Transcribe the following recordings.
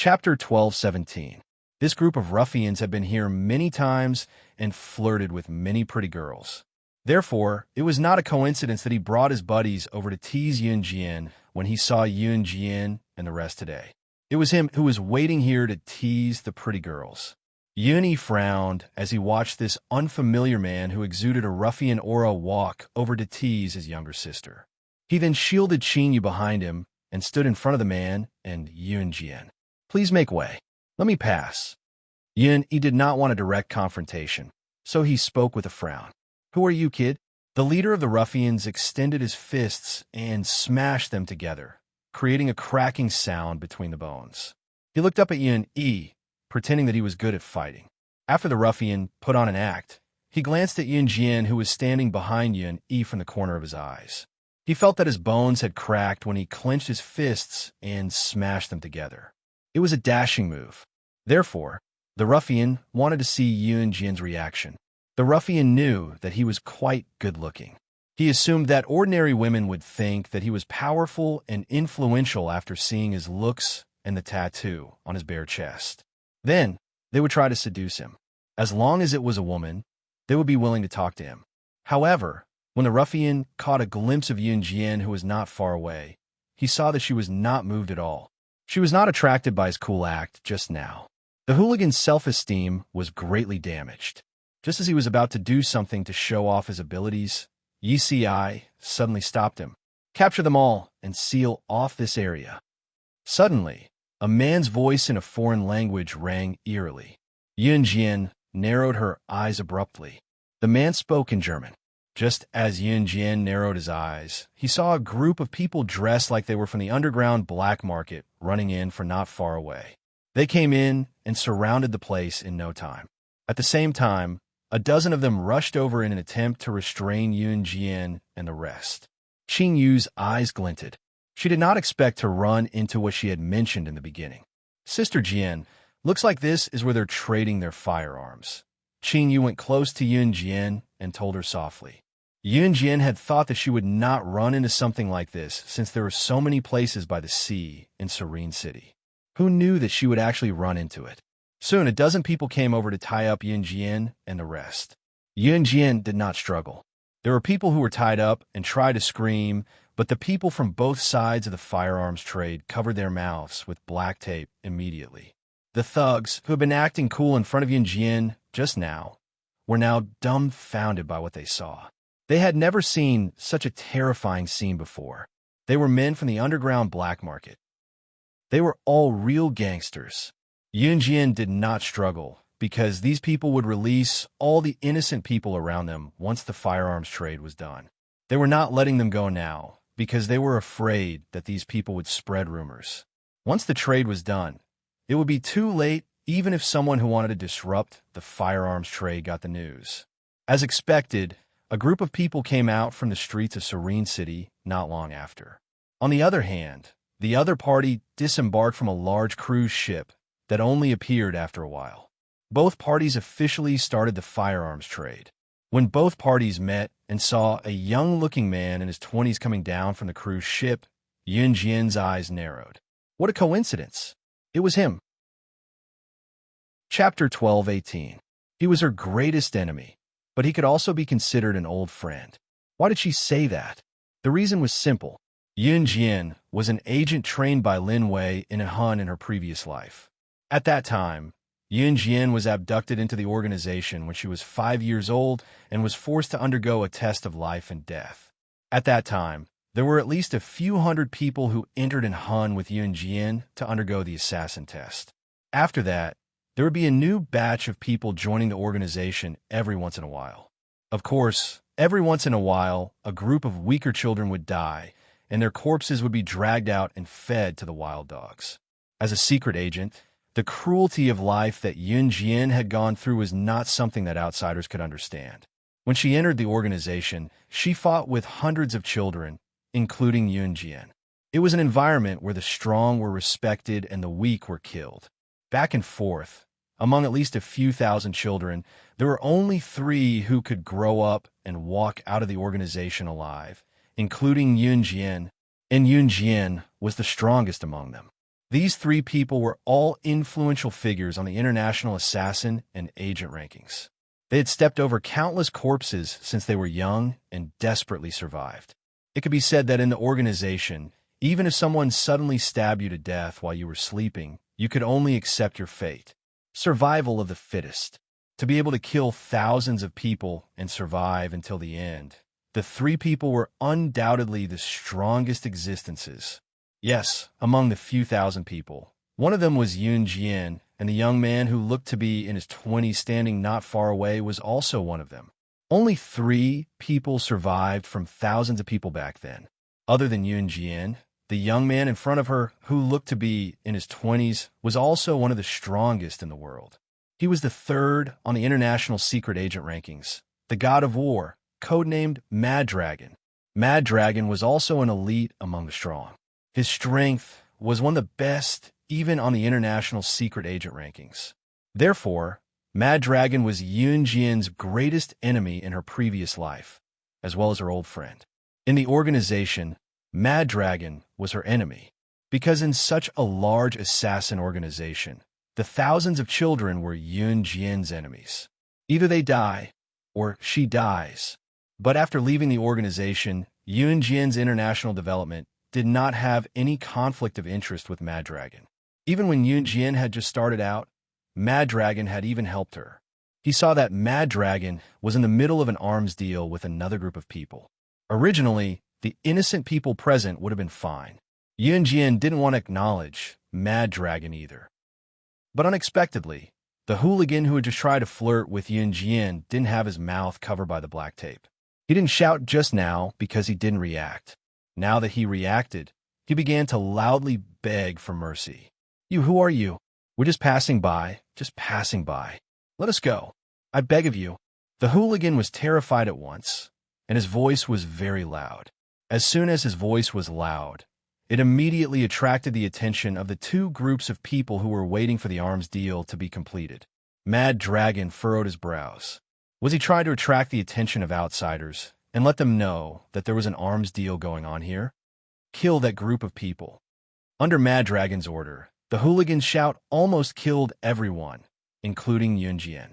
Chapter 12:17. This group of ruffians had been here many times and flirted with many pretty girls. Therefore, it was not a coincidence that he brought his buddies over to tease Yun Jian when he saw Yun Jian and the rest today. It was him who was waiting here to tease the pretty girls. Yun frowned as he watched this unfamiliar man who exuded a ruffian aura walk over to tease his younger sister. He then shielded Qin Yu behind him and stood in front of the man and Yun Jian. Please make way. Let me pass. Yun did not want a direct confrontation, so he spoke with a frown. Who are you, kid? The leader of the ruffians extended his fists and smashed them together, creating a cracking sound between the bones. He looked up at Yun, pretending that he was good at fighting. After the ruffian put on an act, he glanced at Yun Jian, who was standing behind Yun from the corner of his eyes. He felt that his bones had cracked when he clenched his fists and smashed them together. It was a dashing move. Therefore, the ruffian wanted to see Yun Jian's reaction. The ruffian knew that he was quite good-looking. He assumed that ordinary women would think that he was powerful and influential after seeing his looks and the tattoo on his bare chest. Then, they would try to seduce him. As long as it was a woman, they would be willing to talk to him. However, when the ruffian caught a glimpse of Yun Jian, who was not far away, he saw that she was not moved at all. She was not attracted by his cool act just now. The hooligan's self-esteem was greatly damaged. Just as he was about to do something to show off his abilities, Yi Si suddenly stopped him. Capture them all and seal off this area. Suddenly, a man's voice in a foreign language rang eerily. Yun Jian narrowed her eyes abruptly. The man spoke in German. Just as Yun Jian narrowed his eyes, he saw a group of people dressed like they were from the underground black market running in from not far away. They came in and surrounded the place in no time. At the same time, a dozen of them rushed over in an attempt to restrain Yun Jian and the rest. Qin Yu's eyes glinted. She did not expect to run into what she had mentioned in the beginning. Sister Jian, looks like this is where they're trading their firearms. Qin Yu went close to Yun Jian and told her softly. Yun Jian had thought that she would not run into something like this since there were so many places by the sea in Serene City. Who knew that she would actually run into it? Soon, a dozen people came over to tie up Yun Jian and the rest. Yun Jian did not struggle. There were people who were tied up and tried to scream, but the people from both sides of the firearms trade covered their mouths with black tape immediately. The thugs, who had been acting cool in front of Yun Jian just now, were now dumbfounded by what they saw. They had never seen such a terrifying scene before. They were men from the underground black market. They were all real gangsters. Yun Jian did not struggle, because these people would release all the innocent people around them once the firearms trade was done. They were not letting them go now, because they were afraid that these people would spread rumors. Once the trade was done, it would be too late even if someone who wanted to disrupt the firearms trade got the news. As expected, a group of people came out from the streets of Serene City not long after. On the other hand, the other party disembarked from a large cruise ship that only appeared after a while. Both parties officially started the firearms trade. When both parties met and saw a young-looking man in his 20s coming down from the cruise ship, Yun Jian's eyes narrowed. What a coincidence! It was him. Chapter 12:18. He was her greatest enemy, but he could also be considered an old friend. Why did she say that? The reason was simple. Yun Jian was an agent trained by Lin Wei in Han in her previous life. At that time, Yun Jian was abducted into the organization when she was 5 years old and was forced to undergo a test of life and death. At that time, there were at least a few hundred people who entered in Han with Yun Jian to undergo the assassin test. After that, there would be a new batch of people joining the organization every once in a while. Of course, every once in a while, a group of weaker children would die, and their corpses would be dragged out and fed to the wild dogs. As a secret agent, the cruelty of life that Yun Jian had gone through was not something that outsiders could understand. When she entered the organization, she fought with hundreds of children, including Yun Jian. It was an environment where the strong were respected and the weak were killed. Back and forth, among at least a few thousand children, there were only 3 who could grow up and walk out of the organization alive, including Yun Jian, and Yun Jian was the strongest among them. These three people were all influential figures on the international assassin and agent rankings. They had stepped over countless corpses since they were young and desperately survived. It could be said that in the organization, even if someone suddenly stabbed you to death while you were sleeping, you could only accept your fate. Survival of the fittest. To be able to kill thousands of people and survive until the end, the three people were undoubtedly the strongest existences. Yes, among the few thousand people. One of them was Yun Jian, and the young man who looked to be in his 20s standing not far away was also one of them. Only 3 people survived from thousands of people back then. Other than Yun Jian, the young man in front of her, who looked to be in his 20s, was also one of the strongest in the world. He was the 3rd on the international secret agent rankings, the god of war, codenamed Mad Dragon. Mad Dragon was also an elite among the strong. His strength was one of the best even on the international secret agent rankings. Therefore, Mad Dragon was Yun Jian's greatest enemy in her previous life, as well as her old friend. In the organization, Mad Dragon was her enemy, because in such a large assassin organization, the thousands of children were Yun Jian's enemies. Either they die, or she dies. But after leaving the organization, Yun Jian's international development did not have any conflict of interest with Mad Dragon. Even when Yun Jian had just started out, Mad Dragon had even helped her. He saw that Mad Dragon was in the middle of an arms deal with another group of people. Originally, the innocent people present would have been fine. Yun Jian didn't want to acknowledge Mad Dragon either. But unexpectedly, the hooligan who had just tried to flirt with Yun Jian didn't have his mouth covered by the black tape. He didn't shout just now because he didn't react. Now that he reacted, he began to loudly beg for mercy. Who are you? We're just passing by. Let us go. I beg of you." The hooligan was terrified at once, and his voice was very loud. As soon as his voice was loud, it immediately attracted the attention of the 2 groups of people who were waiting for the arms deal to be completed. Mad Dragon furrowed his brows. Was he trying to attract the attention of outsiders and let them know that there was an arms deal going on here? Kill that group of people. Under Mad Dragon's order, the hooligan's shout almost killed everyone, including Yun Jian.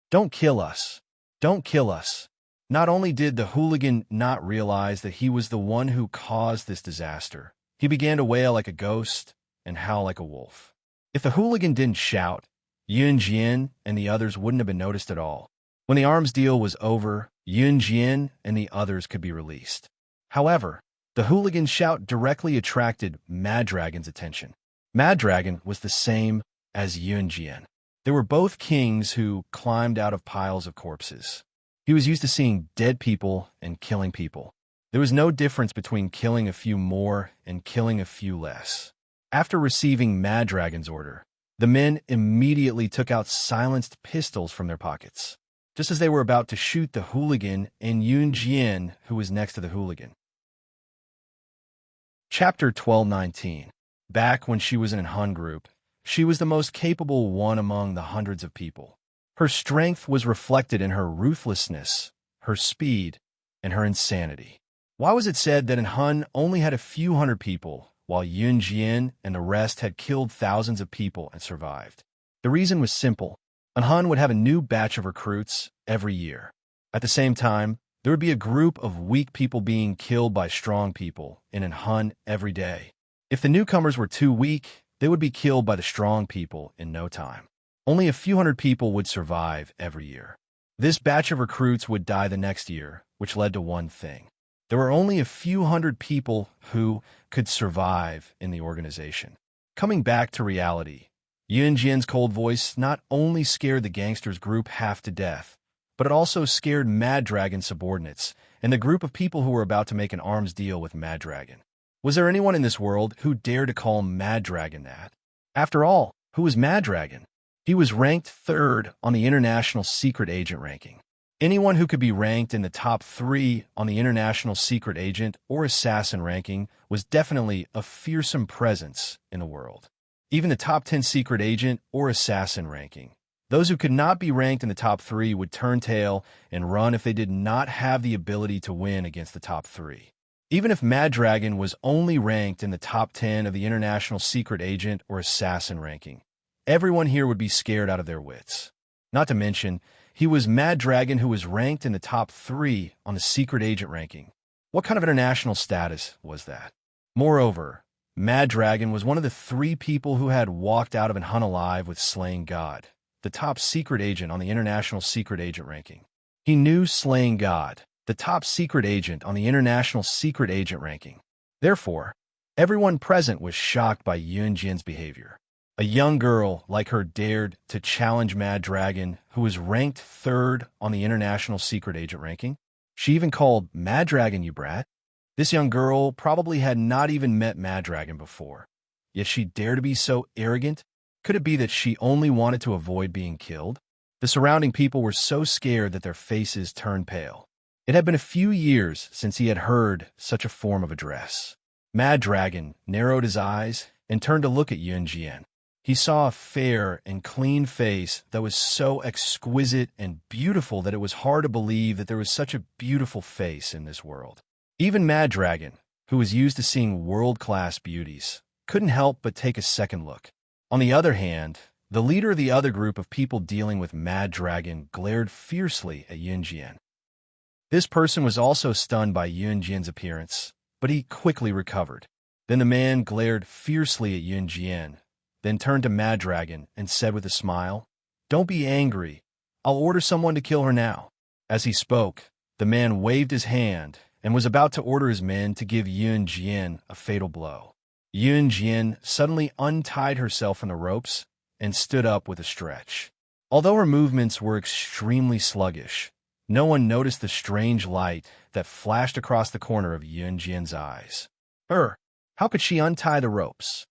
Don't kill us. Don't kill us." Not only did the hooligan not realize that he was the one who caused this disaster, he began to wail like a ghost and howl like a wolf. If the hooligan didn't shout, Yun Jian and the others wouldn't have been noticed at all. When the arms deal was over, Yun Jian and the others could be released. However, the hooligan's shout directly attracted Mad Dragon's attention. Mad Dragon was the same as Yun Jian. They were both kings who climbed out of piles of corpses. He was used to seeing dead people and killing people. There was no difference between killing a few more and killing a few less. After receiving Mad Dragon's order, the men immediately took out silenced pistols from their pockets, just as they were about to shoot the hooligan and Yun Jian, who was next to the hooligan. Chapter 1219. Back when she was in a Hun group, she was the most capable one among the hundreds of people. Her strength was reflected in her ruthlessness, her speed, and her insanity. Why was it said that in Hun only had a few hundred people, while Yun Jian and the rest had killed thousands of people and survived? The reason was simple. An Hun would have a new batch of recruits every year. At the same time, there would be a group of weak people being killed by strong people in an Hun every day. If the newcomers were too weak, they would be killed by the strong people in no time. Only a few hundred people would survive every year. This batch of recruits would die the next year, which led to one thing. There were only a few hundred people who could survive in the organization. Coming back to reality, Yun Jian's cold voice not only scared the gangsters' group half to death, but it also scared Mad Dragon's subordinates and the group of people who were about to make an arms deal with Mad Dragon. Was there anyone in this world who dared to call Mad Dragon that? After all, who was Mad Dragon? He was ranked 3rd on the international secret agent ranking. Anyone who could be ranked in the top 3 on the international secret agent or assassin ranking was definitely a fearsome presence in the world. Even the top 10 secret agent or assassin ranking. Those who could not be ranked in the top 3 would turn tail and run if they did not have the ability to win against the top 3. Even if Mad Dragon was only ranked in the top 10 of the International Secret Agent or Assassin ranking, everyone here would be scared out of their wits. Not to mention, he was Mad Dragon who was ranked in the top 3 on the Secret Agent ranking. What kind of international status was that? Moreover, Mad Dragon was one of the 3 people who had walked out of an Unalive with Slaying God, the top secret agent on the International Secret Agent ranking. He knew Slaying God, the top secret agent on the International Secret Agent ranking. Therefore, everyone present was shocked by Yunjian's behavior. A young girl like her dared to challenge Mad Dragon, who was ranked 3rd on the International Secret Agent ranking. She even called Mad Dragon, "You brat." This young girl probably had not even met Mad Dragon before, yet she dared to be so arrogant. Could it be that she only wanted to avoid being killed? The surrounding people were so scared that their faces turned pale. It had been a few years since he had heard such a form of address. Mad Dragon narrowed his eyes and turned to look at Yunjian. He saw a fair and clean face that was so exquisite and beautiful that it was hard to believe that there was such a beautiful face in this world. Even Mad Dragon, who was used to seeing world-class beauties, couldn't help but take a second look. On the other hand, the leader of the other group of people dealing with Mad Dragon glared fiercely at Yunjian. This person was also stunned by Yunjian's appearance, but he quickly recovered. Then the man glared fiercely at Yunjian, then turned to Mad Dragon and said with a smile, "Don't be angry. I'll order someone to kill her now." As he spoke, the man waved his hand and was about to order his men to give Yunjian a fatal blow. Yunjian suddenly untied herself from the ropes and stood up with a stretch. Although her movements were extremely sluggish, no one noticed the strange light that flashed across the corner of Yunjian's eyes. How could she untie the ropes?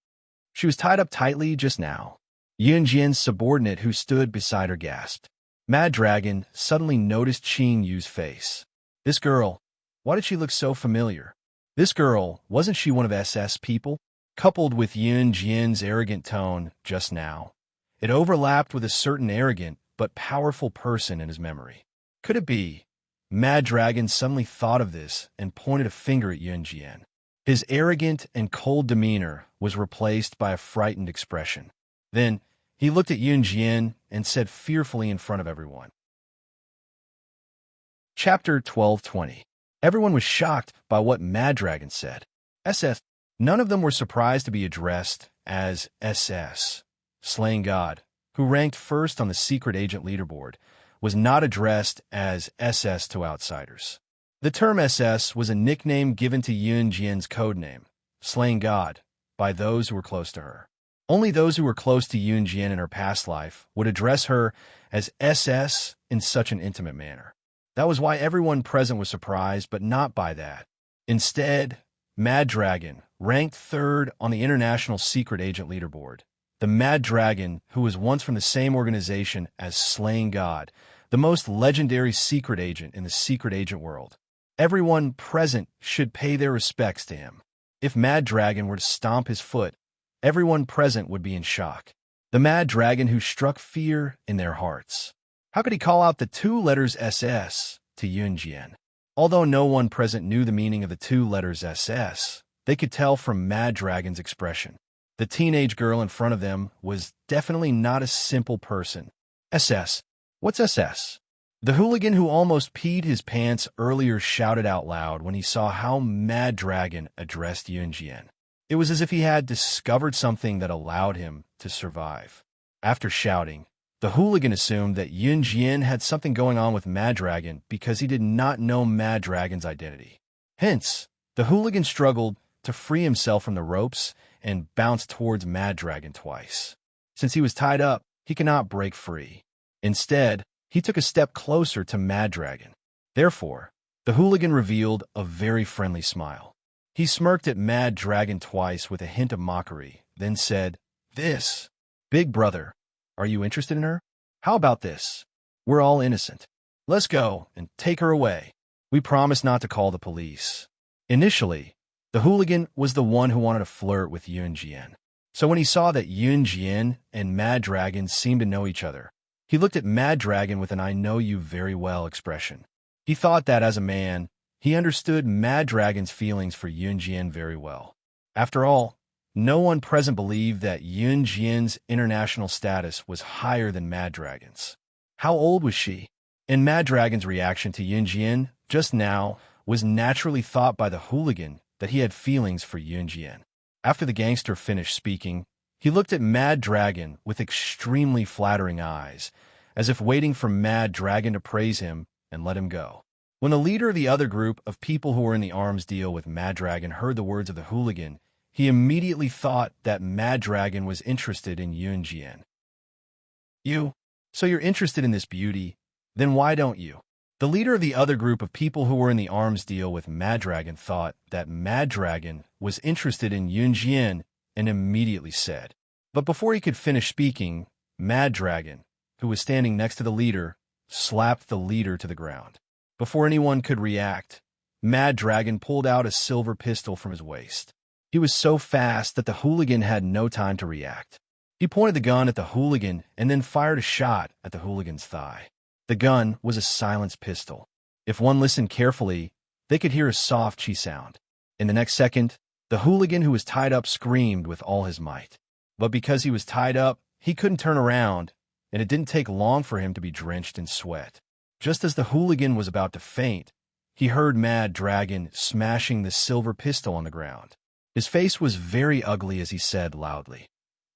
She was tied up tightly just now. Yunjian's subordinate who stood beside her gasped. Mad Dragon suddenly noticed Qing Yu's face. This girl, why did she look so familiar? This girl, wasn't she one of SS people? Coupled with Yunjian's arrogant tone just now, it overlapped with a certain arrogant but powerful person in his memory. Could it be? Mad Dragon suddenly thought of this and pointed a finger at Yunjian. His arrogant and cold demeanor was replaced by a frightened expression. Then he looked at Yunjian and said fearfully in front of everyone. Chapter 12:20. Everyone was shocked by what Mad Dragon said. SS. None of them were surprised to be addressed as SS. Slaying God, who ranked 1st on the secret agent leaderboard, was not addressed as SS to outsiders. The term SS was a nickname given to Yunjian's codename, Slaying God, by those who were close to her. Only those who were close to Yunjian in her past life would address her as SS in such an intimate manner. That was why everyone present was surprised, but not by that. Instead, Mad Dragon, ranked 3rd on the International Secret Agent leaderboard, the Mad Dragon who was once from the same organization as Slaying God, the most legendary secret agent in the secret agent world. Everyone present should pay their respects to him. If Mad Dragon were to stomp his foot, everyone present would be in shock. The Mad Dragon who struck fear in their hearts. How could he call out the 2 letters SS to Yunjian? Although no one present knew the meaning of the 2 letters SS, they could tell from Mad Dragon's expression. The teenage girl in front of them was definitely not a simple person. SS. What's SS? The hooligan who almost peed his pants earlier shouted out loud when he saw how Mad Dragon addressed Yunjian. It was as if he had discovered something that allowed him to survive. After shouting, the hooligan assumed that Yunjian had something going on with Mad Dragon because he did not know Mad Dragon's identity. Hence, the hooligan struggled to free himself from the ropes and bounced towards Mad Dragon twice. Since he was tied up, he cannot break free. Instead, he took a step closer to Mad Dragon. Therefore, the hooligan revealed a very friendly smile. He smirked at Mad Dragon twice with a hint of mockery, then said, "This, big brother, are you interested in her? How about this? We're all innocent. Let's go and take her away. We promise not to call the police." Initially, the hooligan was the one who wanted to flirt with Yunjian. So when he saw that Yunjian and Mad Dragon seemed to know each other, he looked at Mad Dragon with an "I know you very well" expression. He thought that as a man, He understood Mad Dragon's feelings for Yunjian very well. After all, no one present believed that Yunjian's international status was higher than Mad Dragon's. How old was she? And Mad Dragon's reaction to Yunjian just now was naturally thought by the hooligan that he had feelings for Yunjian. After the gangster finished speaking, he looked at Mad Dragon with extremely flattering eyes, as if waiting for Mad Dragon to praise him and let him go. When the leader of the other group of people who were in the arms deal with Mad Dragon heard the words of the hooligan, he immediately thought that Mad Dragon was interested in Yunjian. So you're interested in this beauty? Then why don't you? The leader of the other group of people who were in the arms deal with Mad Dragon thought that Mad Dragon was interested in Yunjian and immediately said. But before he could finish speaking, Mad Dragon, who was standing next to the leader, slapped the leader to the ground. Before anyone could react, Mad Dragon pulled out a silver pistol from his waist. He was so fast that the hooligan had no time to react. He pointed the gun at the hooligan and then fired a shot at the hooligan's thigh. The gun was a silenced pistol. If one listened carefully, they could hear a soft chi sound. In the next second, the hooligan who was tied up screamed with all his might. But because he was tied up, he couldn't turn around, and it didn't take long for him to be drenched in sweat. Just as the hooligan was about to faint, he heard Mad Dragon smashing the silver pistol on the ground. His face was very ugly as he said loudly,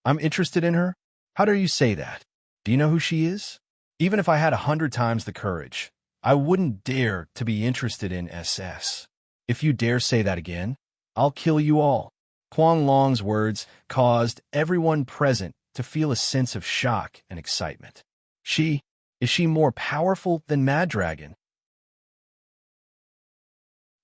"I'm interested in her? How dare you say that? Do you know who she is? Even if I had 100 times the courage, I wouldn't dare to be interested in SS. If you dare say that again, I'll kill you all." Huang Long's words caused everyone present to feel a sense of shock and excitement. Is she more powerful than Mad Dragon?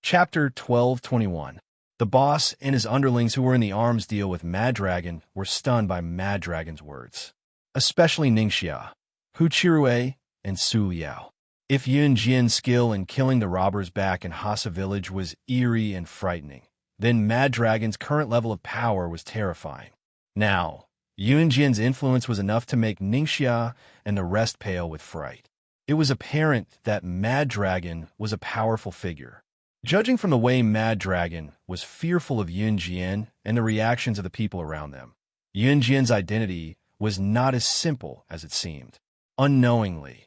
Chapter 12:21. The boss and his underlings who were in the arms deal with Mad Dragon were stunned by Mad Dragon's words, especially Ningxia, Hu Chirue, and Su Liao. If Yun Jin's skill in killing the robbers back in Hasa village was eerie and frightening, then Mad Dragon's current level of power was terrifying. Now, Yun Jin's influence was enough to make Ningxia and the rest pale with fright. It was apparent that Mad Dragon was a powerful figure. Judging from the way Mad Dragon was fearful of Yun Jin and the reactions of the people around them, Yun Jin's identity was not as simple as it seemed. Unknowingly,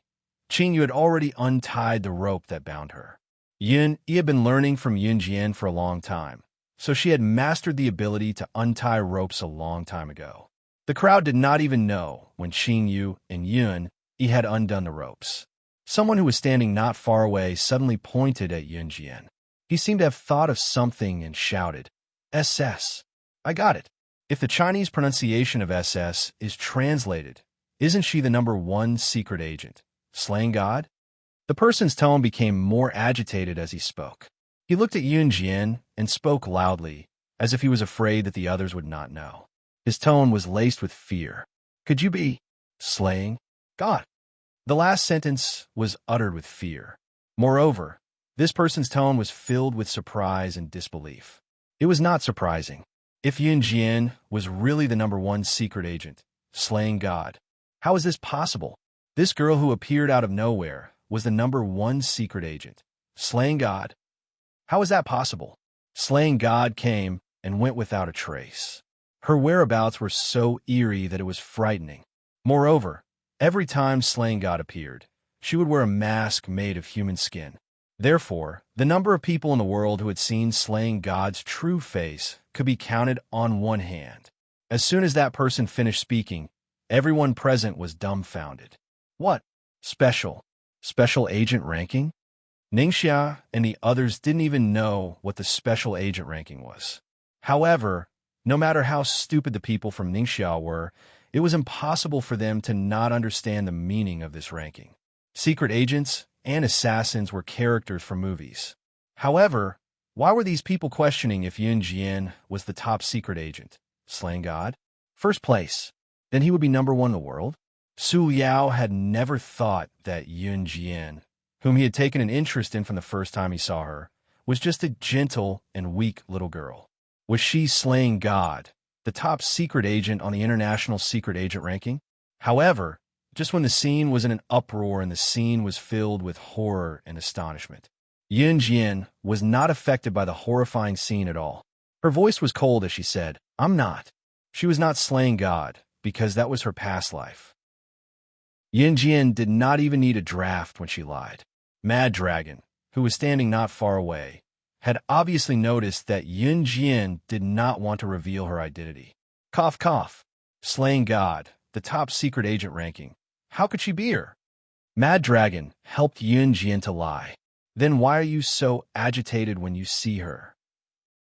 Qingyu had already untied the rope that bound her. He had been learning from Yun Jin for a long time, so she had mastered the ability to untie ropes a long time ago. The crowd did not even know when Qingyu and Yun had undone the ropes. Someone who was standing not far away suddenly pointed at Yun Jin. He seemed to have thought of something and shouted, "SS! I got it! If the Chinese pronunciation of SS is translated, isn't she the #1 secret agent, slaying God?" The person's tone became more agitated as he spoke. He looked at Yun Jin and spoke loudly, as if he was afraid that the others would not know. His tone was laced with fear. "Could you be slaying God?" The last sentence was uttered with fear. Moreover, this person's tone was filled with surprise and disbelief. It was not surprising. If Yun Jin was really the #1 secret agent, slaying God, how is this possible? This girl who appeared out of nowhere was the #1 secret agent, slaying God. How is that possible? Slaying God came and went without a trace. Her whereabouts were so eerie that it was frightening. Moreover, every time Slaying God appeared, she would wear a mask made of human skin. Therefore, the number of people in the world who had seen Slaying God's true face could be counted on one hand. As soon as that person finished speaking, everyone present was dumbfounded. What? Special agent ranking? Ningxia and the others didn't even know what the special agent ranking was. However, no matter how stupid the people from Ningxia were, it was impossible for them to not understand the meaning of this ranking. Secret agents and assassins were characters from movies. However, why were these people questioning if Yun Jin was the top secret agent, slaying God? First place, then he would be #1 in the world? Su Liao had never thought that Yun Jin, whom he had taken an interest in from the first time he saw her, was just a gentle and weak little girl. Was she slaying God, the top secret agent on the international secret agent ranking? However, just when the scene was in an uproar and the scene was filled with horror and astonishment, Yun Jian was not affected by the horrifying scene at all. Her voice was cold as she said, "I'm not." She was not slaying God, because that was her past life. Yun Jian did not even need a draft when she lied. Mad Dragon, who was standing not far away, had obviously noticed that Yun Jian did not want to reveal her identity. Cough, cough. Slaying God, the top secret agent ranking. How could she be her? Mad Dragon helped Yun Jian to lie. Then why are you so agitated when you see her?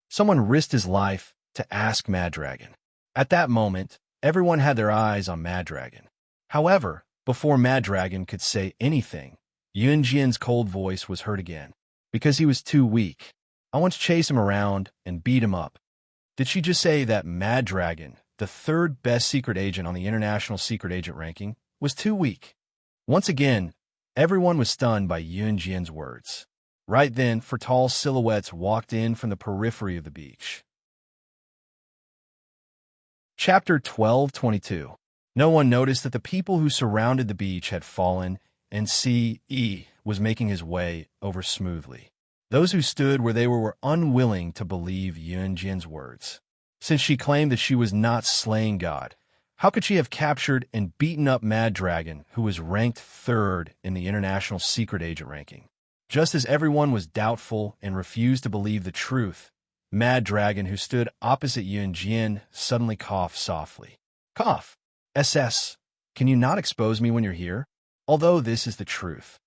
Someone risked his life to ask Mad Dragon. At that moment, everyone had their eyes on Mad Dragon. However, before Mad Dragon could say anything, Yun Jian's cold voice was heard again. Because he was too weak. I want to chase him around and beat him up. Did she just say that Mad Dragon, the third best secret agent on the international secret agent ranking, was too weak? Once again, everyone was stunned by Yun Jian's words. Right then, four tall silhouettes walked in from the periphery of the beach. Chapter 1222. No one noticed that the people who surrounded the beach had fallen, and C.E. was making his way over smoothly. Those who stood where they were unwilling to believe Yun Jian's words. Since she claimed that she was not slaying God, how could she have captured and beaten up Mad Dragon, who was ranked third in the international secret agent ranking? Just as everyone was doubtful and refused to believe the truth, Mad Dragon, who stood opposite Yun Jian, suddenly coughed softly. Cough. SS, can you not expose me when you're here? Although this is the truth.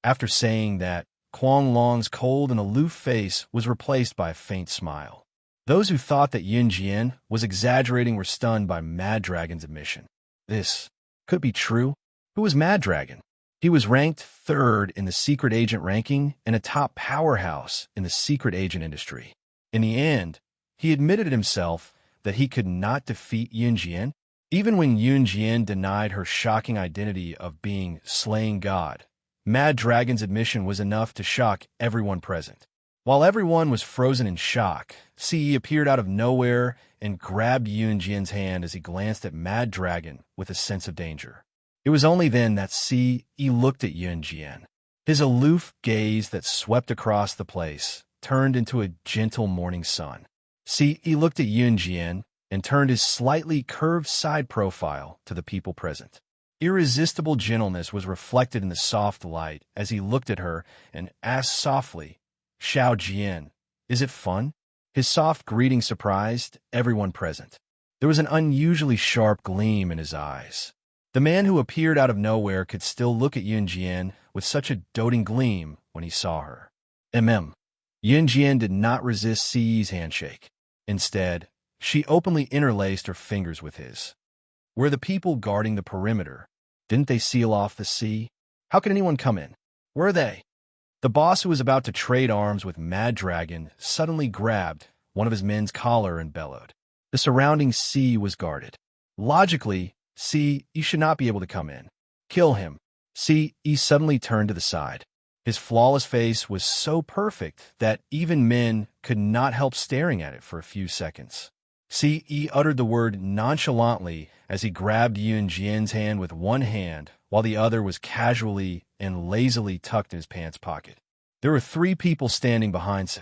After saying that, Kuang Long's cold and aloof face was replaced by a faint smile. Those who thought that Yun Jian was exaggerating were stunned by Mad Dragon's admission. This could be true. Who was Mad Dragon? He was ranked third in the secret agent ranking and a top powerhouse in the secret agent industry. In the end, he admitted himself that he could not defeat Yun Jian. Even when Yun Jian denied her shocking identity of being slaying God, Mad Dragon's admission was enough to shock everyone present. While everyone was frozen in shock, CE appeared out of nowhere and grabbed Yun Jian's hand as he glanced at Mad Dragon with a sense of danger. It was only then that CE looked at Yun Jian. His aloof gaze that swept across the place turned into a gentle morning sun. CE looked at Yun Jian and turned his slightly curved side profile to the people present. Irresistible gentleness was reflected in the soft light as he looked at her and asked softly, "Xiao Jian, is it fun?" His soft greeting surprised everyone present. There was an unusually sharp gleam in his eyes. The man who appeared out of nowhere could still look at Yun Jian with such a doting gleam when he saw her. Yun Jian did not resist CE's handshake. Instead, she openly interlaced her fingers with his. Were the people guarding the perimeter? Didn't they seal off the sea? How could anyone come in? Were they? The boss, who was about to trade arms with Mad Dragon, suddenly grabbed one of his men's collar and bellowed. The surrounding sea was guarded. Logically, CE should not be able to come in. Kill him. CE suddenly turned to the side. His flawless face was so perfect that even men could not help staring at it for a few seconds. CE uttered the word nonchalantly as he grabbed Yun Jian's hand with one hand, while the other was casually and lazily tucked in his pants pocket. There were three people standing behind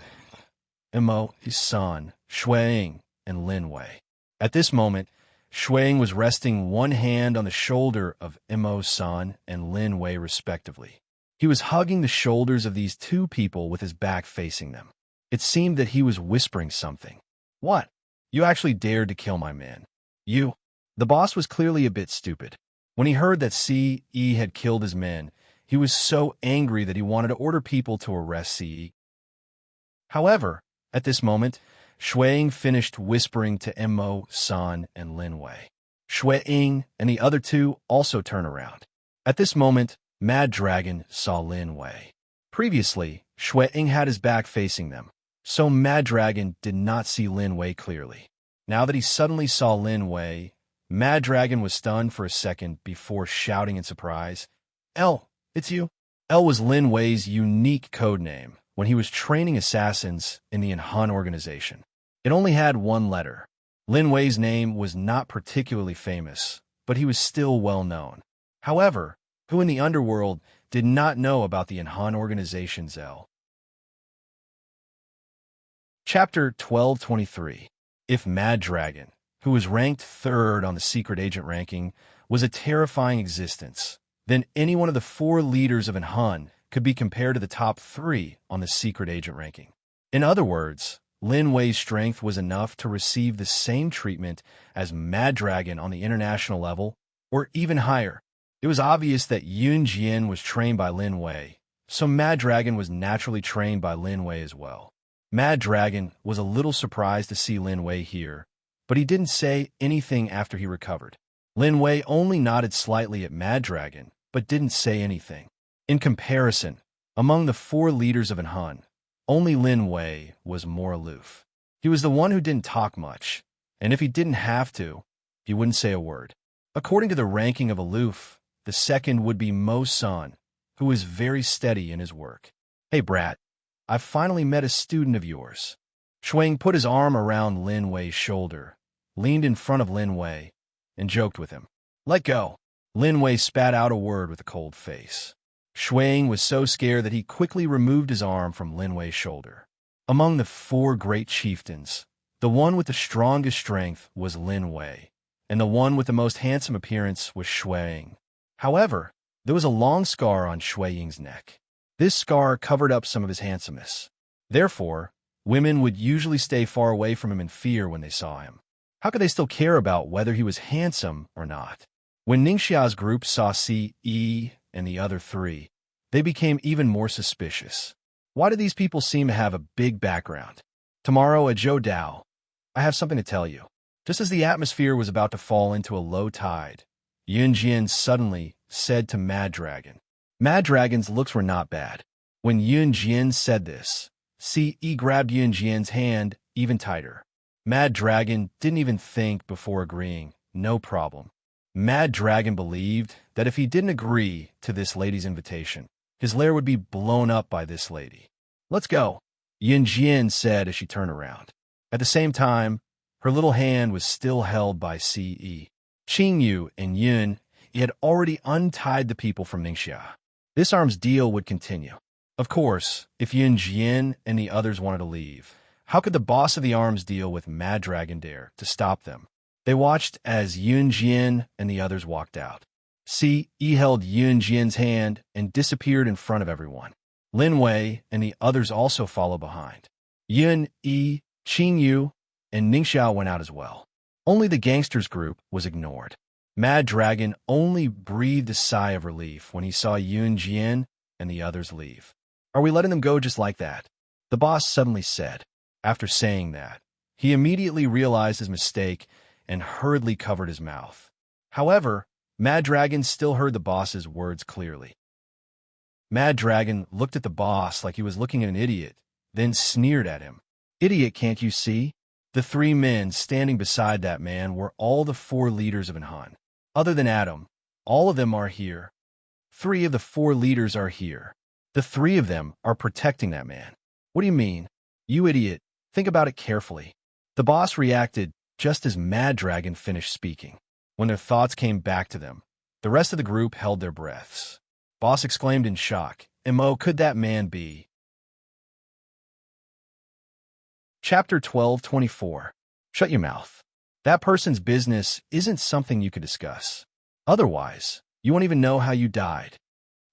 Imo, his son, Xueying, and Lin Wei. At this moment, Xueying was resting one hand on the shoulder of Imo's son and Lin Wei respectively. He was hugging the shoulders of these two people with his back facing them. It seemed that he was whispering something. What? You actually dared to kill my man. You? The boss was clearly a bit stupid. When he heard that CE had killed his men, he was so angry that he wanted to order people to arrest CE. However, at this moment, Xueying finished whispering to Imo, San, and Lin Wei. Xueying and the other two also turned around. At this moment, Mad Dragon saw Lin Wei. Previously, Xueying had his back facing them, so Mad Dragon did not see Lin Wei clearly. Now that he suddenly saw Lin Wei, Mad Dragon was stunned for a second before shouting in surprise, "L, it's you." L was Lin Wei's unique codename when he was training assassins in the Han organization. It only had one letter. Lin Wei's name was not particularly famous, but he was still well known. However, who in the underworld did not know about the Han organization's L? Chapter 1223. If Mad Dragon, who was ranked third on the secret agent ranking, was a terrifying existence, then any one of the four leaders of an Hun could be compared to the top three on the secret agent ranking. In other words, Lin Wei's strength was enough to receive the same treatment as Mad Dragon on the international level, or even higher. It was obvious that Yun Jian was trained by Lin Wei, so Mad Dragon was naturally trained by Lin Wei as well. Mad Dragon was a little surprised to see Lin Wei here, but he didn't say anything after he recovered. Lin Wei only nodded slightly at Mad Dragon, but didn't say anything. In comparison, among the four leaders of an Hun, only Lin Wei was more aloof. He was the one who didn't talk much, and if he didn't have to, he wouldn't say a word. According to the ranking of aloof, the second would be Mo Sun, who is very steady in his work. "Hey, brat, I've finally met a student of yours." Shuang put his arm around Lin Wei's shoulder, leaned in front of Lin Wei, and joked with him. "Let go." Lin Wei spat out a word with a cold face. Shuang was so scared that he quickly removed his arm from Lin Wei's shoulder. Among the four great chieftains, the one with the strongest strength was Lin Wei, and the one with the most handsome appearance was Shuang. However, there was a long scar on Shuang's neck. This scar covered up some of his handsomeness. Therefore, women would usually stay far away from him in fear when they saw him. How could they still care about whether he was handsome or not? When Ningxia's group saw Ce and the other three, they became even more suspicious. Why do these people seem to have a big background? Tomorrow at Zhou Dao, I have something to tell you. Just as the atmosphere was about to fall into a low tide, Yun Jian suddenly said to Mad Dragon. Mad Dragon's looks were not bad. When Yun Jian said this, Ce grabbed Yun Jian's hand even tighter. Mad Dragon didn't even think before agreeing. No problem. Mad Dragon believed that if he didn't agree to this lady's invitation, his lair would be blown up by this lady. "Let's go," Yun Jian said as she turned around. At the same time, her little hand was still held by Ce. Qingyu and Yun had already untied the people from Ningxia. This arms deal would continue. Of course, if Yun Jian and the others wanted to leave, how could the boss of the arms deal with Mad Dragon dare to stop them? They watched as Yun Jian and the others walked out. Ce held Yun Jian's hand and disappeared in front of everyone. Lin Wei and the others also followed behind. Yun, Qingyu, and Ningxia went out as well. Only the gangsters group was ignored. Mad Dragon only breathed a sigh of relief when he saw Yun Jian and the others leave. "Are we letting them go just like that?" the boss suddenly said. After saying that, he immediately realized his mistake and hurriedly covered his mouth. However, Mad Dragon still heard the boss's words clearly. Mad Dragon looked at the boss like he was looking at an idiot, then sneered at him. "Idiot, can't you see?" The three men standing beside that man were all the four leaders of an Han. Other than Adam, all of them are here. 3 of the 4 leaders are here. The 3 of them are protecting that man. "What do you mean? You idiot, think about it carefully." The boss reacted just as Mad Dragon finished speaking. When their thoughts came back to them, the rest of the group held their breaths. Boss exclaimed in shock, "Mo, could that man be?" Chapter 1224. Shut your mouth. That person's business isn't something you could discuss. Otherwise, you won't even know how you died.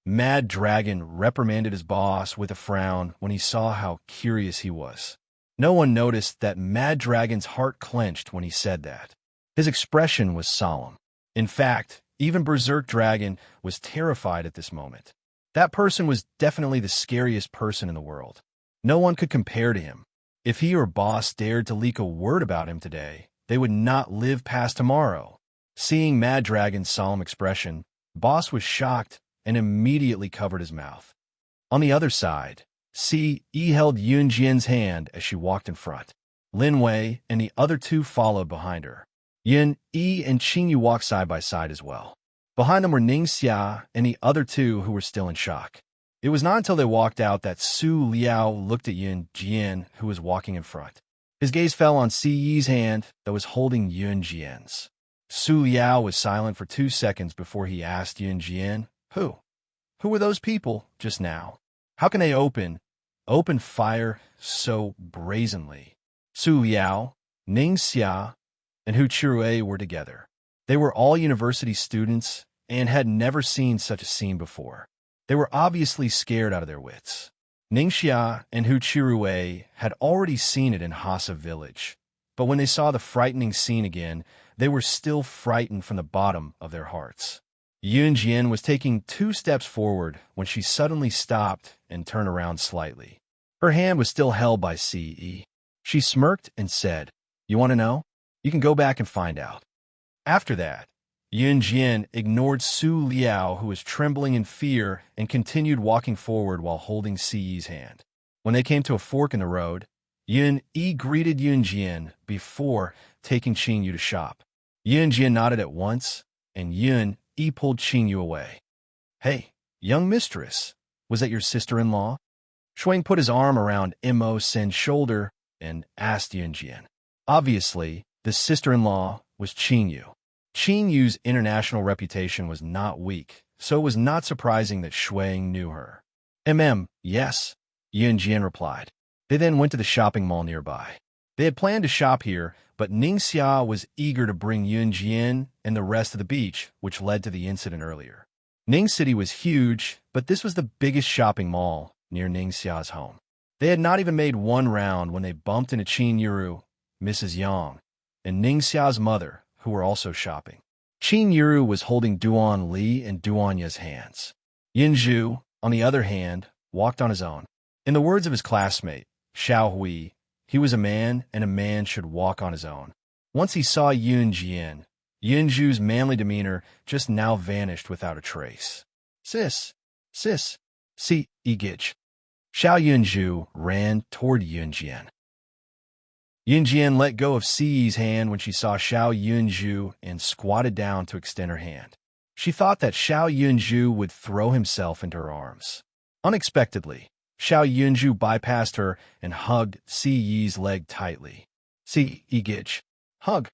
Mad Dragon reprimanded his boss with a frown when he saw how curious he was. No one noticed that Mad Dragon's heart clenched when he said that. His expression was solemn. In fact, even Berserk Dragon was terrified at this moment. That person was definitely the scariest person in the world. No one could compare to him. If he or boss dared to leak a word about him today, they would not live past tomorrow. Seeing Mad Dragon's solemn expression, boss was shocked and immediately covered his mouth. On the other side, Ce held Yun Jian's hand as she walked in front. Lin Wei and the other 2 followed behind her. Yun and Qingyu walked side by side as well. Behind them were Ningxia and the other 2 who were still in shock. It was not until they walked out that Su Liao looked at Yun Jian, who was walking in front. His gaze fell on Ce's hand that was holding Yun Jian's. Su Liao was silent for 2 seconds before he asked Yun Jian, Who were those people just now? How can they open opened fire so brazenly. Su Liao, Ning Xia, and Hu Chirue were together. They were all university students and had never seen such a scene before. They were obviously scared out of their wits. Ning Xia and Hu Chirue had already seen it in Hasa village, but when they saw the frightening scene again, they were still frightened from the bottom of their hearts. Yun Jian was taking 2 steps forward when she suddenly stopped and turned around slightly. Her hand was still held by Ce. She smirked and said, "You want to know? You can go back and find out." After that, Yun Jian ignored Su Liao, who was trembling in fear, and continued walking forward while holding Ce's hand. When they came to a fork in the road, Yun Yi greeted Yun Jian before taking Qing Yu to shop. Yun Jian nodded at once, and Yun Yi pulled Qing Yu away. "Hey, young mistress, was that your sister-in-law?" Shuang put his arm around Immerse's shoulder and asked Yun Jian. Obviously, the sister-in-law was Qing Yu. Qing Yu's international reputation was not weak, so it was not surprising that Shuang knew her. Yes, Yun Jian replied. They then went to the shopping mall nearby. They had planned to shop here, but Ning Xia was eager to bring Yun Jian and the rest to the beach, which led to the incident earlier. Ning City was huge, but this was the biggest shopping mall near Ning Xia's home. They had not even made one round when they bumped into Qin Yuru, Mrs. Yang, and Ning Xia's mother, who were also shopping. Qin Yuru was holding Duan Li and Duanya's hands. Yin Zhu, on the other hand, walked on his own. In the words of his classmate, Xiao Hui, he was a man, and a man should walk on his own. Once he saw Yun Jian, Yin Zhu's manly demeanor just now vanished without a trace. Sis, see, Igich. Xiao Yunzhu ran toward Yun Jian. Yun Jian let go of Ci's hand when she saw Xiao Yunzhu and squatted down to extend her hand. She thought that Xiao Yunzhu would throw himself into her arms. Unexpectedly, Xiao Yunzhu bypassed her and hugged Si Yi's leg tightly. Si Igich, hug.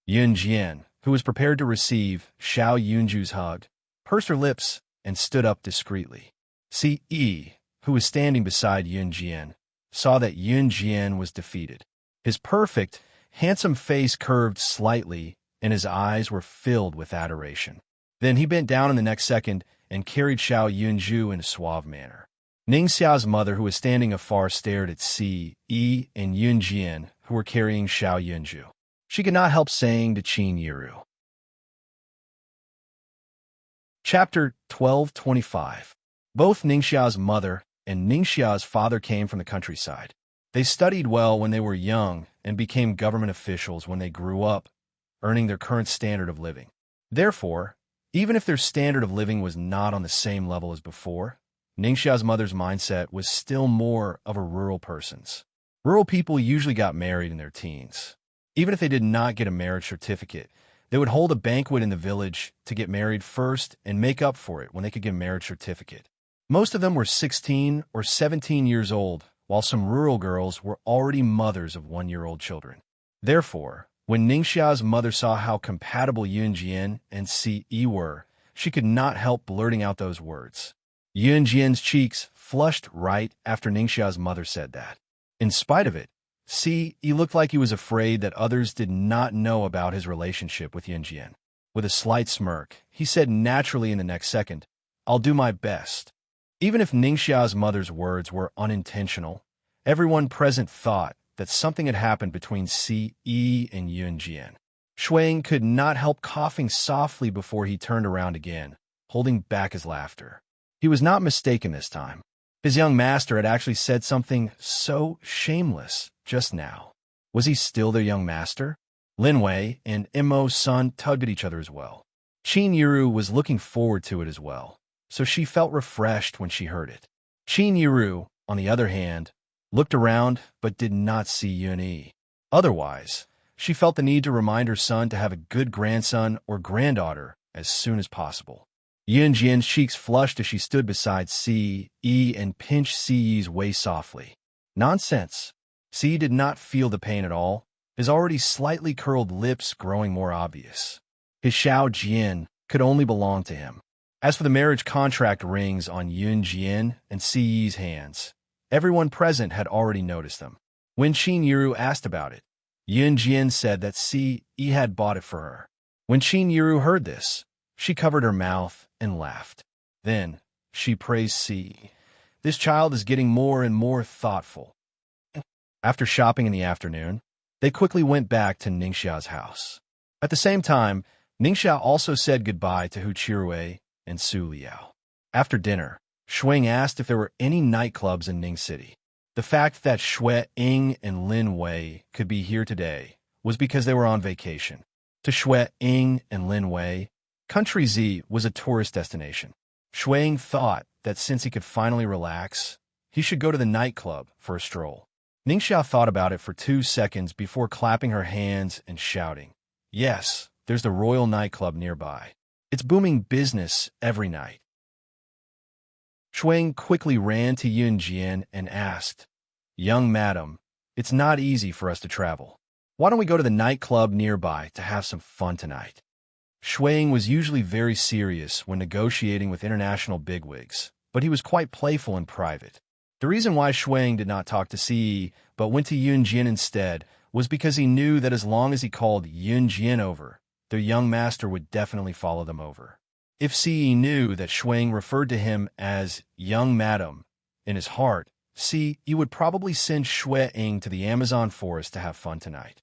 Yun Jian, who was prepared to receive Xiao Yunzhu's hug, pursed her lips and stood up discreetly. Si Yi, who was standing beside Yun Jian, saw that Yun Jian was defeated. His perfect, handsome face curved slightly, and his eyes were filled with adoration. Then he bent down in the next second and carried Xiao Yunzhu in a suave manner. Ning Xiao's mother, who was standing afar, stared at Si Yi and Yun Jian, who were carrying Xiao Yunzhu. She could not help saying to Qin Yuru. Chapter 1225. Both Ning Xiao's mother and Ning Xiao's father came from the countryside. They studied well when they were young and became government officials when they grew up, earning their current standard of living. Therefore, even if their standard of living was not on the same level as before, Ning Xiao's mother's mindset was still more of a rural person's. Rural people usually got married in their teens. Even if they did not get a marriage certificate, they would hold a banquet in the village to get married first and make up for it when they could get a marriage certificate. Most of them were 16 or 17 years old, while some rural girls were already mothers of 1-year-old children. Therefore, when Ning Xiao's mother saw how compatible Yun Jian and Si Yi were, she could not help blurting out those words. Yun Jian's cheeks flushed right after Ning Xiao's mother said that. In spite of it, Si Yi looked like he was afraid that others did not know about his relationship with Yun Jian. With a slight smirk, he said naturally in the next second, "I'll do my best." Even if Ning Xiao's mother's words were unintentional, everyone present thought that something had happened between Si Yi and Yun Jian. Shuang could not help coughing softly before he turned around again, holding back his laughter. He was not mistaken this time. His young master had actually said something so shameless just now. Was he still their young master? Lin Wei and Immerse's son tugged at each other as well. Qin Yuru was looking forward to it as well, so she felt refreshed when she heard it. Qin Yuru, on the other hand, looked around but did not see Yun Yi. Otherwise, she felt the need to remind her son to have a good grandson or granddaughter as soon as possible. Yun Jian's cheeks flushed as she stood beside Si Yi and pinched Si Yi's waist softly. Nonsense. Si Yi did not feel the pain at all, his already slightly curled lips growing more obvious. His Xiao Jian could only belong to him. As for the marriage contract rings on Yun Jian and Si Yi's hands, Everyone present had already noticed them. When Qin Yiru asked about it, Yun Jian said that Si had bought it for her. When Qin Yiru heard this, she covered her mouth and laughed. Then, she praised Si. This child is getting more and more thoughtful. After shopping in the afternoon, they quickly went back to Ningxia's house. At the same time, Ningxia also said goodbye to Hu Qirui and Su Liao. After dinner, Shuang asked if there were any nightclubs in Ning City. The fact that Xue Ying and Lin Wei could be here today was because they were on vacation. To Xue Ying and Lin Wei, Country Z was a tourist destination. Xue Ying thought that since he could finally relax, he should go to the nightclub for a stroll. Ningxia thought about it for 2 seconds before clapping her hands and shouting, "Yes, there's the Royal Nightclub nearby. It's booming business every night." Shuang quickly ran to Yun Jian and asked, "Young madam, it's not easy for us to travel. Why don't we go to the nightclub nearby to have some fun tonight?" Shuang was usually very serious when negotiating with international bigwigs, but he was quite playful in private. The reason why Shuang did not talk to Si but went to Yun Jian instead was because he knew that as long as he called Yun Jian over, their young master would definitely follow them over. If Si knew that Shuang referred to him as young madam, in his heart, Si would probably send Xue Ying to the Amazon forest to have fun tonight.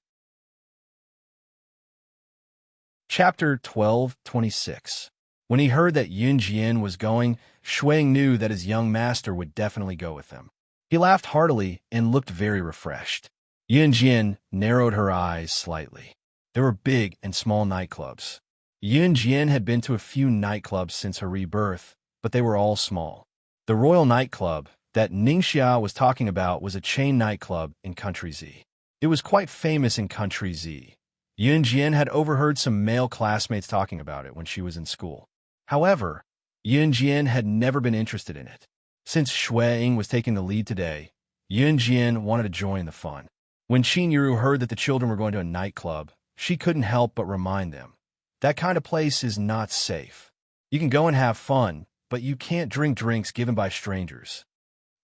Chapter 12:26. When he heard that Yun Jian was going, Shuang knew that his young master would definitely go with him. He laughed heartily and looked very refreshed. Yun Jian narrowed her eyes slightly. There were big and small nightclubs. Yun Jian had been to a few nightclubs since her rebirth, but they were all small. The Royal Nightclub that Ningxia was talking about was a chain nightclub in Country Z. It was quite famous in Country Z. Yun Jian had overheard some male classmates talking about it when she was in school. However, Yun Jian had never been interested in it. Since Xue Ying was taking the lead today, Yun Jian wanted to join the fun. When Qin Yiru heard that the children were going to a nightclub, she couldn't help but remind them, "That kind of place is not safe. You can go and have fun, but you can't drink drinks given by strangers."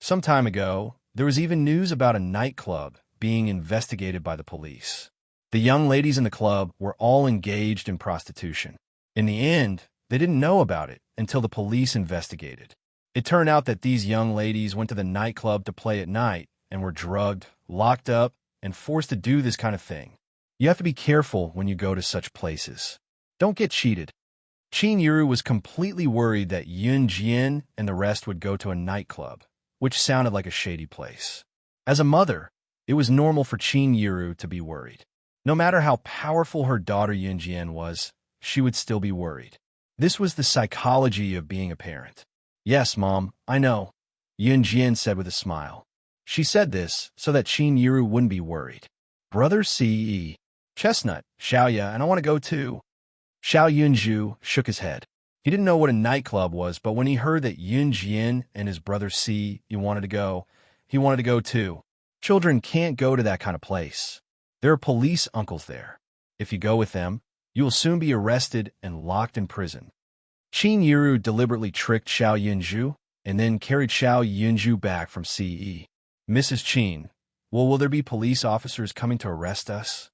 Some time ago, there was even news about a nightclub being investigated by the police. The young ladies in the club were all engaged in prostitution. In the end, they didn't know about it until the police investigated. It turned out that these young ladies went to the nightclub to play at night and were drugged, locked up, and forced to do this kind of thing. You have to be careful when you go to such places. Don't get cheated. Qin Yiru was completely worried that Yun Jian and the rest would go to a nightclub, which sounded like a shady place. As a mother, it was normal for Qin Yiru to be worried. No matter how powerful her daughter Yun Jian was, she would still be worried. This was the psychology of being a parent. "Yes, Mom, I know," Yun Jian said with a smile. She said this so that Qin Yiru wouldn't be worried. "Brother Ce, Chestnut, Xiaoya, and I want to go too." Xiao Yunju shook his head. He didn't know what a nightclub was, but when he heard that Yun Jian and his brother Ce wanted to go, he wanted to go too. Children can't go to that kind of place. There are police uncles there. If you go with them, you will soon be arrested and locked in prison. Qin Yiru deliberately tricked Xiao Yunju and then carried Xiao Yunju back from Ce. "Mrs. Qin, will there be police officers coming to arrest us?"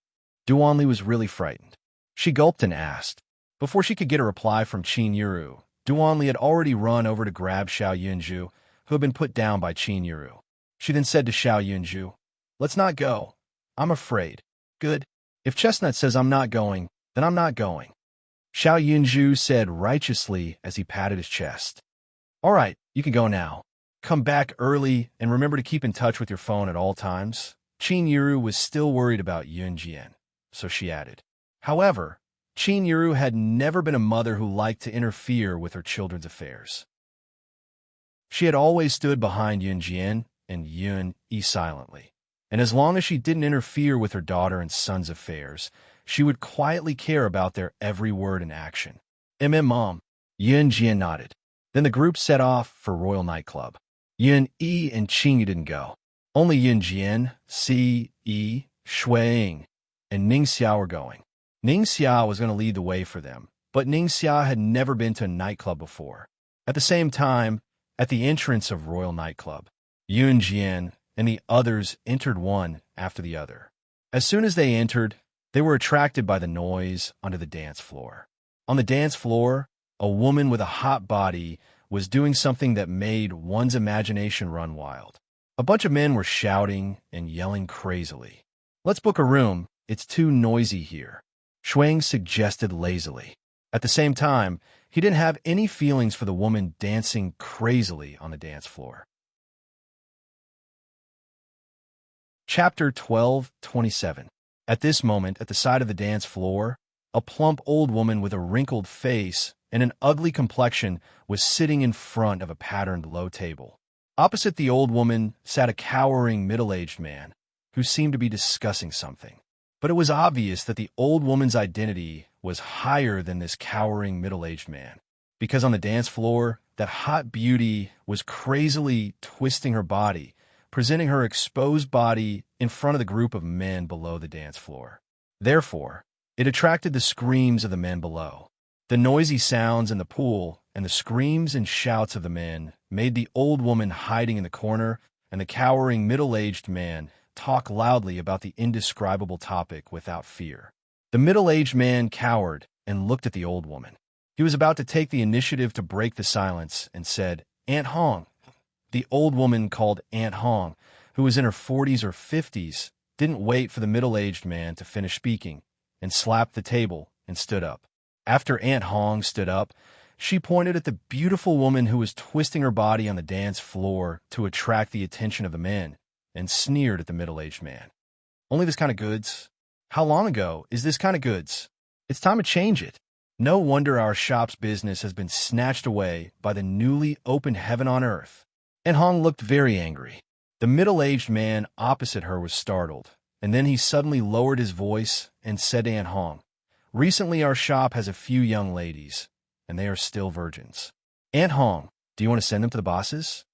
Duanli was really frightened. She gulped and asked. Before she could get a reply from Qin Yiru, Duanli had already run over to grab Xiao Yunju, who had been put down by Qin Yiru. She then said to Xiao Yunju, "Let's not go. I'm afraid." "Good. If Chestnut says I'm not going, then I'm not going," Xiao Yunju said righteously as he patted his chest. "All right, you can go now. Come back early and remember to keep in touch with your phone at all times." Qin Yiru was still worried about Yun Jian, so she added. However, Qin Yiru had never been a mother who liked to interfere with her children's affairs. She had always stood behind Yun Jian and Yun silently, and as long as she didn't interfere with her daughter and son's affairs, she would quietly care about their every word and action. Mom. Yun Jian nodded. Then the group set off for Royal Nightclub. Yun and Qing didn't go. Only Yun Jian, Ce, Xue Ying, and Ningxia were going. Ningxia was going to lead the way for them, but Ningxia had never been to a nightclub before. At the same time, at the entrance of Royal Nightclub, Yun Jian and the others entered one after the other. As soon as they entered, they were attracted by the noise onto the dance floor. On the dance floor, a woman with a hot body was doing something that made one's imagination run wild. A bunch of men were shouting and yelling crazily. "Let's book a room. It's too noisy here," Shuang suggested lazily. At the same time, he didn't have any feelings for the woman dancing crazily on the dance floor. Chapter 12:27. At this moment, at the side of the dance floor, a plump old woman with a wrinkled face and an ugly complexion was sitting in front of a patterned low table. Opposite the old woman sat a cowering middle-aged man who seemed to be discussing something. But it was obvious that the old woman's identity was higher than this cowering middle-aged man, because on the dance floor, that hot beauty was crazily twisting her body, presenting her exposed body in front of the group of men below the dance floor. Therefore, it attracted the screams of the men below. The noisy sounds in the pool and the screams and shouts of the men made the old woman hiding in the corner and the cowering middle-aged man talk loudly about the indescribable topic without fear. The middle-aged man cowered and looked at the old woman. He was about to take the initiative to break the silence and said, "Aunt Hong." The old woman, called Aunt Hong, who was in her 40s or 50s, didn't wait for the middle-aged man to finish speaking and slapped the table and stood up. After Aunt Hong stood up, she pointed at the beautiful woman who was twisting her body on the dance floor to attract the attention of the men and sneered at the middle-aged man. "Only this kind of goods? How long ago is this kind of goods? It's time to change it. No wonder our shop's business has been snatched away by the newly opened heaven on earth." And Hong looked very angry. The middle-aged man opposite her was startled, and then he suddenly lowered his voice and said to Aunt Hong, "Recently our shop has a few young ladies, and they are still virgins. Aunt Hong, do you want to send them to the bosses?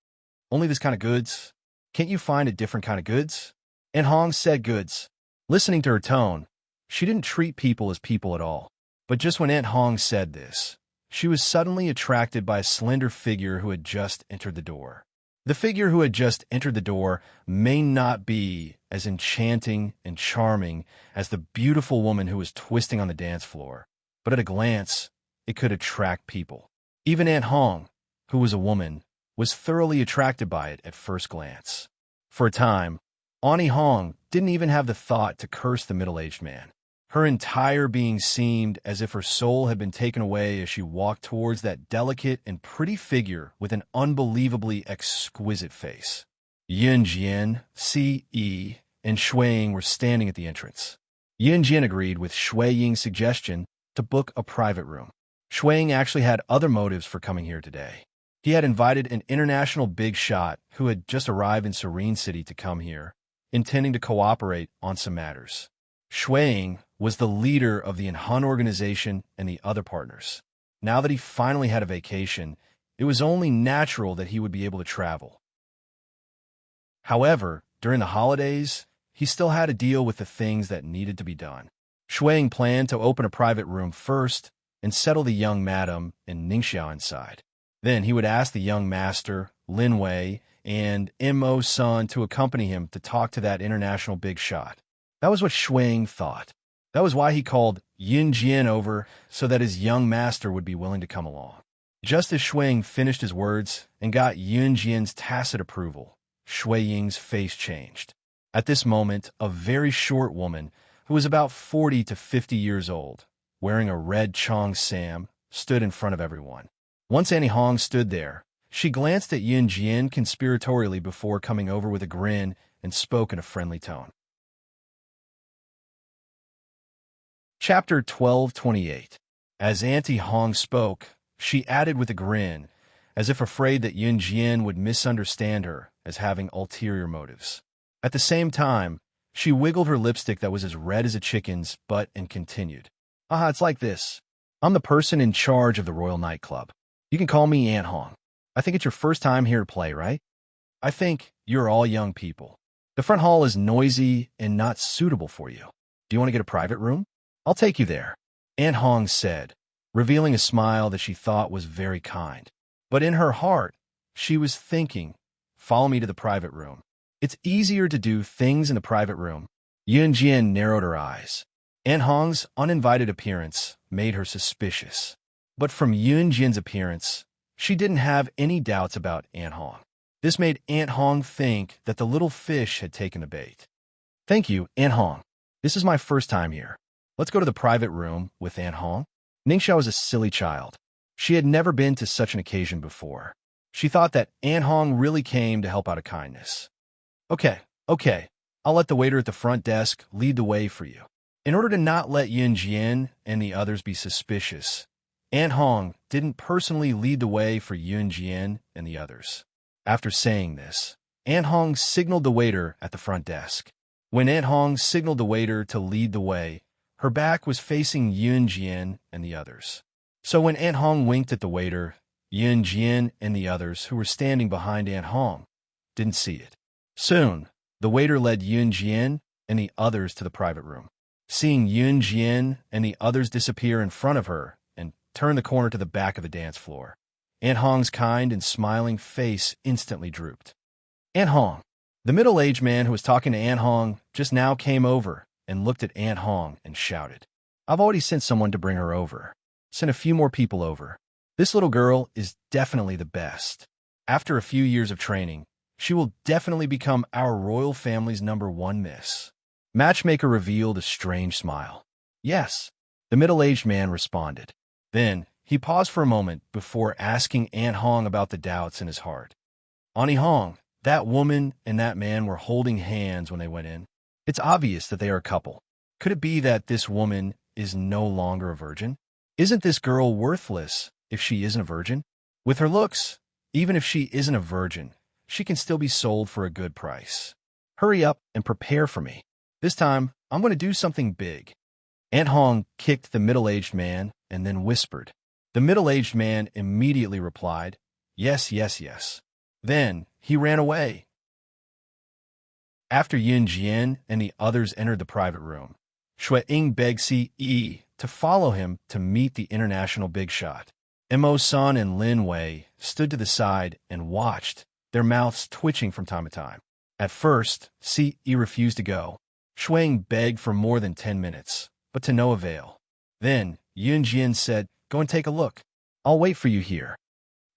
Only this kind of goods? Can't you find a different kind of goods?" Aunt Hong said goods. Listening to her tone, she didn't treat people as people at all. But just when Aunt Hong said this, she was suddenly attracted by a slender figure who had just entered the door. The figure who had just entered the door may not be as enchanting and charming as the beautiful woman who was twisting on the dance floor, but at a glance, it could attract people. Even Aunt Hong, who was a woman, was thoroughly attracted by it at first glance. For a time, Auntie Hong didn't even have the thought to curse the middle-aged man. Her entire being seemed as if her soul had been taken away as she walked towards that delicate and pretty figure with an unbelievably exquisite face. Yun Jian, C.E., and Shui Ying were standing at the entrance. Yun Jian agreed with Shui Ying's suggestion to book a private room. Shui Ying actually had other motives for coming here today. He had invited an international big shot who had just arrived in Serene City to come here, intending to cooperate on some matters. Shui Ying was the leader of the Han organization and the other partners. Now that he finally had a vacation, it was only natural that he would be able to travel. However, during the holidays, he still had to deal with the things that needed to be done. Shui Ying planned to open a private room first and settle the young madam and Ningxiao inside. Then he would ask the young master, Lin Wei, and Mo Sun to accompany him to talk to that international big shot. That was what Shui Ying thought. That was why he called Yun Jian over so that his young master would be willing to come along. Just as Shui Ying finished his words and got Yun Jian's tacit approval, Shui Ying's face changed. At this moment, a very short woman who was about 40 to 50 years old, wearing a red Chong Sam, stood in front of everyone. Once Annie Hong stood there, she glanced at Yun Jian conspiratorially before coming over with a grin and spoke in a friendly tone. Chapter 12:28. As Auntie Hong spoke, she added with a grin, as if afraid that Yun Jian would misunderstand her as having ulterior motives. At the same time, she wiggled her lipstick that was as red as a chicken's butt and continued. It's like this. I'm the person in charge of the Royal Nightclub. You can call me Aunt Hong. I think it's your first time here to play, right? I think you're all young people. The front hall is noisy and not suitable for you. Do you want to get a private room? I'll take you there, Aunt Hong said, revealing a smile that she thought was very kind. But in her heart, she was thinking, follow me to the private room. It's easier to do things in the private room. Yunjian narrowed her eyes. An Hong's uninvited appearance made her suspicious. But from Yunjian's appearance, she didn't have any doubts about An Hong. This made An Hong think that the little fish had taken the bait. Thank you, An Hong. This is my first time here. Let's go to the private room with An Hong. Ningxia was a silly child. She had never been to such an occasion before. She thought that An Hong really came to help out of kindness. Okay. I'll let the waiter at the front desk lead the way for you. In order to not let Yunjian and the others be suspicious, An Hong didn't personally lead the way for Yunjian and the others. After saying this, An Hong signaled the waiter at the front desk. When An Hong signaled the waiter to lead the way, her back was facing Yunjian and the others. So when An Hong winked at the waiter, Yunjian and the others who were standing behind An Hong didn't see it. Soon, the waiter led Yunjian and the others to the private room. Seeing Yunjian and the others disappear in front of her and turn the corner to the back of the dance floor, An Hong's kind and smiling face instantly drooped. An Hong. The middle-aged man who was talking to An Hong just now came over and looked at An Hong and shouted, I've already sent someone to bring her over. Sent a few more people over. This little girl is definitely the best. After a few years of training, she will definitely become our royal family's #1 miss. Matchmaker revealed a strange smile. Yes, the middle-aged man responded. Then, he paused for a moment before asking An Hong about the doubts in his heart. Ani Hong, that woman and that man were holding hands when they went in. It's obvious that they are a couple. Could it be that this woman is no longer a virgin? Isn't this girl worthless if she isn't a virgin? With her looks, even if she isn't a virgin, she can still be sold for a good price. Hurry up and prepare for me. This time, I'm going to do something big. An Hong kicked the middle-aged man and then whispered. The middle-aged man immediately replied, Yes. Then, he ran away. After Yunjian and the others entered the private room, Shuiying begged Ce to follow him to meet the international big shot. Mo-san and Lin Wei stood to the side and watched, their mouths twitching from time to time. At first, Ce refused to go. Shuiying begged for more than 10 minutes, but to no avail. Then, Yunjian said, Go and take a look. I'll wait for you here.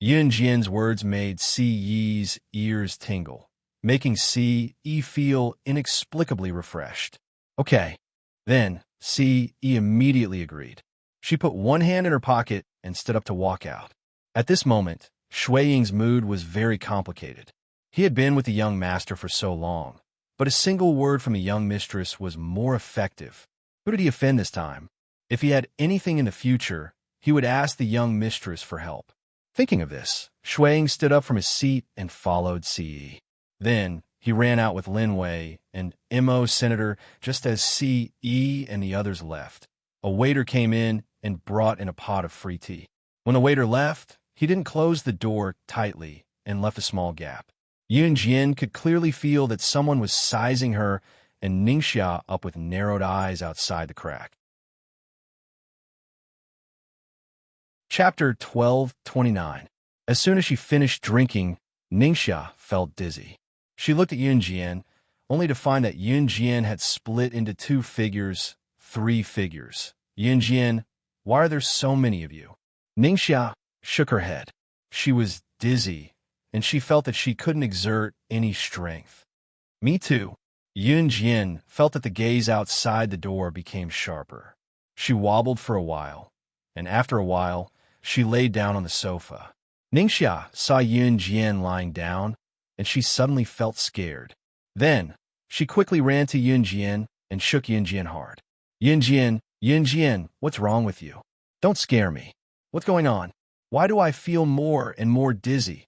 Yunjian's words made Ce's ears tingle, making Ce feel inexplicably refreshed. Okay. Then, Ce immediately agreed. She put one hand in her pocket and stood up to walk out. At this moment, Shuiying's mood was very complicated. He had been with the young master for so long, but a single word from a young mistress was more effective. Who did he offend this time? If he had anything in the future, he would ask the young mistress for help. Thinking of this, Shuiying stood up from his seat and followed Ce. Then, he ran out with Lin Wei and Mo Senator just as Ce and the others left. A waiter came in and brought in a pot of free tea. When the waiter left, he didn't close the door tightly and left a small gap. Yunjian could clearly feel that someone was sizing her and Ningxia up with narrowed eyes outside the crack. Chapter 12:29. As soon as she finished drinking, Ningxia felt dizzy. She looked at Yunjian, only to find that Yunjian had split into 2 figures, 3 figures. Yunjian, why are there so many of you? Ningxia shook her head. She was dizzy, and she felt that she couldn't exert any strength. Me too. Yunjian felt that the gaze outside the door became sharper. She wobbled for a while, and after a while, she laid down on the sofa. Ningxia saw Yunjian lying down, and she suddenly felt scared. Then, she quickly ran to Yunjian and shook Yunjian hard. Yunjian, what's wrong with you? Don't scare me. What's going on? Why do I feel more and more dizzy?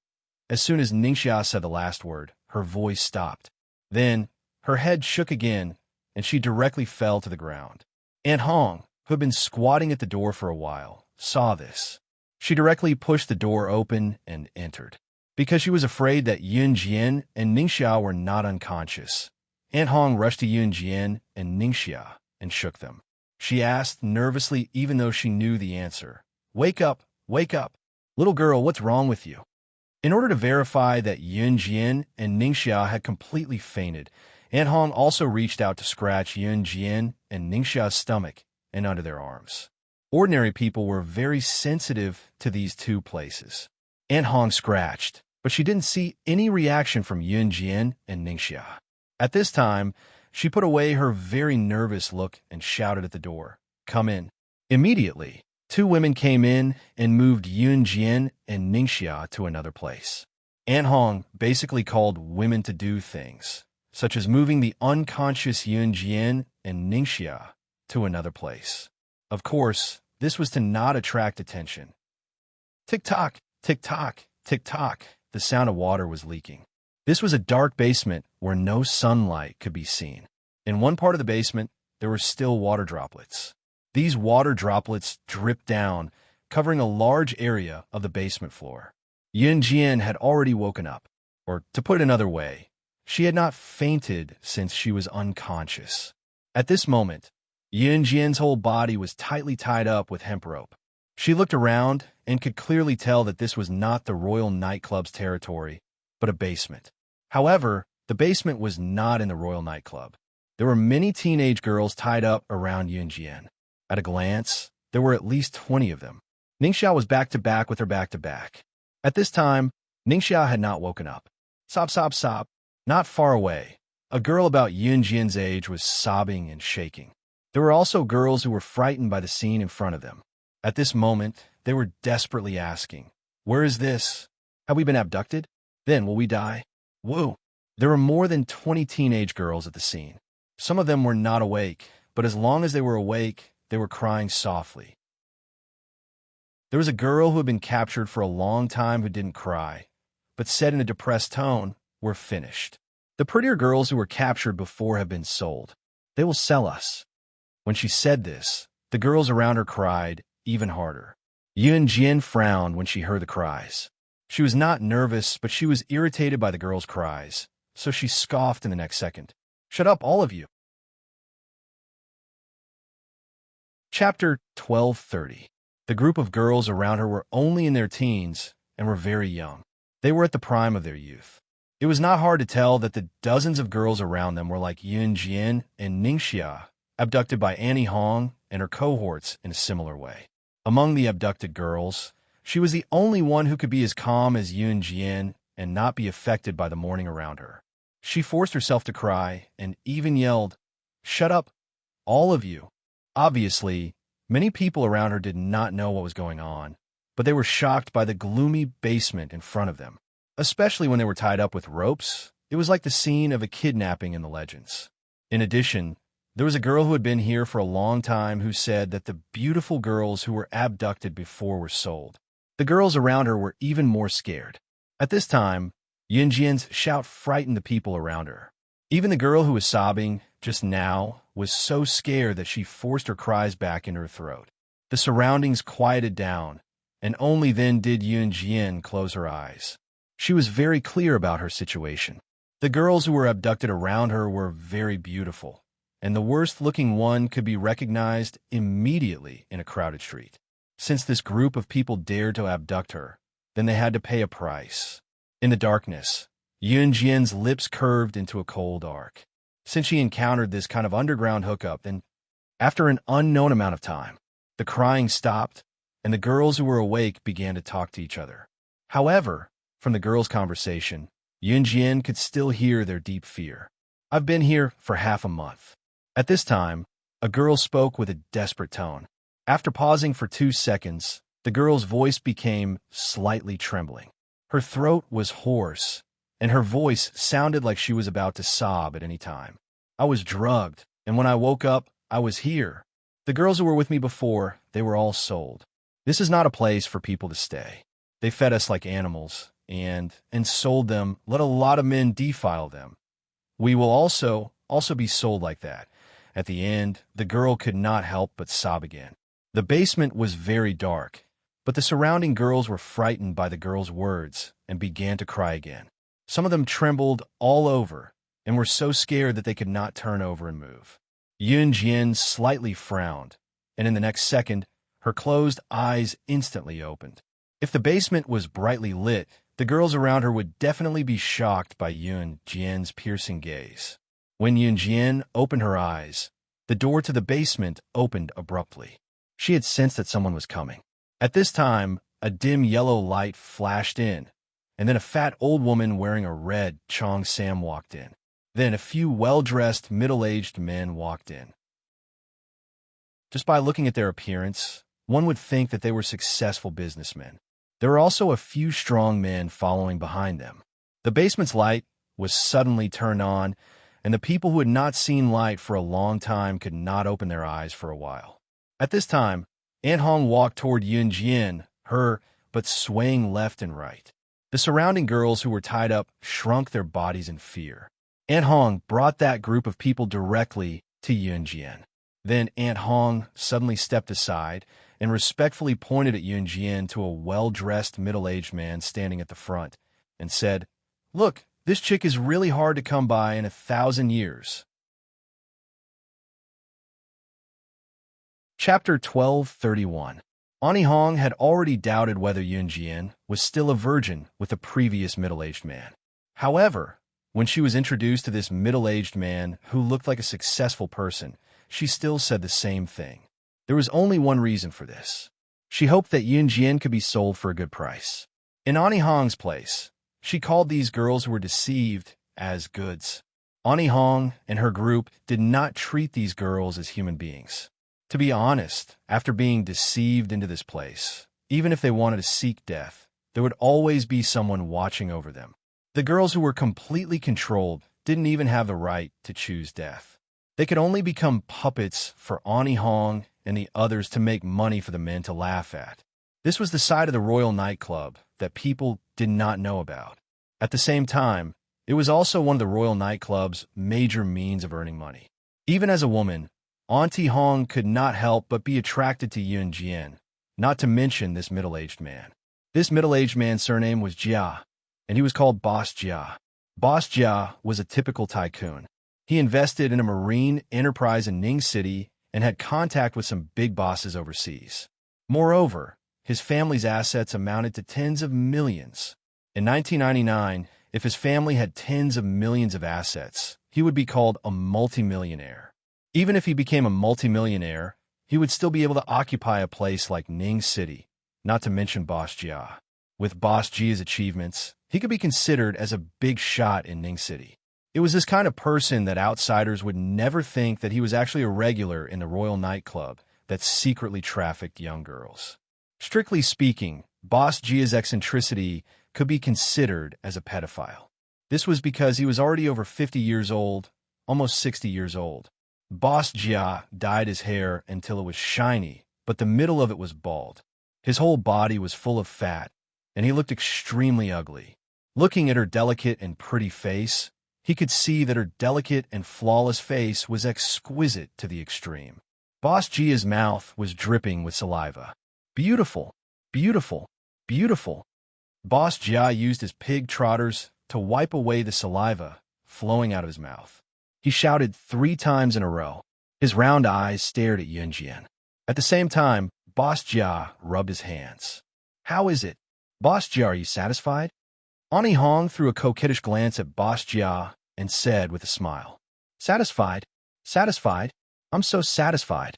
As soon as Ningxia said the last word, her voice stopped. Then, her head shook again, and she directly fell to the ground. An Hong, who had been squatting at the door for a while, saw this. She directly pushed the door open and entered. Because she was afraid that Yunjian and Ningxia were not unconscious, An Hong rushed to Yunjian and Ningxia and shook them. She asked nervously even though she knew the answer. Wake up! Wake up! Little girl, what's wrong with you? In order to verify that Yunjian and Ningxia had completely fainted, Aunt Hong also reached out to scratch Yunjian and Ningxia's stomach and under their arms. Ordinary people were very sensitive to these two places. Aunt Hong scratched, but she didn't see any reaction from Yunjian and Ningxia. At this time, she put away her very nervous look and shouted at the door, "Come in." Immediately, two women came in and moved Yunjian and Ningxia to another place. Aunt Hong basically called women to do things, such as moving the unconscious Yunjian and Ningxia to another place. Of course, this was to not attract attention. Tick-tock, tick-tock, tick-tock, the sound of water was leaking. This was a dark basement where no sunlight could be seen. In one part of the basement, there were still water droplets. These water droplets dripped down, covering a large area of the basement floor. Yunjian had already woken up, or to put it another way, she had not fainted since she was unconscious. At this moment, Yunjian's whole body was tightly tied up with hemp rope. She looked around and could clearly tell that this was not the Royal Nightclub's territory, but a basement. However, the basement was not in the Royal Nightclub. There were many teenage girls tied up around Yunjian. At a glance, there were at least 20 of them. Ningxia was back-to-back with her back-to-back. At this time, Ningxia had not woken up. Sob, sob, sob. Not far away, a girl about Yunjian's age was sobbing and shaking. There were also girls who were frightened by the scene in front of them. At this moment, they were desperately asking, "Where is this? Have we been abducted? Then will we die?" Whoa! There were more than 20 teenage girls at the scene. Some of them were not awake, but as long as they were awake, they were crying softly. There was a girl who had been captured for a long time who didn't cry, but said in a depressed tone, "We're finished. The prettier girls who were captured before have been sold. They will sell us." When she said this, the girls around her cried even harder. Yunjian frowned when she heard the cries. She was not nervous, but she was irritated by the girls' cries, so she scoffed in the next second. "Shut up, all of you." Chapter 1230. The group of girls around her were only in their teens and were very young. They were at the prime of their youth. It was not hard to tell that the dozens of girls around them were like Yunjian and Ningxia, abducted by Annie Hong and her cohorts in a similar way. Among the abducted girls, she was the only one who could be as calm as Yunjian and not be affected by the mourning around her. She forced herself to cry and even yelled, "Shut up, all of you." Obviously, many people around her did not know what was going on, but they were shocked by the gloomy basement in front of them. Especially when they were tied up with ropes, it was like the scene of a kidnapping in the legends. In addition, there was a girl who had been here for a long time who said that the beautiful girls who were abducted before were sold. The girls around her were even more scared. At this time, Yunjian's shout frightened the people around her. Even the girl who was sobbing just now was so scared that she forced her cries back into her throat. The surroundings quieted down, and only then did Yunjian close her eyes. She was very clear about her situation. The girls who were abducted around her were very beautiful, and the worst-looking one could be recognized immediately in a crowded street. Since this group of people dared to abduct her, then they had to pay a price. In the darkness, Yunjian's lips curved into a cold arc. Since she encountered this kind of underground hookup, then, after an unknown amount of time, the crying stopped, and the girls who were awake began to talk to each other. However, from the girls' conversation, Yunjian could still hear their deep fear. "I've been here for half a month." At this time, a girl spoke with a desperate tone. After pausing for 2 seconds, the girl's voice became slightly trembling. Her throat was hoarse, and her voice sounded like she was about to sob at any time. "I was drugged, and when I woke up, I was here. The girls who were with me before, they were all sold. This is not a place for people to stay. They fed us like animals, and sold them, let a lot of men defile them. We will also be sold like that." At the end, the girl could not help but sob again. The basement was very dark, but the surrounding girls were frightened by the girl's words and began to cry again. Some of them trembled all over and were so scared that they could not turn over and move. Yunjian slightly frowned, and in the next second, her closed eyes instantly opened. If the basement was brightly lit, The girls around her would definitely be shocked by Yun Jian's piercing gaze. When Yun Jian opened her eyes, the door to the basement opened abruptly. She had sensed that someone was coming. At this time, a dim yellow light flashed in, and then a fat old woman wearing a red Chong Sam walked in. Then a few well-dressed, middle-aged men walked in. Just by looking at their appearance, one would think that they were successful businessmen. There were also a few strong men following behind them. The basement's light was suddenly turned on, and the people who had not seen light for a long time could not open their eyes for a while. At this time, Aunt Hong walked toward Yun Jian, but swaying left and right. The surrounding girls who were tied up shrunk their bodies in fear. Aunt Hong brought that group of people directly to Yun Jian. Then Aunt Hong suddenly stepped aside and respectfully pointed at Yun Jian to a well-dressed middle-aged man standing at the front and said, "Look, this chick is really hard to come by in 1,000 years." Chapter 12:31. Ani Hong had already doubted whether Yun Jian was still a virgin with the previous middle-aged man. However, when she was introduced to this middle-aged man who looked like a successful person, she still said the same thing. There was only one reason for this. She hoped that Yun Jian could be sold for a good price. In Ani Hong's place, she called these girls who were deceived as goods. Ani Hong and her group did not treat these girls as human beings. To be honest, after being deceived into this place, even if they wanted to seek death, there would always be someone watching over them. The girls who were completely controlled didn't even have the right to choose death. They could only become puppets for Ani Hong and the others to make money for the men to laugh at. This was the side of the royal nightclub that people did not know about. At the same time, it was also one of the royal nightclub's major means of earning money. Even as a woman, Auntie Hong could not help but be attracted to Yun Jian, not to mention this middle-aged man. This middle-aged man's surname was Jia, and he was called Boss Jia. Boss Jia was a typical tycoon. He invested in a marine enterprise in Ning City and had contact with some big bosses overseas. Moreover, his family's assets amounted to tens of millions. In 1999, if his family had tens of millions of assets, he would be called a multimillionaire. Even if he became a multimillionaire, he would still be able to occupy a place like Ning City, not to mention Boss Jia. With Boss Jia's achievements, he could be considered as a big shot in Ning City. It was this kind of person that outsiders would never think that he was actually a regular in the royal nightclub that secretly trafficked young girls. Strictly speaking, Boss Jia's eccentricity could be considered as a pedophile. This was because he was already over 50 years old, almost 60 years old. Boss Jia dyed his hair until it was shiny, but the middle of it was bald. His whole body was full of fat, and he looked extremely ugly. Looking at her delicate and pretty face, he could see that her delicate and flawless face was exquisite to the extreme. Boss Jia's mouth was dripping with saliva. Beautiful, beautiful, beautiful. Boss Jia used his pig trotters to wipe away the saliva flowing out of his mouth. He shouted 3 times in a row. His round eyes stared at Yun Jian. At the same time, Boss Jia rubbed his hands. "How is it? Boss Jia, are you satisfied?" Ani Hong threw a coquettish glance at Boss Jia and said with a smile, "Satisfied? Satisfied? I'm so satisfied."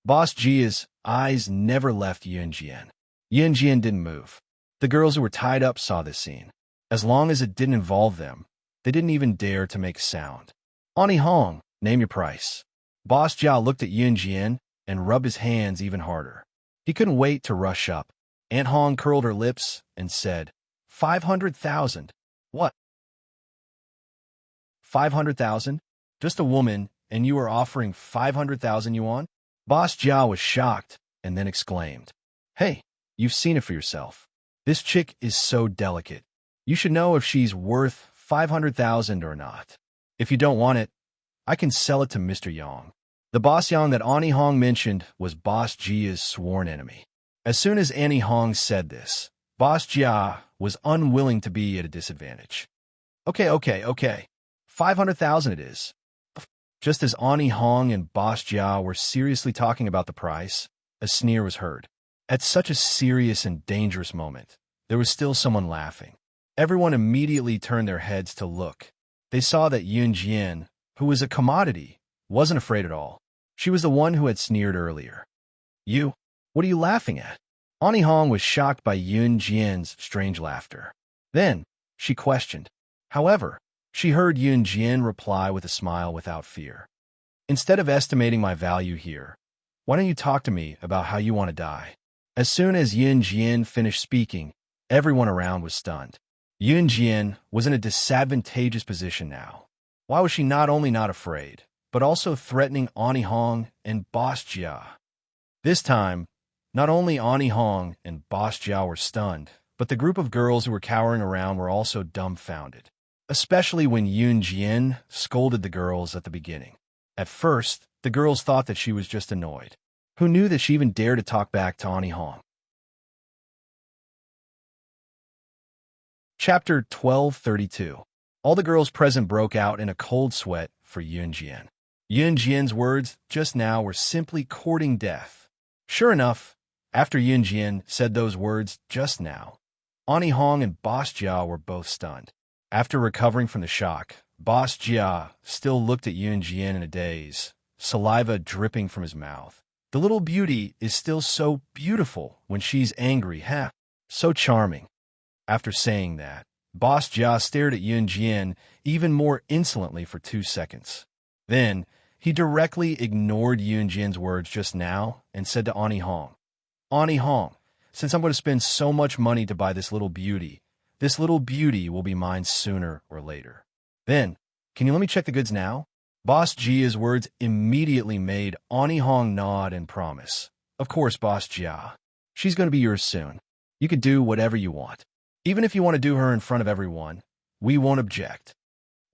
Boss Jia's eyes never left Yun Jian. Yun Jian didn't move. The girls who were tied up saw this scene. As long as it didn't involve them, they didn't even dare to make a sound. "Ani Hong, name your price." Boss Jia looked at Yun Jian and rubbed his hands even harder. He couldn't wait to rush up. Aunt Hong curled her lips and said, 500,000. What? 500,000? Just a woman, and you are offering 500,000 yuan? Boss Jia was shocked and then exclaimed, "Hey, you've seen it for yourself. This chick is so delicate. You should know if she's worth 500,000 or not. If you don't want it, I can sell it to Mr. Yang." The Boss Yang that Ani Hong mentioned was Boss Jia's sworn enemy. As soon as Ani Hong said this, Boss Jia was unwilling to be at a disadvantage. Okay. 500,000 it is. Just as Ani Hong and Boss Jia were seriously talking about the price, a sneer was heard. At such a serious and dangerous moment, there was still someone laughing. Everyone immediately turned their heads to look. They saw that Yunjian, who was a commodity, wasn't afraid at all. She was the one who had sneered earlier. You? What are you laughing at? Ani Hong was shocked by Yunjian's strange laughter. Then, she questioned. However, she heard Yunjian reply with a smile without fear. Instead of estimating my value here, why don't you talk to me about how you want to die? As soon as Yunjian finished speaking, everyone around was stunned. Yunjian was in a disadvantageous position now. Why was she not only not afraid, but also threatening Ani Hong and Boss Jia? This time, not only Ani Hong and Boss Jia were stunned, but the group of girls who were cowering around were also dumbfounded, especially when Yunjian scolded the girls at the beginning. At first, the girls thought that she was just annoyed. Who knew that she even dared to talk back to Ani Hong? Chapter 1232. All the girls present broke out in a cold sweat for Yunjian. Yunjian's words just now were simply courting death. Sure enough, after Yunjian said those words just now, Ani Hong and Boss Jia were both stunned. After recovering from the shock, Boss Jia still looked at Yunjian in a daze, saliva dripping from his mouth. The little beauty is still so beautiful when she's angry, huh? So charming. After saying that, Boss Jia stared at Yunjian even more insolently for 2 seconds. Then, he directly ignored Yunjian's words just now and said to Ani Hong, Ani Hong, since I'm going to spend so much money to buy this little beauty will be mine sooner or later. Then, can you let me check the goods now? Boss Jia's words immediately made Ani Hong nod and promise. Of course, Boss Jia. She's going to be yours soon. You can do whatever you want. Even if you want to do her in front of everyone, we won't object.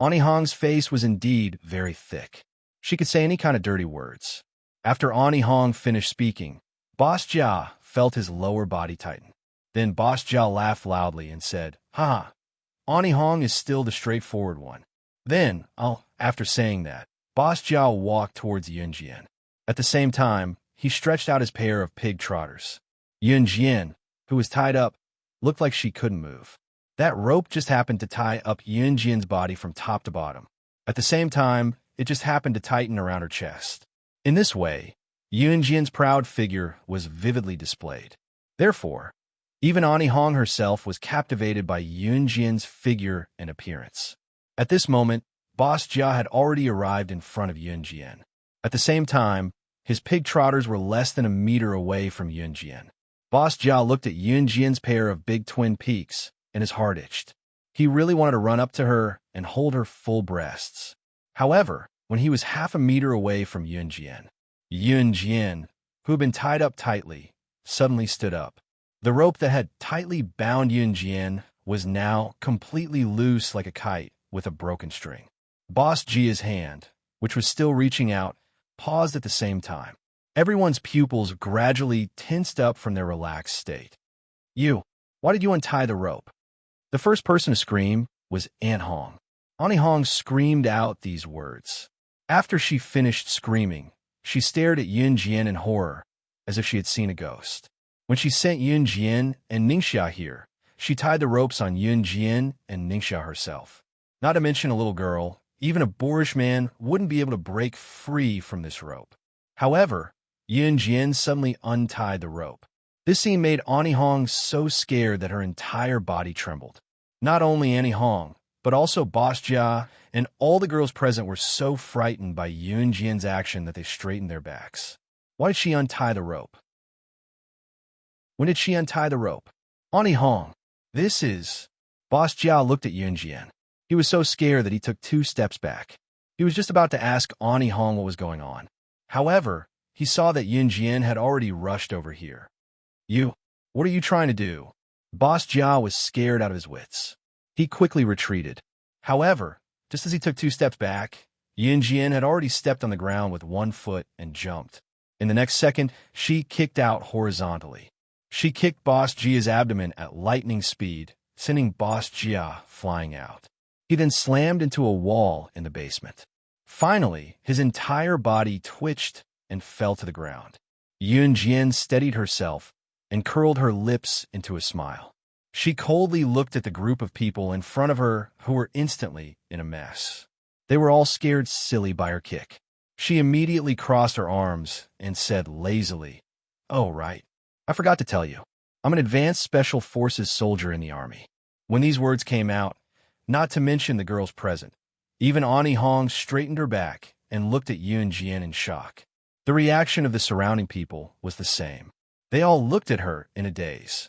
Ani Hong's face was indeed very thick. She could say any kind of dirty words. After Ani Hong finished speaking, Boss Jia felt his lower body tighten. Then Boss Jia laughed loudly and said, "Haha, Ani Hong is still the straightforward one." Then, after saying that, Boss Jia walked towards Yunjian. At the same time, he stretched out his pair of pig trotters. Yunjian, who was tied up, looked like she couldn't move. That rope just happened to tie up Yunjian's body from top to bottom. At the same time, it just happened to tighten around her chest. In this way, Yunjian's proud figure was vividly displayed. Therefore, even Ani Hong herself was captivated by Yunjian's figure and appearance. At this moment, Boss Jia had already arrived in front of Yunjian. At the same time, his pig trotters were less than a meter away from Yunjian. Boss Jia looked at Yunjian's pair of big twin peaks, and his heart itched. He really wanted to run up to her and hold her full breasts. However, when he was half a meter away from Yunjian, who had been tied up tightly, suddenly stood up. The rope that had tightly bound Yunjian was now completely loose like a kite with a broken string. Boss Jia's hand, which was still reaching out, paused at the same time. Everyone's pupils gradually tensed up from their relaxed state. Why did you untie the rope? The first person to scream was Ani Hong. Ani Hong screamed out these words. After she finished screaming, she stared at Yunjian in horror, as if she had seen a ghost. When she sent Yunjian and Ningxia here, she tied the ropes on Yunjian and Ningxia herself. Not to mention a little girl, even a boorish man wouldn't be able to break free from this rope. However, Yunjian suddenly untied the rope. This scene made Ani Hong so scared that her entire body trembled. Not only Ani Hong, but also Boss Jia and all the girls present were so frightened by Yunjian's action that they straightened their backs. Why did she untie the rope? When did she untie the rope? Ani Hong, this is... Boss Jia looked at Yunjian. He was so scared that he took 2 steps back. He was just about to ask Ani Hong what was going on. However, he saw that Yunjian had already rushed over here. What are you trying to do? Boss Jia was scared out of his wits. He quickly retreated. However, just as he took 2 steps back, Yunjian had already stepped on the ground with 1 foot and jumped. In the next second, she kicked out horizontally. She kicked Boss Jia's abdomen at lightning speed, sending Boss Jia flying out. He then slammed into a wall in the basement. Finally, his entire body twitched and fell to the ground. Yunjian steadied herself and curled her lips into a smile. She coldly looked at the group of people in front of her who were instantly in a mess. They were all scared silly by her kick. She immediately crossed her arms and said lazily, "Oh, right. I forgot to tell you. I'm an advanced special forces soldier in the army." When these words came out, not to mention the girls present, even Ani Hong straightened her back and looked at Yun Jian in shock. The reaction of the surrounding people was the same. They all looked at her in a daze.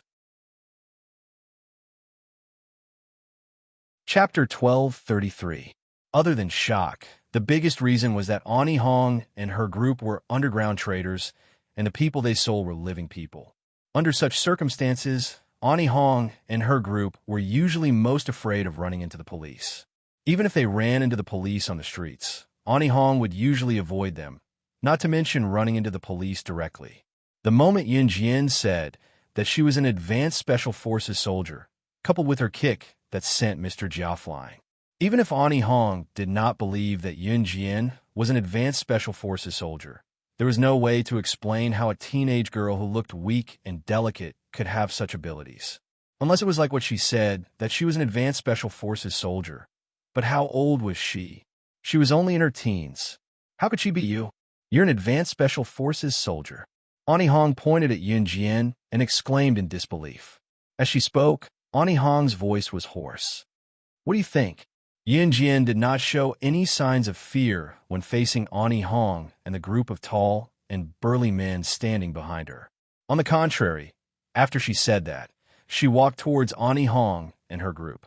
Chapter 1233. Other than shock, the biggest reason was that Ani Hong and her group were underground traders, and the people they sold were living people. Under such circumstances, Ani Hong and her group were usually most afraid of running into the police. Even if they ran into the police on the streets, Ani Hong would usually avoid them, not to mention running into the police directly. The moment Yun Jian said that she was an advanced special forces soldier, coupled with her kick that sent Mr. Jiao flying. Even if Ani Hong did not believe that Yun Jian was an advanced special forces soldier, there was no way to explain how a teenage girl who looked weak and delicate could have such abilities. Unless it was like what she said, that she was an advanced special forces soldier. But how old was she? She was only in her teens. How could she be you? You're an advanced special forces soldier. Ani Hong pointed at Yun Jian and exclaimed in disbelief. As she spoke, Ani Hong's voice was hoarse. What do you think? Yun Jian did not show any signs of fear when facing Ani Hong and the group of tall and burly men standing behind her. On the contrary, after she said that, she walked towards Ani Hong and her group.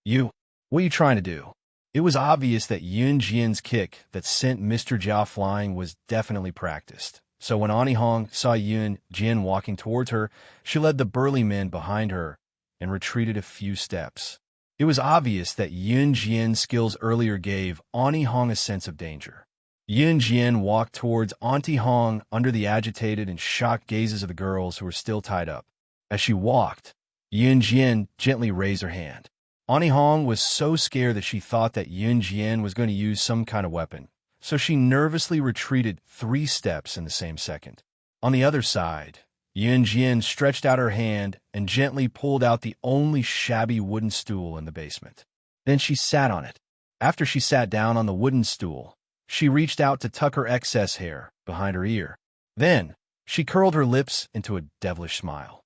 What are you trying to do? It was obvious that Yun Jian's kick that sent Mr. Jiao flying was definitely practiced. So when Ani Hong saw Yun Jian walking towards her, she led the burly men behind her and retreated a few steps. It was obvious that Yun Jian's skills earlier gave Ani Hong a sense of danger. Yun Jian walked towards Auntie Hong under the agitated and shocked gazes of the girls who were still tied up. As she walked, Yun Jian gently raised her hand. Ani Hong was so scared that she thought that Yun Jian was going to use some kind of weapon, so she nervously retreated 3 steps in the same second. On the other side, Yun Jian stretched out her hand and gently pulled out the only shabby wooden stool in the basement. Then she sat on it. After she sat down on the wooden stool, she reached out to tuck her excess hair behind her ear. Then, she curled her lips into a devilish smile.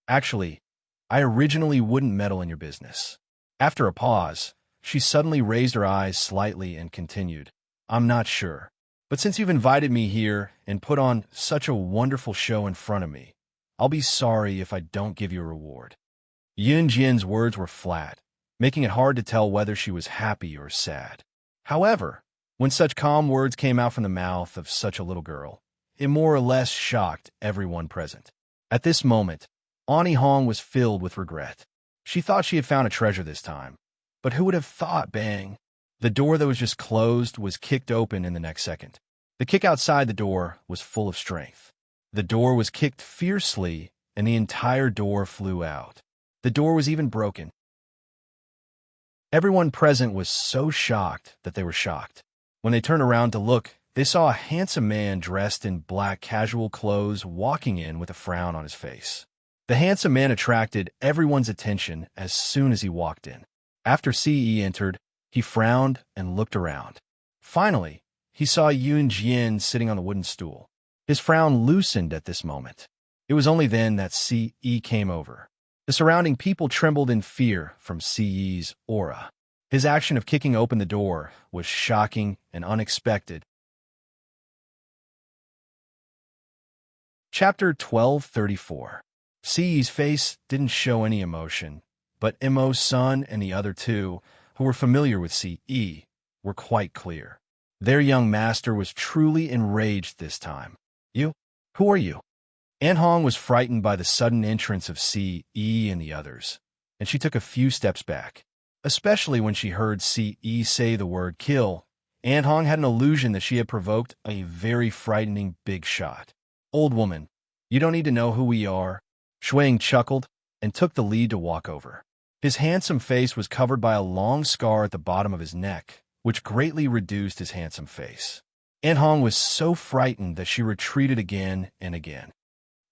Actually, I originally wouldn't meddle in your business. After a pause, she suddenly raised her eyes slightly and continued, I'm not sure. But since you've invited me here and put on such a wonderful show in front of me, I'll be sorry if I don't give you a reward. Yun Jian's words were flat, making it hard to tell whether she was happy or sad. However, when such calm words came out from the mouth of such a little girl, it more or less shocked everyone present. At this moment, Ani Hong was filled with regret. She thought she had found a treasure this time. But who would have thought, bang? The door that was just closed was kicked open in the next second. The kick outside the door was full of strength. The door was kicked fiercely, and the entire door flew out. The door was even broken. Everyone present was so shocked that they were shocked. When they turned around to look, they saw a handsome man dressed in black casual clothes walking in with a frown on his face. The handsome man attracted everyone's attention as soon as he walked in. After CE entered, he frowned and looked around. Finally, he saw Yun Jian sitting on the wooden stool. His frown loosened at this moment. It was only then that CE came over. The surrounding people trembled in fear from CE's aura. His action of kicking open the door was shocking and unexpected. Chapter 1234. CE's face didn't show any emotion, but Mo's son and the other two, who were familiar with CE, were quite clear. Their young master was truly enraged this time. You? Who are you? An Hong was frightened by the sudden entrance of CE and the others, and she took a few steps back. Especially when she heard CE say the word kill, An Hong had an illusion that she had provoked a very frightening big shot. Old woman, you don't need to know who we are. Shuang chuckled and took the lead to walk over. His handsome face was covered by a long scar at the bottom of his neck, which greatly reduced his handsome face. An Hong was so frightened that she retreated again and again.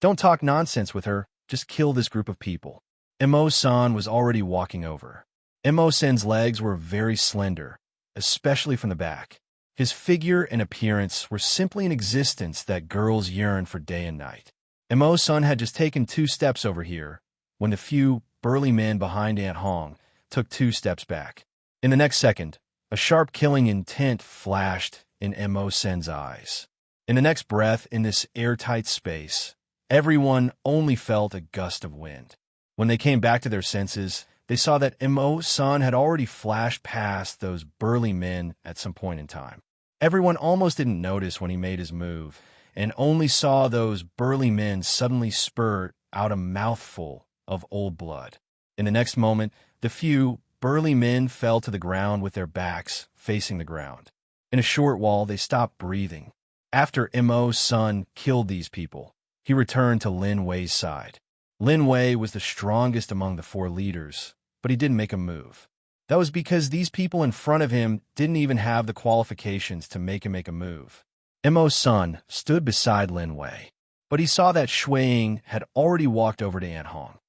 Don't talk nonsense with her, just kill this group of people. Imo-san was already walking over. Imo-san's legs were very slender, especially from the back. His figure and appearance were simply an existence that girls yearn for day and night. Imo-san had just taken 2 steps over here, when the few burly men behind Aunt Hong took 2 steps back. In the next second, a sharp killing intent flashed in Imo-san's eyes. In the next breath, in this airtight space, everyone only felt a gust of wind. When they came back to their senses, they saw that Imo-san had already flashed past those burly men at some point in time. Everyone almost didn't notice when he made his move, and only saw those burly men suddenly spurt out a mouthful of old blood. In the next moment, the few burly men fell to the ground with their backs facing the ground. In a short while, they stopped breathing. After Imo-san killed these people, he returned to Lin Wei's side. Lin Wei was the strongest among the 4 leaders, but he didn't make a move. That was because these people in front of him didn't even have the qualifications to make him make a move. Imo-san stood beside Lin Wei, but he saw that Shui had already walked over to Aunt Hong.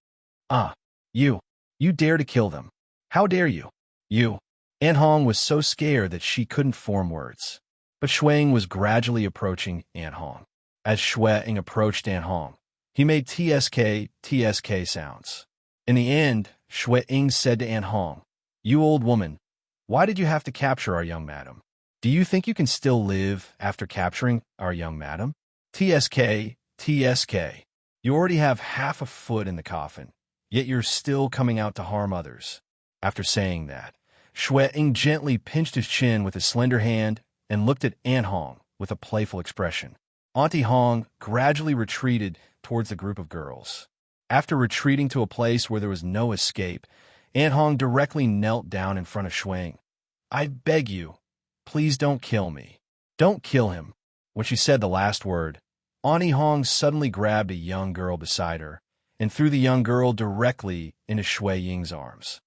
"Ah, you dare to kill them. How dare you? You." Aunt Hong was so scared that she couldn't form words. But Shui was gradually approaching Aunt Hong. As Shui approached Aunt Hong, he made TSK sounds. In the end, Shui said to Aunt Hong, "You old woman, why did you have to capture our young madam? Do you think you can still live after capturing our young madam? TSK, you already have half a foot in the coffin, yet you're still coming out to harm others." After saying that, Shui gently pinched his chin with his slender hand and looked at Aunt Hong with a playful expression. Auntie Hong gradually retreated towards the group of girls. After retreating to a place where there was no escape, Aunt Hong directly knelt down in front of Shui. "I beg you, please don't kill me. Don't kill him." When she said the last word, Auntie Hong suddenly grabbed a young girl beside her and threw the young girl directly into Shui Ying's arms.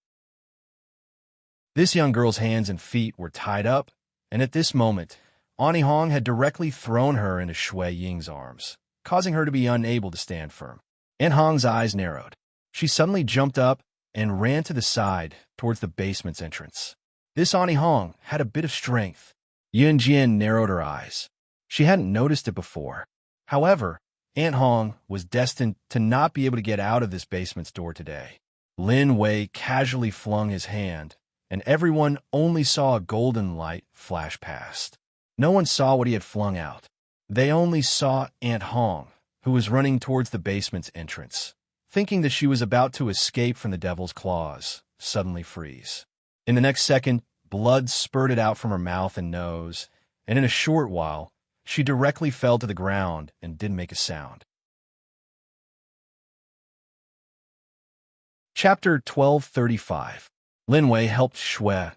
This young girl's hands and feet were tied up, and at this moment, Auntie Hong had directly thrown her into Shui Ying's arms, causing her to be unable to stand firm. Aunt Hong's eyes narrowed. She suddenly jumped up and ran to the side towards the basement's entrance. This Auntie Hong had a bit of strength. Yun Jian narrowed her eyes. She hadn't noticed it before. However, Aunt Hong was destined to not be able to get out of this basement's door today. Lin Wei casually flung his hand, and everyone only saw a golden light flash past. No one saw what he had flung out. They only saw Aunt Hong, who was running towards the basement's entrance, thinking that she was about to escape from the devil's claws, suddenly freeze. In the next second, blood spurted out from her mouth and nose, and in a short while, she directly fell to the ground and didn't make a sound. Chapter 1235. Lin Wei helped Shui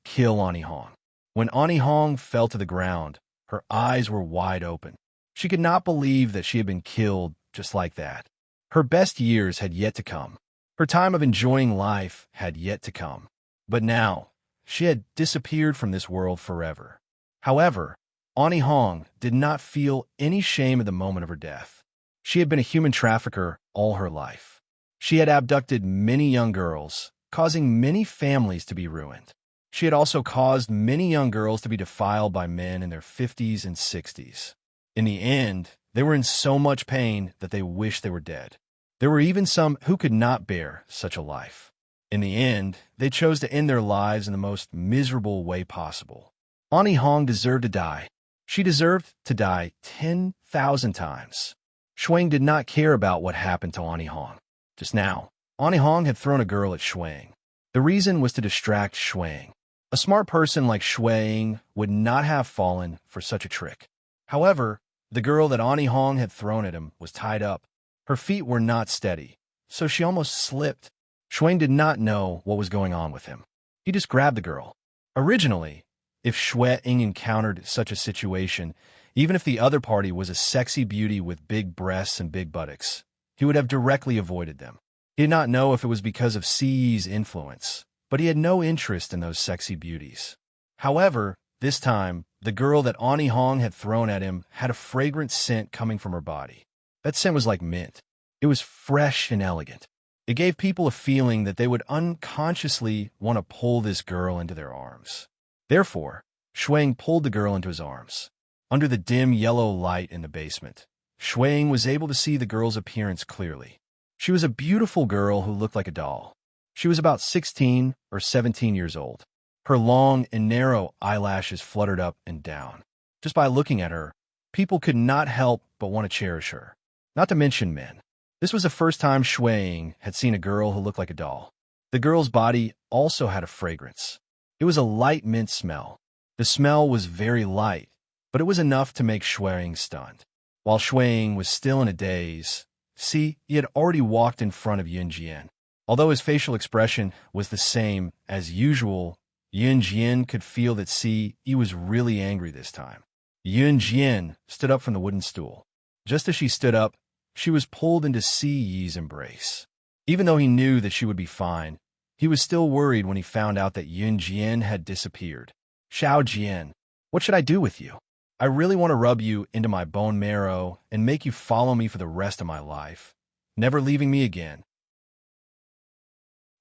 kill Auntie Hong. When Auntie Hong fell to the ground, her eyes were wide open. She could not believe that she had been killed just like that. Her best years had yet to come. Her time of enjoying life had yet to come. But now, she had disappeared from this world forever. However, Auntie Hong did not feel any shame at the moment of her death. She had been a human trafficker all her life. She had abducted many young girls, causing many families to be ruined. She had also caused many young girls to be defiled by men in their 50s and 60s. In the end, they were in so much pain that they wished they were dead. There were even some who could not bear such a life. In the end, they chose to end their lives in the most miserable way possible. Auntie Hong deserved to die. She deserved to die 10,000 times. Shui did not care about what happened to Auntie Hong. Just now, Auntie Hong had thrown a girl at Shui. The reason was to distract Shui. A smart person like Shui would not have fallen for such a trick. However, the girl that Auntie Hong had thrown at him was tied up. Her feet were not steady, so she almost slipped. Shui did not know what was going on with him. He just grabbed the girl. Originally, if Shui encountered such a situation, even if the other party was a sexy beauty with big breasts and big buttocks, he would have directly avoided them. He did not know if it was because of Ci's influence, but he had no interest in those sexy beauties. However, this time, the girl that Auntie Hong had thrown at him had a fragrant scent coming from her body. That scent was like mint. It was fresh and elegant. It gave people a feeling that they would unconsciously want to pull this girl into their arms. Therefore, Shuang pulled the girl into his arms. Under the dim yellow light in the basement, Shuang was able to see the girl's appearance clearly. She was a beautiful girl who looked like a doll. She was about 16 or 17 years old. Her long and narrow eyelashes fluttered up and down. Just by looking at her, people could not help but want to cherish her. Not to mention men. This was the first time Shuang had seen a girl who looked like a doll. The girl's body also had a fragrance. It was a light mint smell. The smell was very light, but it was enough to make Shuang stunned. While Shuang was still in a daze, he had already walked in front of Yunjian. Although his facial expression was the same as usual, Yunjian could feel that he was really angry this time. Yunjian stood up from the wooden stool. Just as she stood up, she was pulled into Yi's embrace. Even though he knew that she would be fine, he was still worried when he found out that Yunjian had disappeared. Xiao Jian, what should I do with you? I really want to rub you into my bone marrow and make you follow me for the rest of my life, never leaving me again.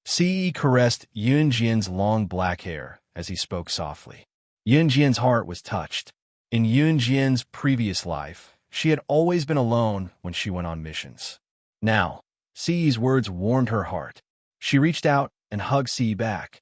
Yi caressed Yunjian's long black hair as he spoke softly. Yunjian's heart was touched. In Yunjian's previous life, she had always been alone when she went on missions. Now, Yi's words warmed her heart. She reached out and hugged Yi back.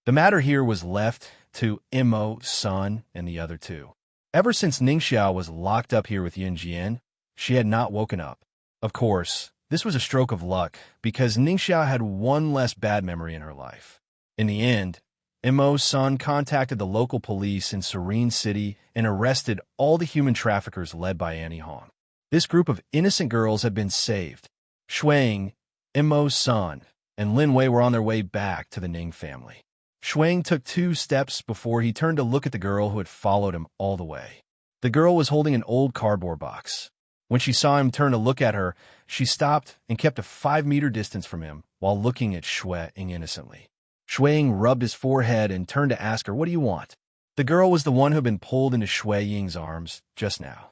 The matter here was left to Imo, Sun, and the other two. Ever since Ningxiao was locked up here with Yunjian, she had not woken up. Of course, this was a stroke of luck because Ningxiao had one less bad memory in her life. In the end, Imo's son contacted the local police in Serene City and arrested all the human traffickers led by Annie Hong. This group of innocent girls had been saved. Shuang, Imo's son, and Lin Wei were on their way back to the Ning family. Shuang took 2 steps before he turned to look at the girl who had followed him all the way. The girl was holding an old cardboard box. When she saw him turn to look at her, she stopped and kept a 5-meter distance from him while looking at Shuang innocently. Shuang rubbed his forehead and turned to ask her, "What do you want?" The girl was the one who had been pulled into Shuang's arms just now.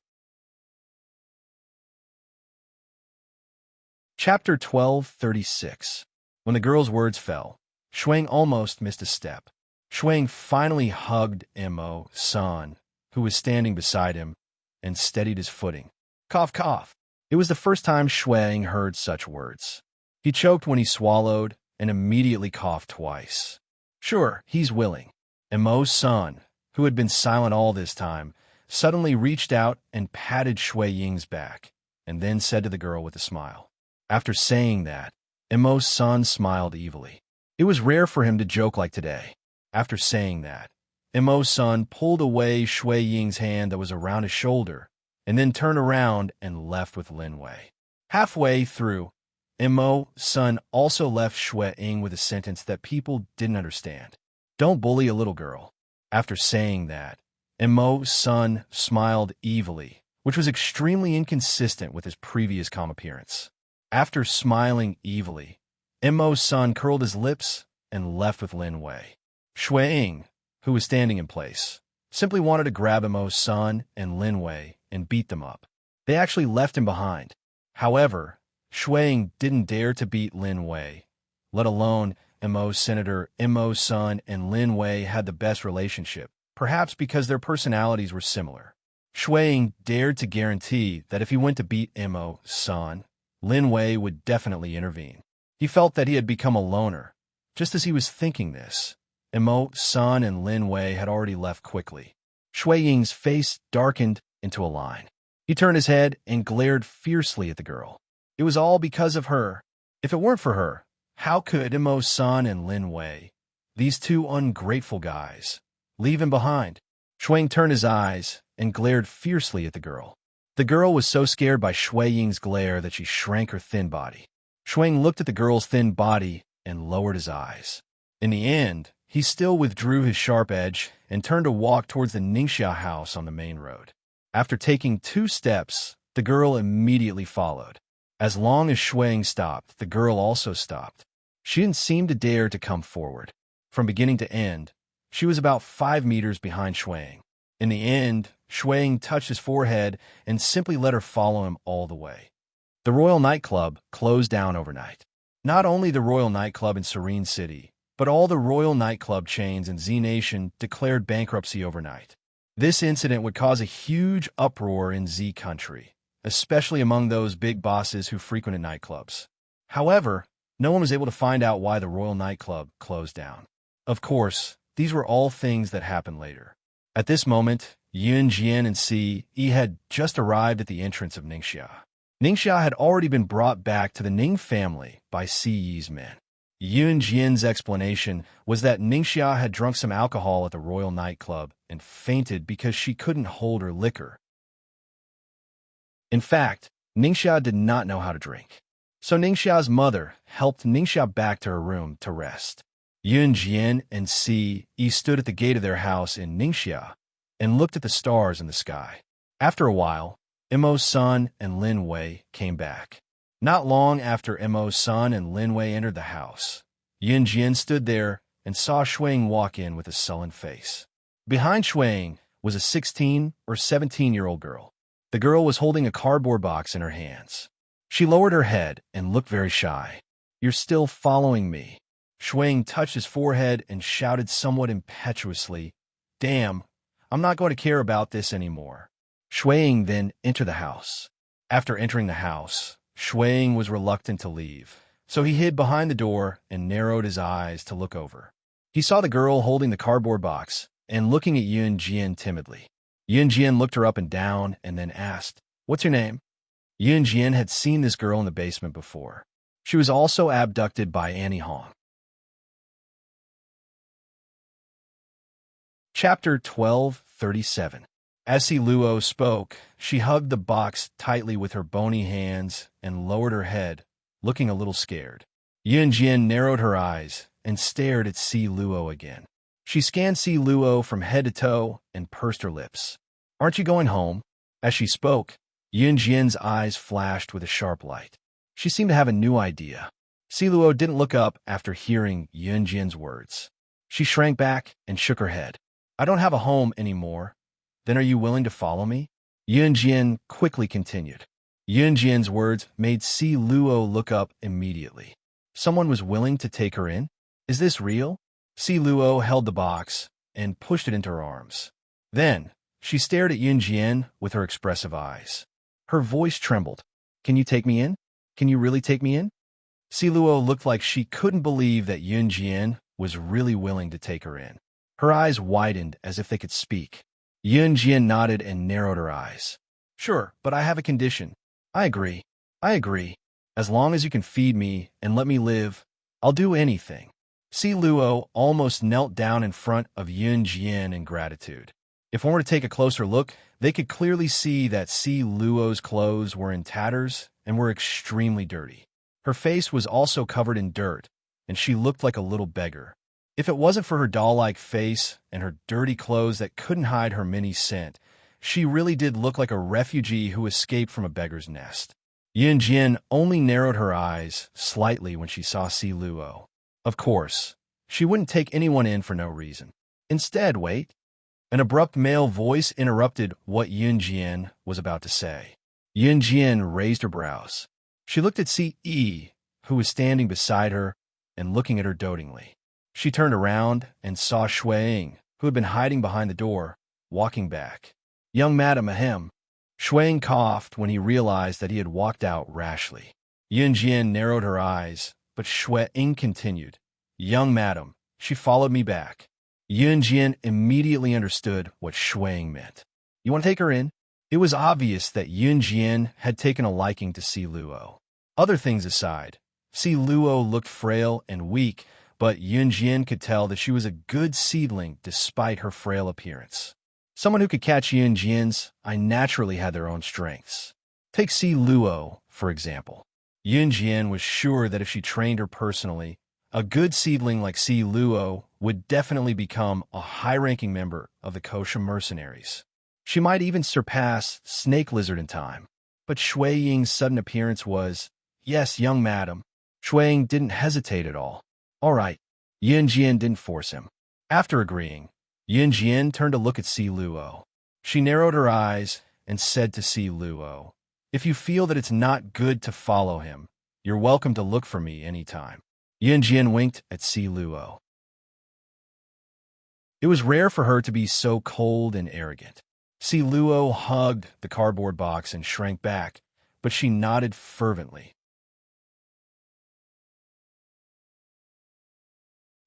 Chapter 12:36. When the girl's words fell, Shuang almost missed a step. Shuang finally hugged Imo, San, who was standing beside him, and steadied his footing. Cough, cough. It was the first time Shuang heard such words. He choked when he swallowed and immediately coughed twice. Sure, he's willing. Imo's son, who had been silent all this time, suddenly reached out and patted Shuang's back, and then said to the girl with a smile. After saying that, Imo's son smiled evilly. It was rare for him to joke like today. After saying that, Imo's son pulled away Shuang's hand that was around his shoulder, and then turned around and left with Lin Wei. Halfway through, Imo's son also left Shuang with a sentence that people didn't understand. Don't bully a little girl. After saying that, Imo's son smiled evilly, which was extremely inconsistent with his previous calm appearance. After smiling evilly, Imo's son curled his lips and left with Lin Wei. Shuang, who was standing in place, simply wanted to grab Imo's son and Lin Wei and beat them up. They actually left him behind. However, Shuang didn't dare to beat Lin Wei, let alone Imo's senator. Imo's son and Lin Wei had the best relationship, perhaps because their personalities were similar. Shuang dared to guarantee that if he went to beat Imo's son, Lin Wei would definitely intervene. He felt that he had become a loner. Just as he was thinking this, Imo's son and Lin Wei had already left quickly. Shuang's face darkened into a line. He turned his head and glared fiercely at the girl. It was all because of her. If it weren't for her, how could Imo's son and Lin Wei, these 2 ungrateful guys, leave him behind? Shuang turned his eyes and glared fiercely at the girl. The girl was so scared by Shuang's glare that she shrank her thin body. Shuang looked at the girl's thin body and lowered his eyes. In the end, he still withdrew his sharp edge and turned to walk towards the Ningxia house on the main road. After taking 2 steps, the girl immediately followed. As long as Shuang stopped, the girl also stopped. She didn't seem to dare to come forward. From beginning to end, she was about 5 meters behind Shuang. In the end, Shuang touched his forehead and simply let her follow him all the way. The Royal Nightclub closed down overnight. Not only the Royal Nightclub in Serene City, but all the Royal Nightclub chains in Z Nation declared bankruptcy overnight. This incident would cause a huge uproar in Z country, especially among those big bosses who frequented nightclubs. However, no one was able to find out why the Royal Nightclub closed down. Of course, these were all things that happened later. At this moment, Yun Jian and Si Yi had just arrived at the entrance of Ningxia. Ningxia had already been brought back to the Ning family by Si Yi's men. Yun Jian's explanation was that Ningxia had drunk some alcohol at the Royal Nightclub and fainted because she couldn't hold her liquor. In fact, Ningxia did not know how to drink. So Ningxia's mother helped Ningxia back to her room to rest. Yun Jian and Si Yi stood at the gate of their house in Ningxia and looked at the stars in the sky. After a while, Immo's son and Lin Wei came back. Not long after Immo's son and Lin Wei entered the house, Yun Jian stood there and saw Shuang walk in with a sullen face. Behind Shuang was a 16 or 17-year-old girl. The girl was holding a cardboard box in her hands. She lowered her head and looked very shy. "You're still following me." Shuang touched his forehead and shouted somewhat impetuously, "Damn, I'm not going to care about this anymore." Shuang then entered the house. After entering the house, Shuang was reluctant to leave, so he hid behind the door and narrowed his eyes to look over. He saw the girl holding the cardboard box and looking at Yun Jian timidly. Yun Jian looked her up and down and then asked, "What's your name?" Yun Jian had seen this girl in the basement before. She was also abducted by Annie Hong. Chapter 12:37. As Si Luo spoke, she hugged the box tightly with her bony hands and lowered her head, looking a little scared. Yun Jian narrowed her eyes and stared at Si Luo again. She scanned Si Luo from head to toe and pursed her lips. "Aren't you going home?" As she spoke, Yun Jian's eyes flashed with a sharp light. She seemed to have a new idea. Si Luo didn't look up after hearing Yun Jian's words. She shrank back and shook her head. "I don't have a home anymore. Then are you willing to follow me?" Yun Jian quickly continued. Yun Jian's words made Si Luo look up immediately. Someone was willing to take her in? Is this real? Si Luo held the box and pushed it into her arms. Then, she stared at Yun Jian with her expressive eyes. Her voice trembled. "Can you take me in? Can you really take me in?" Si Luo looked like she couldn't believe that Yun Jian was really willing to take her in. Her eyes widened as if they could speak. Yun Jian nodded and narrowed her eyes. "Sure, but I have a condition." I agree. As long as you can feed me and let me live, I'll do anything." Si Luo almost knelt down in front of Yun Jian in gratitude. If one were to take a closer look, they could clearly see that Si Luo's clothes were in tatters and were extremely dirty. Her face was also covered in dirt, and she looked like a little beggar. If it wasn't for her doll-like face and her dirty clothes that couldn't hide her mini scent, she really did look like a refugee who escaped from a beggar's nest. Yun Jian only narrowed her eyes slightly when she saw Si Luo. Of course, she wouldn't take anyone in for no reason. Instead, wait. An abrupt male voice interrupted what Yun Jian was about to say. Yun Jian raised her brows. She looked at Si Yi, who was standing beside her and looking at her dotingly. She turned around and saw Shuang, who had been hiding behind the door, walking back. "Young madam, ahem." Shuang coughed when he realized that he had walked out rashly. Yun Jian narrowed her eyes, but Shuang continued. "Young madam, she followed me back." Yun Jian immediately understood what Shuang meant. "You want to take her in?" It was obvious that Yun Jian had taken a liking to Si Luo. Other things aside, Si Luo looked frail and weak, but Yun Jian could tell that she was a good seedling despite her frail appearance. Someone who could catch Yun Jian's eye naturally had their own strengths. Take Si Luo, for example. Yun Jian was sure that if she trained her personally, a good seedling like Si Luo would definitely become a high-ranking member of the Kosha mercenaries. She might even surpass Snake Lizard in time. But Shui Ying's sudden appearance was, "Yes, young madam." Shui Ying didn't hesitate at all. "All right." Yun Jian didn't force him. After agreeing, Yun Jian turned to look at Si Luo. She narrowed her eyes and said to Si Luo, "If you feel that it's not good to follow him, You're welcome to look for me anytime. Yunjian winked at Si Luo. It was rare for her to be so cold and arrogant. Si Luo hugged the cardboard box and shrank back, but she nodded fervently.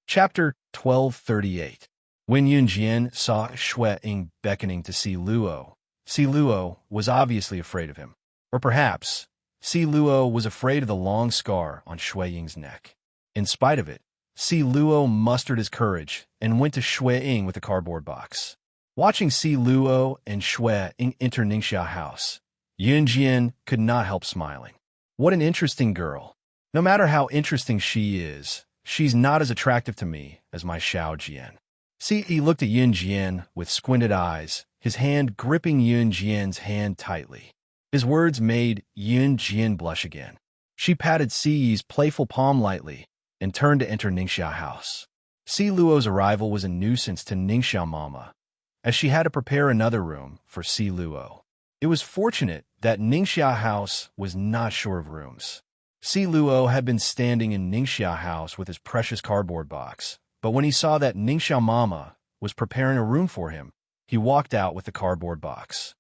Chapter 1238. When Yunjian saw Shui Ying beckoning to Si Luo was obviously afraid of him. Or perhaps, Si Luo was afraid of the long scar on Shui Ying's neck. In spite of it, Si Luo mustered his courage and went to Shui Ying with the cardboard box. Watching Si Luo and Shui Ying enter Ningxia house, Yunjian could not help smiling. What an interesting girl. No matter how interesting she is, she's not as attractive to me as my Xiao Jian. He looked at Yunjian with squinted eyes, his hand gripping Yunjian's hand tightly. His words made Yunjian blush again. She patted Si's playful palm lightly and turned to enter Ningxia house. Si Luo's arrival was a nuisance to Ningxia Mama, as she had to prepare another room for Si Luo. It was fortunate that Ningxia house was not short of rooms. Si Luo had been standing in Ningxia house with his precious cardboard box, but when he saw that Ningxia Mama was preparing a room for him, he walked out with the cardboard box.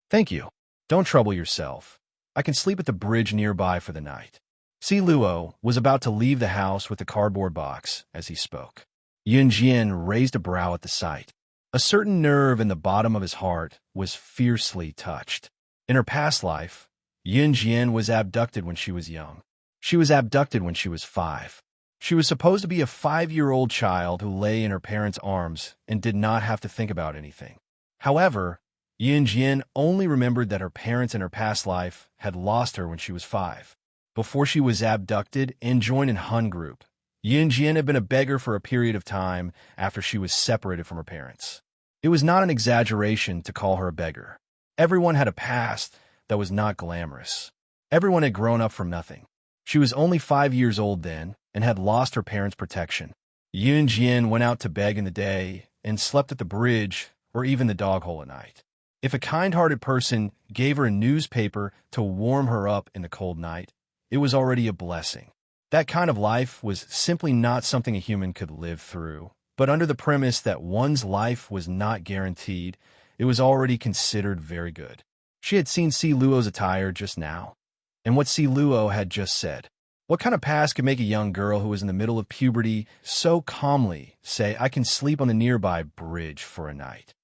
Thank you. Don't trouble yourself. I can sleep at the bridge nearby for the night. Si Luo was about to leave the house with the cardboard box as he spoke. Yunjian raised a brow at the sight. A certain nerve in the bottom of his heart was fiercely touched. In her past life, Yunjian was abducted when she was young. She was abducted when she was 5. She was supposed to be a 5-year-old child who lay in her parents' arms and did not have to think about anything. However, Yunjian only remembered that her parents in her past life had lost her when she was 5. Before she was abducted and joined in Hun group, Yunjian had been a beggar for a period of time after she was separated from her parents. It was not an exaggeration to call her a beggar. Everyone had a past that was not glamorous. Everyone had grown up from nothing. She was only 5 years old then and had lost her parents' protection. Yunjian went out to beg in the day and slept at the bridge or even the dog hole at night. If a kind-hearted person gave her a newspaper to warm her up in the cold night, it was already a blessing. That kind of life was simply not something a human could live through. But under the premise that one's life was not guaranteed, it was already considered very good. She had seen Si Luo's attire just now, and what Si Luo had just said. What kind of past could make a young girl who was in the middle of puberty so calmly say, I can sleep on the nearby bridge for a night?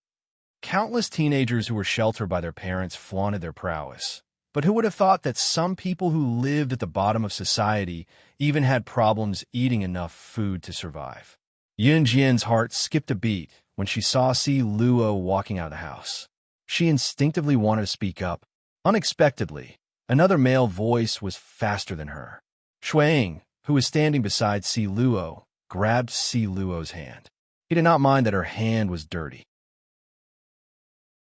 Countless teenagers who were sheltered by their parents flaunted their prowess. But who would have thought that some people who lived at the bottom of society even had problems eating enough food to survive? Yunjian's heart skipped a beat when she saw Si Luo walking out of the house. She instinctively wanted to speak up. Unexpectedly, another male voice was faster than her. Shui Ying, who was standing beside Si Luo, grabbed Si Luo's hand. He did not mind that her hand was dirty.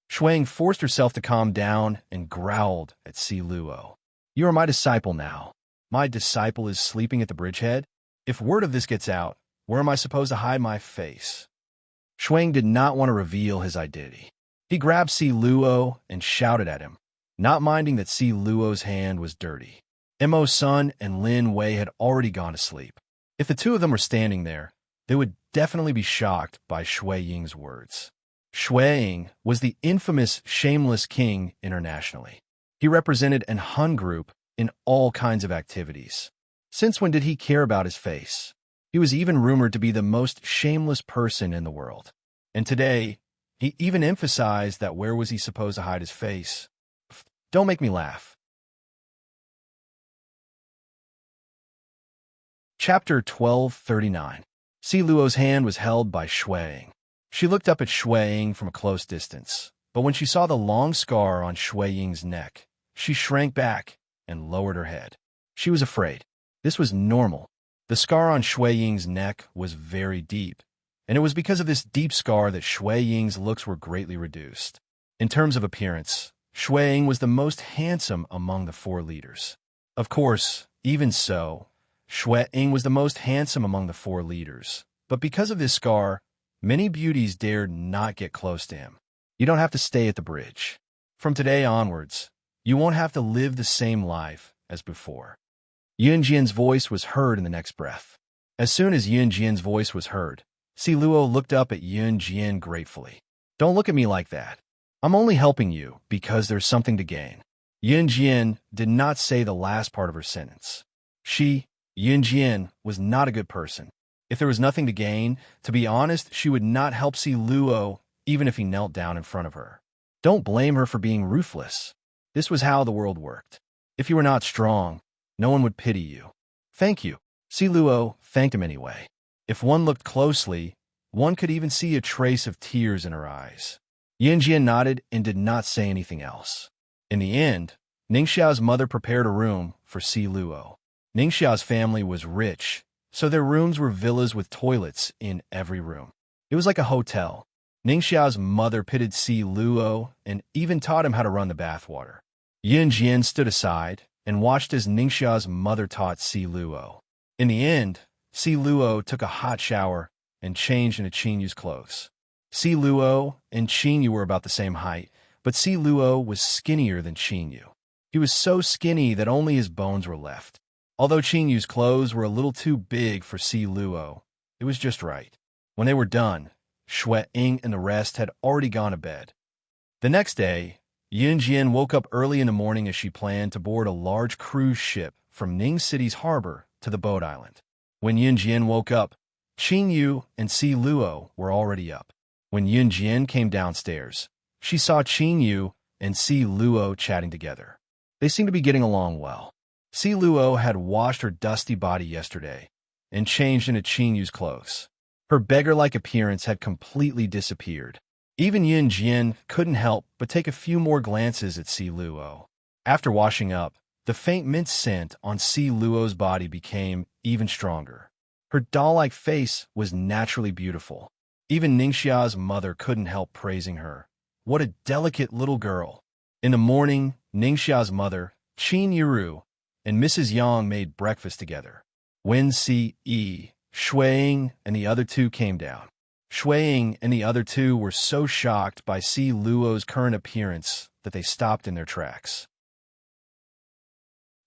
Shui Ying forced herself to calm down and growled at Si Luo. You are my disciple now. My disciple is sleeping at the bridgehead? If word of this gets out, where am I supposed to hide my face? Shui Ying did not want to reveal his identity. He grabbed Si Luo and shouted at him, not minding that Si Luo's hand was dirty. Mo Sun and Lin Wei had already gone to sleep. If the two of them were standing there, they would definitely be shocked by Shui Ying's words. Shui Ying was the infamous Shameless King internationally. He represented an Hun group in all kinds of activities. Since when did he care about his face? He was even rumored to be the most shameless person in the world. And today, he even emphasized that where was he supposed to hide his face? Don't make me laugh. Chapter 1239. Si Luo's hand was held by Shui Ying. She looked up at Shui Ying from a close distance, but when she saw the long scar on Shui Ying's neck, she shrank back and lowered her head. She was afraid. This was normal. The scar on Shui Ying's neck was very deep, and it was because of this deep scar that Shui Ying's looks were greatly reduced. In terms of appearance, Shui Ying was the most handsome among the 4 leaders. Of course, even so, Shui Ying was the most handsome among the 4 leaders, but because of this scar, many beauties dared not get close to him. You don't have to stay at the bridge. From today onwards, you won't have to live the same life as before. Yunjian's voice was heard in the next breath. As soon as Yunjian's voice was heard, Si Luo looked up at Yunjian gratefully. Don't look at me like that. I'm only helping you because there's something to gain. Yunjian did not say the last part of her sentence. Yunjian, was not a good person. If there was nothing to gain, to be honest, she would not help Si Luo even if he knelt down in front of her. Don't blame her for being ruthless. This was how the world worked. If you were not strong, no one would pity you. Thank you. Si Luo thanked him anyway. If one looked closely, one could even see a trace of tears in her eyes. Yunjian nodded and did not say anything else. In the end, Ningxiao's mother prepared a room for Si Luo. Ningxiao's family was rich, so their rooms were villas with toilets in every room. It was like a hotel. Ningxiao's mother pitted Si Luo and even taught him how to run the bathwater. Yunjian stood aside and watched as Ningxiao's mother taught Si Luo. In the end, Si Luo took a hot shower and changed into Qinyu's clothes. Si Luo and Qinyu were about the same height, but Si Luo was skinnier than Qinyu. He was so skinny that only his bones were left. Although Qinyu's clothes were a little too big for Si Luo, it was just right. When they were done, Xue Ying and the rest had already gone to bed. The next day, Yunjian woke up early in the morning as she planned to board a large cruise ship from Ning City's harbor to the boat island. When Yunjian woke up, Qinyu and Si Luo were already up. When Yunjian came downstairs, she saw Qinyu and Si Luo chatting together. They seemed to be getting along well. Si Luo had washed her dusty body yesterday and changed into Qinyu's clothes. Her beggar-like appearance had completely disappeared. Even Yunjian couldn't help but take a few more glances at Si Luo. After washing up, the faint mint scent on Si Luo's body became even stronger. Her doll-like face was naturally beautiful. Even Ningxia's mother couldn't help praising her. What a delicate little girl. In the morning, Ningxia's mother, Qin Yiru, and Mrs. Yang made breakfast together. When Xue Ying and the other two came down, Xue Ying and the other two were so shocked by Si Luo's current appearance that they stopped in their tracks.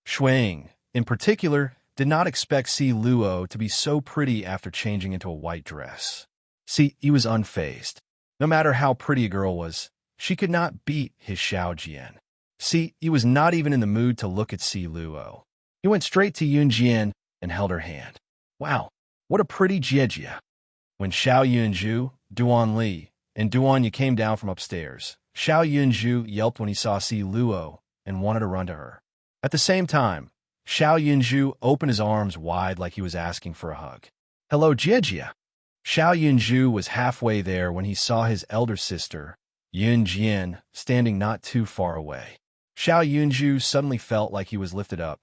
Xue Ying, in particular, did not expect Si Luo to be so pretty after changing into a white dress. He was unfazed. No matter how pretty a girl was, she could not beat his Xiao Jian. He was not even in the mood to look at Si Luo. He went straight to Yunjian and held her hand. Wow, what a pretty Jiejia. When Xiao Yunju, Duan Li, and Duan Yu came down from upstairs, Xiao Yunju yelped when he saw Si Luo and wanted to run to her. At the same time, Xiao Yunju opened his arms wide like he was asking for a hug. Hello, Jiejia. Xiao Yunju was halfway there when he saw his elder sister, Yunjian, standing not too far away. Xiao Yunju suddenly felt like he was lifted up.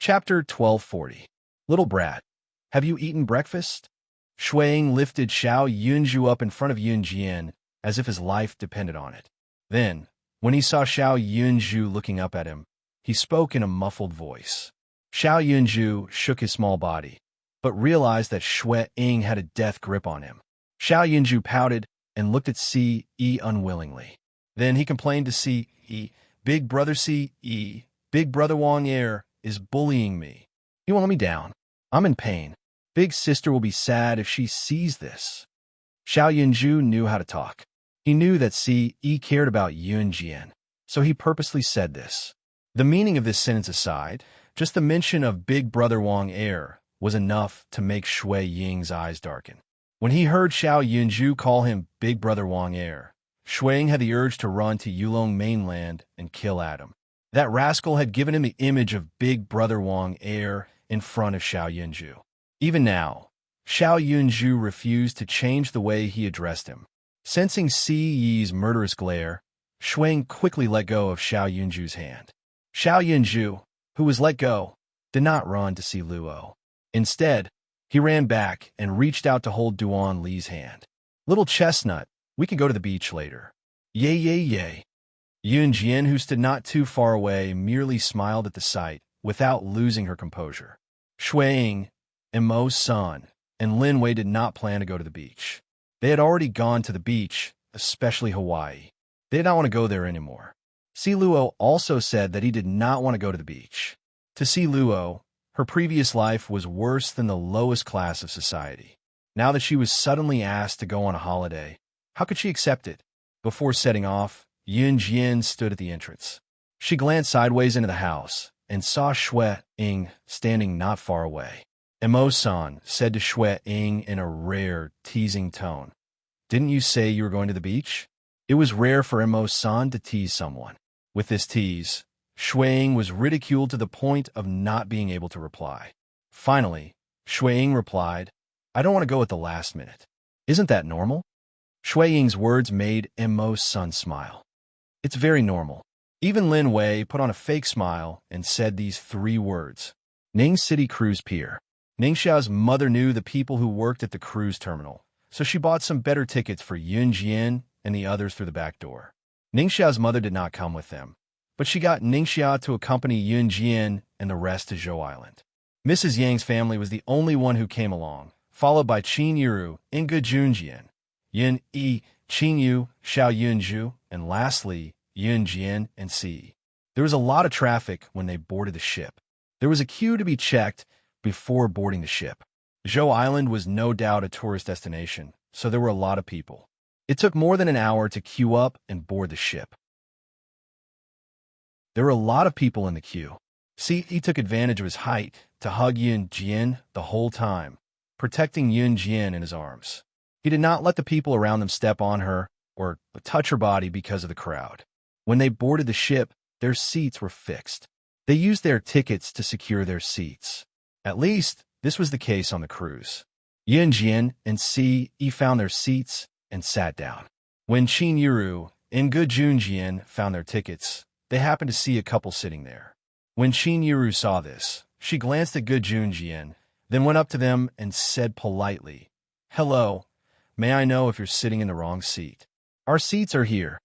Chapter 1240. Little brat, have you eaten breakfast? Xue Ying lifted Xiao Yunju up in front of Yunjian as if his life depended on it. Then, when he saw Xiao Yunju looking up at him, he spoke in a muffled voice. Xiao Yunju shook his small body, but realized that Xue Ying had a death grip on him. Xiao Yunju pouted and looked at Si unwillingly. Then he complained to Si, Big brother Si, Big brother Wang Er is bullying me. He won't let me down. I'm in pain. Big sister will be sad if she sees this. Xiao Yunju knew how to talk. He knew that Si cared about Yunjian, so he purposely said this. The meaning of this sentence aside, just the mention of Big Brother Wang Er was enough to make Xue Ying's eyes darken. When he heard Xiao Yunju call him Big Brother Wang Er, Xue Ying had the urge to run to Yulong mainland and kill Adam. That rascal had given him the image of Big Brother Wang Er in front of Xiao Yunju. Even now, Xiao Yunju refused to change the way he addressed him. Sensing Si Yi's murderous glare, Xue Ying quickly let go of Xiao Yunju's hand. Xiao Yunju, who was let go, did not run to Si Luo. Instead, he ran back and reached out to hold Duan Li's hand. Little chestnut, we can go to the beach later. Yay, yay, yay. Yunjian, who stood not too far away, merely smiled at the sight without losing her composure. Xue Ying, Mo's son, and Lin Wei did not plan to go to the beach. They had already gone to the beach, especially Hawaii. They did not want to go there anymore. Si Luo also said that he did not want to go to the beach. To Si Luo, her previous life was worse than the lowest class of society. Now that she was suddenly asked to go on a holiday, how could she accept it? Before setting off, Yun Jian stood at the entrance. She glanced sideways into the house and saw Shui Ying standing not far away. Emo-san said to Shui Ying in a rare, teasing tone, "Didn't you say you were going to the beach?" It was rare for Emo-san to tease someone. With this tease, Shui Ying was ridiculed to the point of not being able to reply. Finally, Shui Ying replied, "I don't want to go at the last minute." "Isn't that normal?" Shui Ying's words made Emo-san smile. "It's very normal." Even Lin Wei put on a fake smile and said these 3 words. Ning City Cruise Pier. Ningxiao's mother knew the people who worked at the cruise terminal, so she bought some better tickets for Yun Jian and the others through the back door. Ningxiao's mother did not come with them, but she got Ningxia to accompany Yun Jian and the rest to Zhou Island. Mrs. Yang's family was the only one who came along, followed by Qin Yiru, Inge Junjian, Yun Yi, Qin Yu, Xiao Yunju, and lastly, Yun Jian and Si. There was a lot of traffic when they boarded the ship. There was a queue to be checked before boarding the ship. Zhou Island was no doubt a tourist destination, so there were a lot of people. It took more than an hour to queue up and board the ship. There were a lot of people in the queue. Si took advantage of his height to hug Yun Jian the whole time, protecting Yun Jian in his arms. He did not let the people around them step on her or touch her body because of the crowd. When they boarded the ship, their seats were fixed. They used their tickets to secure their seats. At least, this was the case on the cruise. Yun Jian and Si found their seats and sat down. When Qin Yiru and Ge Junjian found their tickets, they happened to see a couple sitting there. When Qin Yiru saw this, she glanced at Ge Junjian, then went up to them and said politely, "Hello, may I know if you're sitting in the wrong seat? Our seats are here."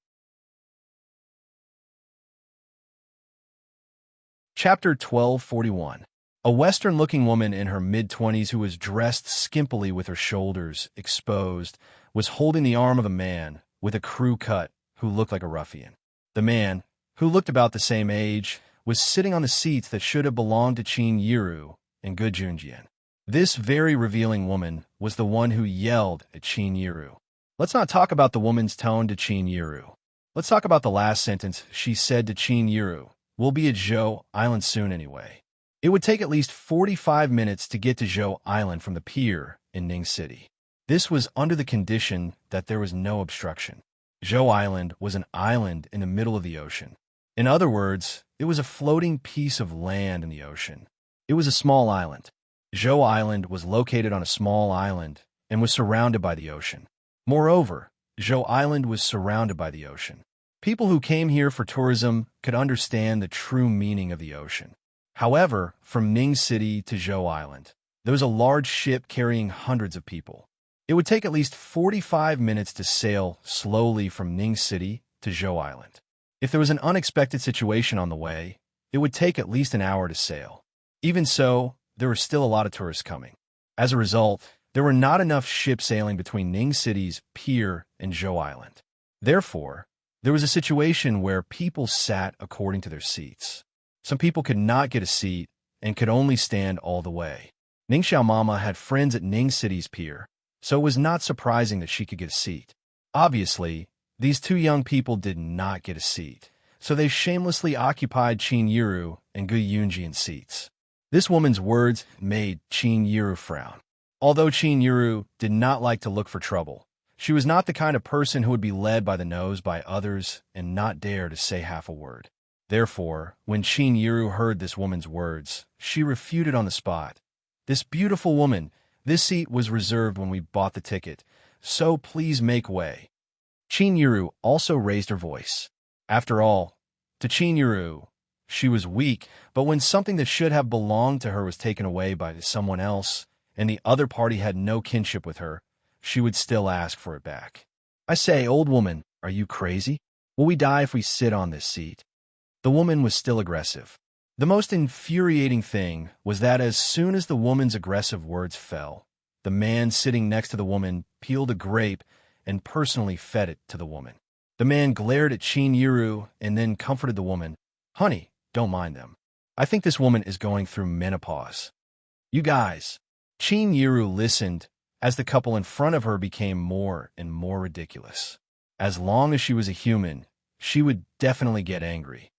Chapter 1241. A Western-looking woman in her mid-20s who was dressed skimpily with her shoulders exposed was holding the arm of a man with a crew cut who looked like a ruffian. The man, who looked about the same age, was sitting on the seats that should have belonged to Qin Yiru and Ge Junjian. This very revealing woman was the one who yelled at Qin Yiru. Let's not talk about the woman's tone to Qin Yiru. Let's talk about the last sentence she said to Qin Yiru. "We'll be at Zhou Island soon anyway." It would take at least 45 minutes to get to Zhou Island from the pier in Ning City. This was under the condition that there was no obstruction. Zhou Island was an island in the middle of the ocean. In other words, it was a floating piece of land in the ocean. It was a small island. Zhou Island was located on a small island and was surrounded by the ocean. Moreover, Zhou Island was surrounded by the ocean. People who came here for tourism could understand the true meaning of the ocean. However, from Ning City to Zhou Island, there was a large ship carrying hundreds of people. It would take at least 45 minutes to sail slowly from Ning City to Zhou Island. If there was an unexpected situation on the way, it would take at least an hour to sail. Even so, there were still a lot of tourists coming. As a result, there were not enough ships sailing between Ning City's pier and Zhou Island. Therefore, there was a situation where people sat according to their seats. Some people could not get a seat and could only stand all the way. Ningxiao Mama had friends at Ning City's pier, so it was not surprising that she could get a seat. Obviously, these 2 young people did not get a seat, so they shamelessly occupied Qin Yiru and Ge Yunjian's seats. This woman's words made Qin Yiru frown. Although Qin Yiru did not like to look for trouble, she was not the kind of person who would be led by the nose by others and not dare to say half a word. Therefore, when Qin Yiru heard this woman's words, she refuted on the spot. "This beautiful woman, this seat was reserved when we bought the ticket, so please make way." Qin Yiru also raised her voice. After all, to Qin Yiru, she was weak, but when something that should have belonged to her was taken away by someone else, and the other party had no kinship with her, she would still ask for it back. "I say, old woman, are you crazy? Will we die if we sit on this seat?" The woman was still aggressive. The most infuriating thing was that as soon as the woman's aggressive words fell, the man sitting next to the woman peeled a grape and personally fed it to the woman. The man glared at Qin Yiru and then comforted the woman. Honey, don't mind them. I think this woman is going through menopause. You guys. Qin Yiru listened as the couple in front of her became more and more ridiculous. As long as she was a human, she would definitely get angry.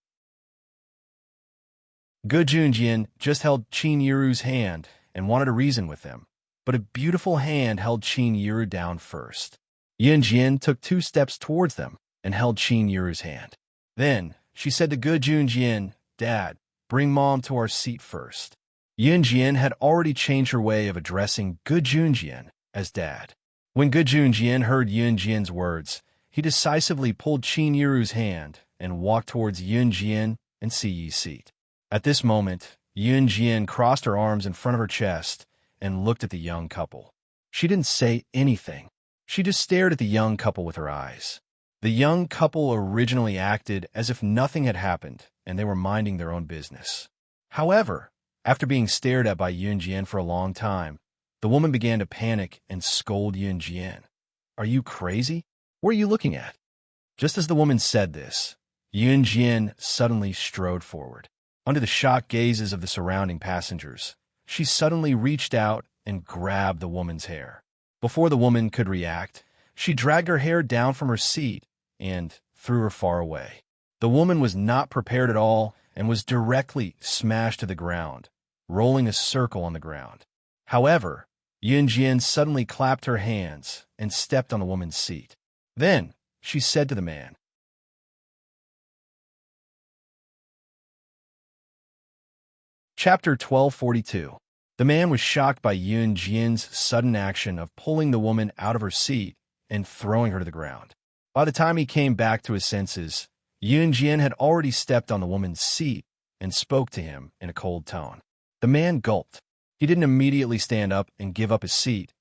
Ge Junjian just held Qin Yiru's hand and wanted to reason with them, but a beautiful hand held Qin Yiru down first. Yunjian took 2 steps towards them and held Qin Yiru's hand. Then she said to Ge Junjian, Dad, bring Mom to our seat first. Yunjian had already changed her way of addressing Ge Junjian as Dad. When Ge Junjian heard Yunjian's words, he decisively pulled Qin Yiru's hand and walked towards Yunjian and Siyi's seat. At this moment, Yunjian crossed her arms in front of her chest and looked at the young couple. She didn't say anything. She just stared at the young couple with her eyes. The young couple originally acted as if nothing had happened and they were minding their own business. However, after being stared at by Yunjian for a long time, the woman began to panic and scold Yunjian. Are you crazy? What are you looking at? Just as the woman said this, Yunjian suddenly strode forward. Under the shocked gazes of the surrounding passengers, she suddenly reached out and grabbed the woman's hair. Before the woman could react, she dragged her hair down from her seat and threw her far away. The woman was not prepared at all and was directly smashed to the ground, rolling a circle on the ground. However, Yunjian suddenly clapped her hands and stepped on the woman's seat. Then she said to the man, Chapter 1242. The man was shocked by Yunjian's sudden action of pulling the woman out of her seat and throwing her to the ground. By the time he came back to his senses, Yunjian had already stepped on the woman's seat and spoke to him in a cold tone. The man gulped. He didn't immediately stand up and give up his seat,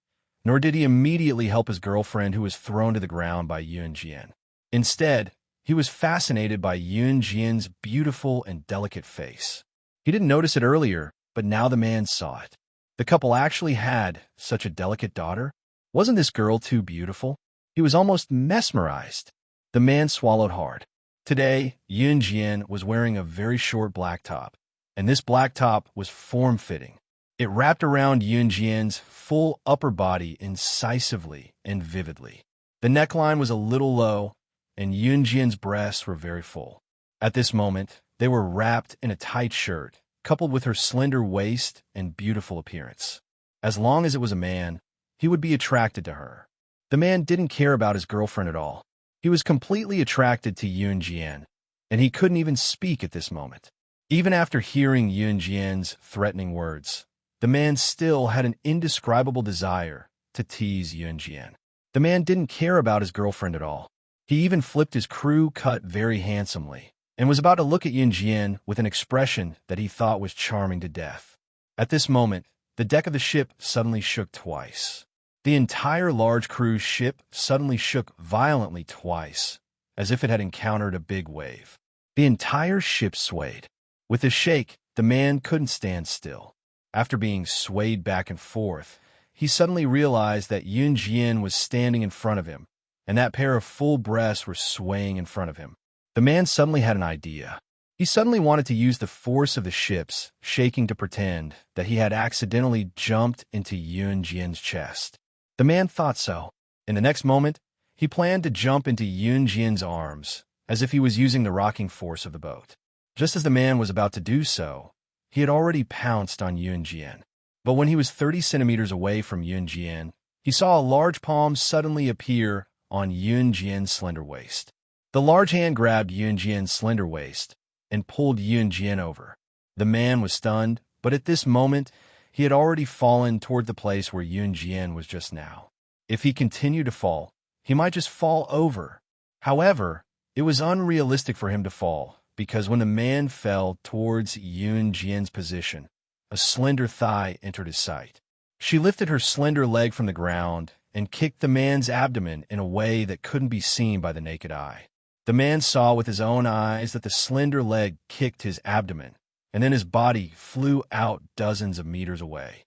nor did he immediately help his girlfriend who was thrown to the ground by Yunjian. Instead, he was fascinated by Yunjian's beautiful and delicate face. He didn't notice it earlier, but now the man saw it. The couple actually had such a delicate daughter. Wasn't this girl too beautiful? He was almost mesmerized. The man swallowed hard. Today, Yunjian was wearing a very short black top, and this black top was form-fitting. It wrapped around Yunjian's full upper body incisively and vividly. The neckline was a little low, and Yunjian's breasts were very full. At this moment, they were wrapped in a tight shirt, coupled with her slender waist and beautiful appearance. As long as it was a man, he would be attracted to her. The man didn't care about his girlfriend at all. He was completely attracted to Yunjian, and he couldn't even speak at this moment. Even after hearing Yunjian's threatening words, the man still had an indescribable desire to tease Yunjian. The man didn't care about his girlfriend at all. He even flipped his crew cut very handsomely, and was about to look at Yunjian with an expression that he thought was charming to death. At this moment, the deck of the ship suddenly shook twice. The entire large cruise ship suddenly shook violently twice, as if it had encountered a big wave. The entire ship swayed. With the shake, the man couldn't stand still. After being swayed back and forth, he suddenly realized that Yunjian was standing in front of him, and that pair of full breasts were swaying in front of him. The man suddenly had an idea. He suddenly wanted to use the force of the ship's shaking to pretend that he had accidentally jumped into Yunjian's chest. The man thought so. In the next moment, he planned to jump into Yunjian's arms, as if he was using the rocking force of the boat. Just as the man was about to do so, he had already pounced on Yunjian. But when he was 30 centimeters away from Yunjian, he saw a large palm suddenly appear on Yunjian's slender waist. The large hand grabbed Yunjian's slender waist and pulled Yunjian over. The man was stunned, but at this moment, he had already fallen toward the place where Yunjian was just now. If he continued to fall, he might just fall over. However, it was unrealistic for him to fall, because when the man fell towards Yunjian's position, a slender thigh entered his sight. She lifted her slender leg from the ground and kicked the man's abdomen in a way that couldn't be seen by the naked eye. The man saw with his own eyes that the slender leg kicked his abdomen, and then his body flew out dozens of meters away.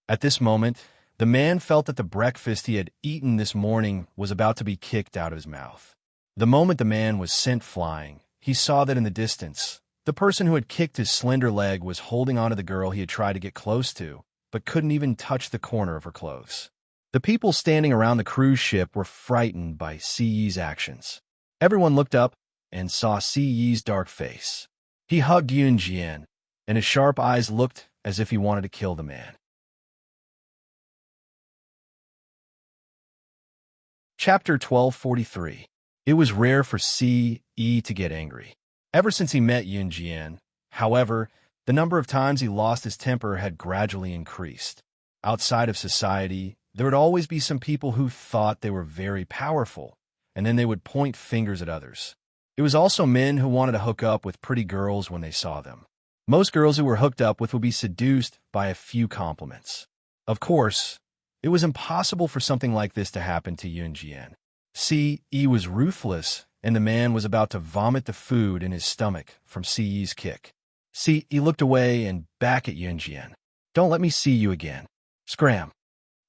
At this moment, The man felt that the breakfast he had eaten this morning was about to be kicked out of his mouth. The moment the man was sent flying, he saw that in the distance, the person who had kicked his slender leg was holding onto the girl he had tried to get close to, but couldn't even touch the corner of her clothes. The people standing around the cruise ship were frightened by Si Yi's actions. Everyone looked up and saw Si Yi's dark face. He hugged Yun Jian, and his sharp eyes looked as if he wanted to kill the man. Chapter 1243. It was rare for Si Yi to get angry. Ever since he met Yun Jian, however, the number of times he lost his temper had gradually increased. Outside of society, there would always be some people who thought they were very powerful, and then they would point fingers at others. It was also men who wanted to hook up with pretty girls when they saw them. Most girls who were hooked up with would be seduced by a few compliments. Of course, it was impossible for something like this to happen to Yun Jian. Si Yi was ruthless, and the man was about to vomit the food in his stomach from Si Yi's kick. Si Yi looked away and back at Yun Jian. "Don't let me see you again." Scram.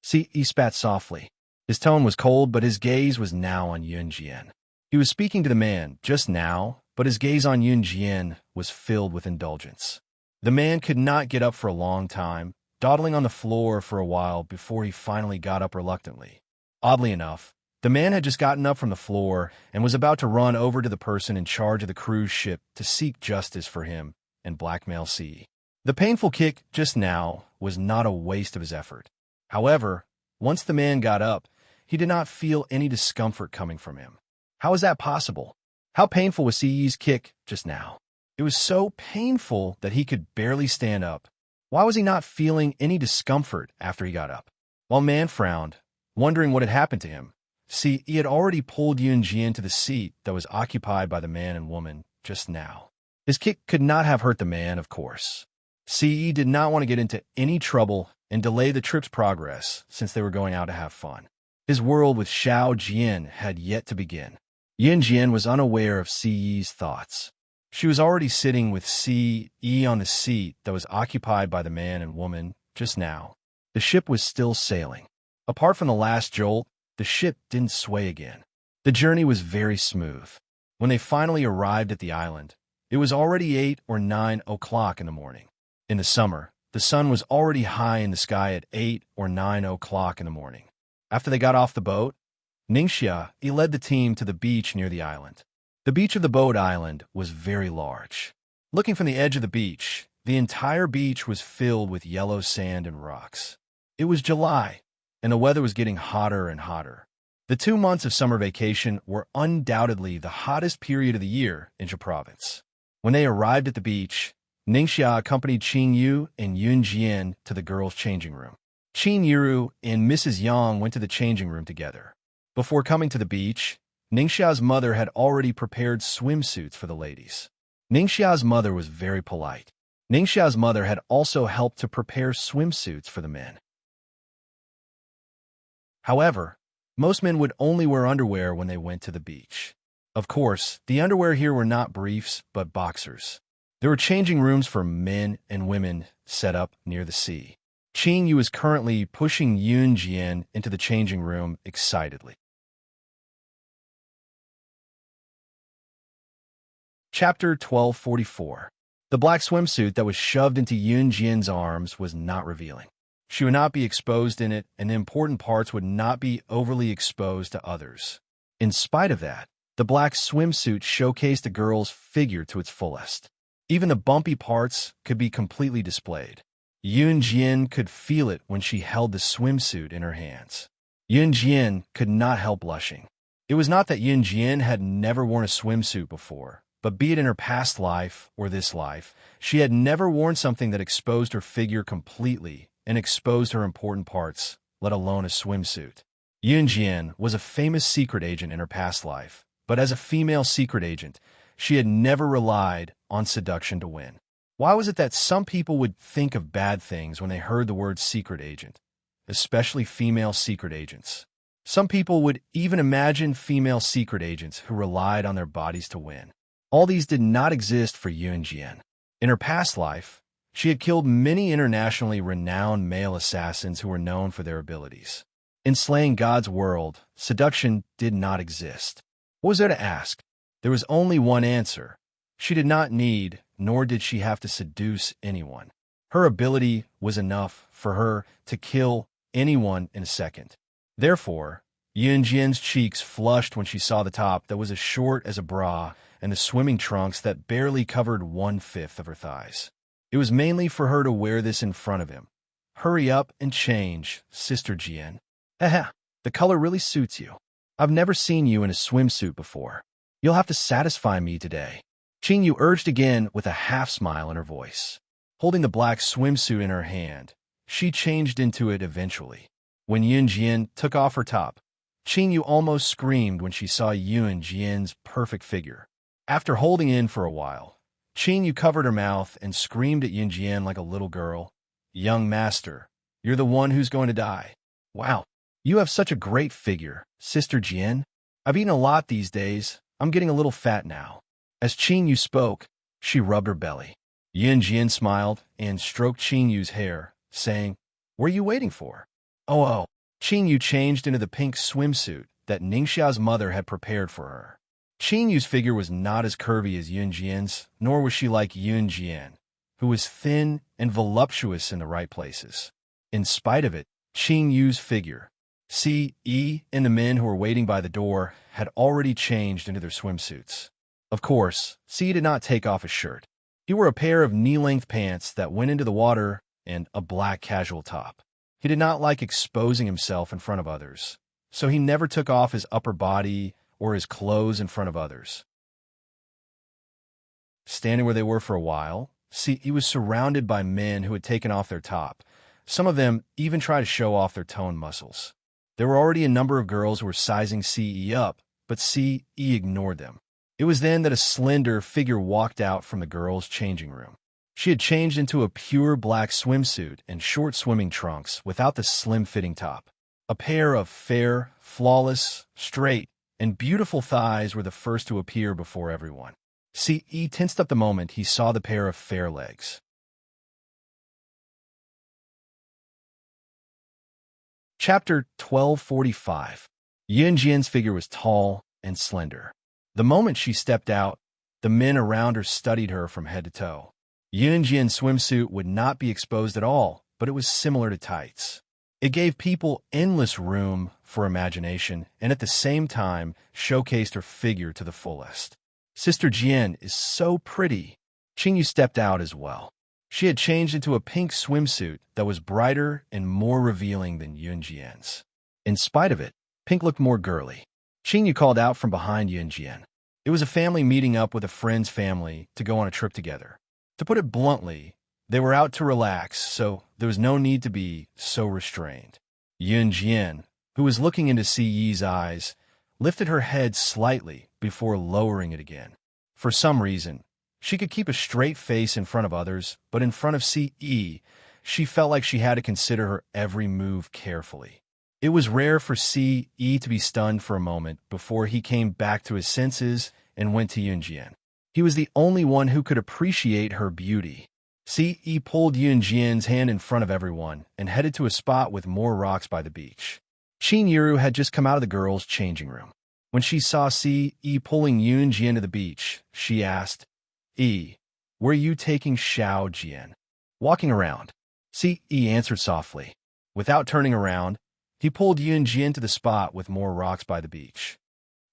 Si Yi spat softly. His tone was cold, but his gaze was now on Yun Jian. He was speaking to the man just now, but his gaze on Yun Jian was filled with indulgence. The man could not get up for a long time, dawdling on the floor for a while before he finally got up reluctantly. Oddly enough, the man had just gotten up from the floor and was about to run over to the person in charge of the cruise ship to seek justice for him and blackmail Si. The painful kick just now was not a waste of his effort. However, once the man got up, he did not feel any discomfort coming from him. How is that possible? How painful was Si Yi's kick just now? It was so painful that he could barely stand up. Why was he not feeling any discomfort after he got up? While man frowned, wondering what had happened to him, Si Yi had already pulled Yun Jian to the seat that was occupied by the man and woman just now. His kick could not have hurt the man, of course. Si Yi did not want to get into any trouble and delay the trip's progress since they were going out to have fun. His world with Xiao Jian had yet to begin. Yun Jian was unaware of Si Yi's thoughts. She was already sitting with Si Yi on the seat that was occupied by the man and woman just now. The ship was still sailing. Apart from the last jolt, the ship didn't sway again. The journey was very smooth. When they finally arrived at the island, it was already 8 or 9 o'clock in the morning. In the summer, the sun was already high in the sky at 8 or 9 o'clock in the morning. After they got off the boat, Ningxia led the team to the beach near the island. The beach of the boat island was very large. Looking from the edge of the beach, the entire beach was filled with yellow sand and rocks. It was July, and the weather was getting hotter and hotter. The 2 months of summer vacation were undoubtedly the hottest period of the year in Zhe province. When they arrived at the beach, Ningxia accompanied Qing Yu and Yun Jian to the girls' changing room. Qing Yu and Mrs. Yang went to the changing room together. Before coming to the beach, Ningxia's mother had already prepared swimsuits for the ladies. Ningxia's mother was very polite. Ningxia's mother had also helped to prepare swimsuits for the men. However, most men would only wear underwear when they went to the beach. Of course, the underwear here were not briefs, but boxers. There were changing rooms for men and women set up near the sea. Qing Yu was currently pushing Yun Jian into the changing room excitedly. Chapter 1244. The black swimsuit that was shoved into Yun Jian's arms was not revealing. She would not be exposed in it, and the important parts would not be overly exposed to others. In spite of that, the black swimsuit showcased the girl's figure to its fullest. Even the bumpy parts could be completely displayed. Yun Jian could feel it when she held the swimsuit in her hands. Yun Jian could not help blushing. It was not that Yun Jian had never worn a swimsuit before, but be it in her past life or this life, she had never worn something that exposed her figure completely and exposed her important parts, let alone a swimsuit. Yun Jian was a famous secret agent in her past life, but as a female secret agent, she had never relied on seduction to win. Why was it that some people would think of bad things when they heard the word secret agent, especially female secret agents? Some people would even imagine female secret agents who relied on their bodies to win. All these did not exist for Yun Jian. In her past life, She had killed many internationally renowned male assassins who were known for their abilities. In slaying God's world, seduction did not exist. What was there to ask? There was only one answer. She did not need, nor did she have to seduce anyone. Her ability was enough for her to kill anyone in a second. Therefore, Yunjian's cheeks flushed when she saw the top that was as short as a bra and the swimming trunks that barely covered 1/5 of her thighs. It was mainly for her to wear this in front of him. Hurry up and change, Sister Jian. Haha, the color really suits you. I've never seen you in a swimsuit before. You'll have to satisfy me today. Qing Yu urged again with a half-smile in her voice. Holding the black swimsuit in her hand, she changed into it eventually. When Yun Jian took off her top, Qing Yu almost screamed when she saw Yun Jian's perfect figure. After holding in for a while, Qing Yu covered her mouth and screamed at Yun Jian like a little girl. Young master, you're the one who's going to die. Wow, you have such a great figure, Sister Jian. I've eaten a lot these days. I'm getting a little fat now. As Qing Yu spoke, she rubbed her belly. Yun Jian smiled and stroked Qing Yu's hair, saying, What are you waiting for? Oh. Qing Yu changed into the pink swimsuit that Ningxia's mother had prepared for her. Qing Yu's figure was not as curvy as Yun Jian's, nor was she like Yun Jian, who was thin and voluptuous in the right places. In spite of it, Qing Yu's figure, C.E. and the men who were waiting by the door had already changed into their swimsuits. Of course, C did not take off his shirt. He wore a pair of knee-length pants that went into the water and a black casual top. He did not like exposing himself in front of others, so he never took off his upper body or his clothes in front of others. Standing where they were for a while, he was surrounded by men who had taken off their top. Some of them even tried to show off their toned muscles. There were already a number of girls who were sizing CE up, but CE ignored them. It was then that a slender figure walked out from the girls' changing room. She had changed into a pure black swimsuit and short swimming trunks without the slim-fitting top. A pair of fair, flawless, straight, and beautiful thighs were the first to appear before everyone. C.E. tensed up the moment he saw the pair of fair legs. Chapter 1245. Yun Jian's figure was tall and slender. The moment she stepped out, the men around her studied her from head to toe. Yun Jian's swimsuit would not be exposed at all, but it was similar to tights. It gave people endless room for imagination and at the same time showcased her figure to the fullest. Sister Jian is so pretty. Qing Yu stepped out as well. She had changed into a pink swimsuit that was brighter and more revealing than Yun Jian's. In spite of it, pink looked more girly. Qing Yu called out from behind Yun Jian. It was a family meeting up with a friend's family to go on a trip together. To put it bluntly, they were out to relax, so there was no need to be so restrained. Yun Jian, who was looking into CE's eyes, lifted her head slightly before lowering it again. For some reason, she could keep a straight face in front of others, but in front of CE, she felt like she had to consider her every move carefully. It was rare for CE to be stunned for a moment before he came back to his senses and went to Yun Jian. He was the only one who could appreciate her beauty. CE pulled Yun Jian's hand in front of everyone and headed to a spot with more rocks by the beach. Qing Yu had just come out of the girls' changing room. When she saw CE pulling Yun Jian to the beach, she asked, were you taking Xiao Jian? Walking around. CE answered softly. Without turning around, he pulled Yun Jian to the spot with more rocks by the beach.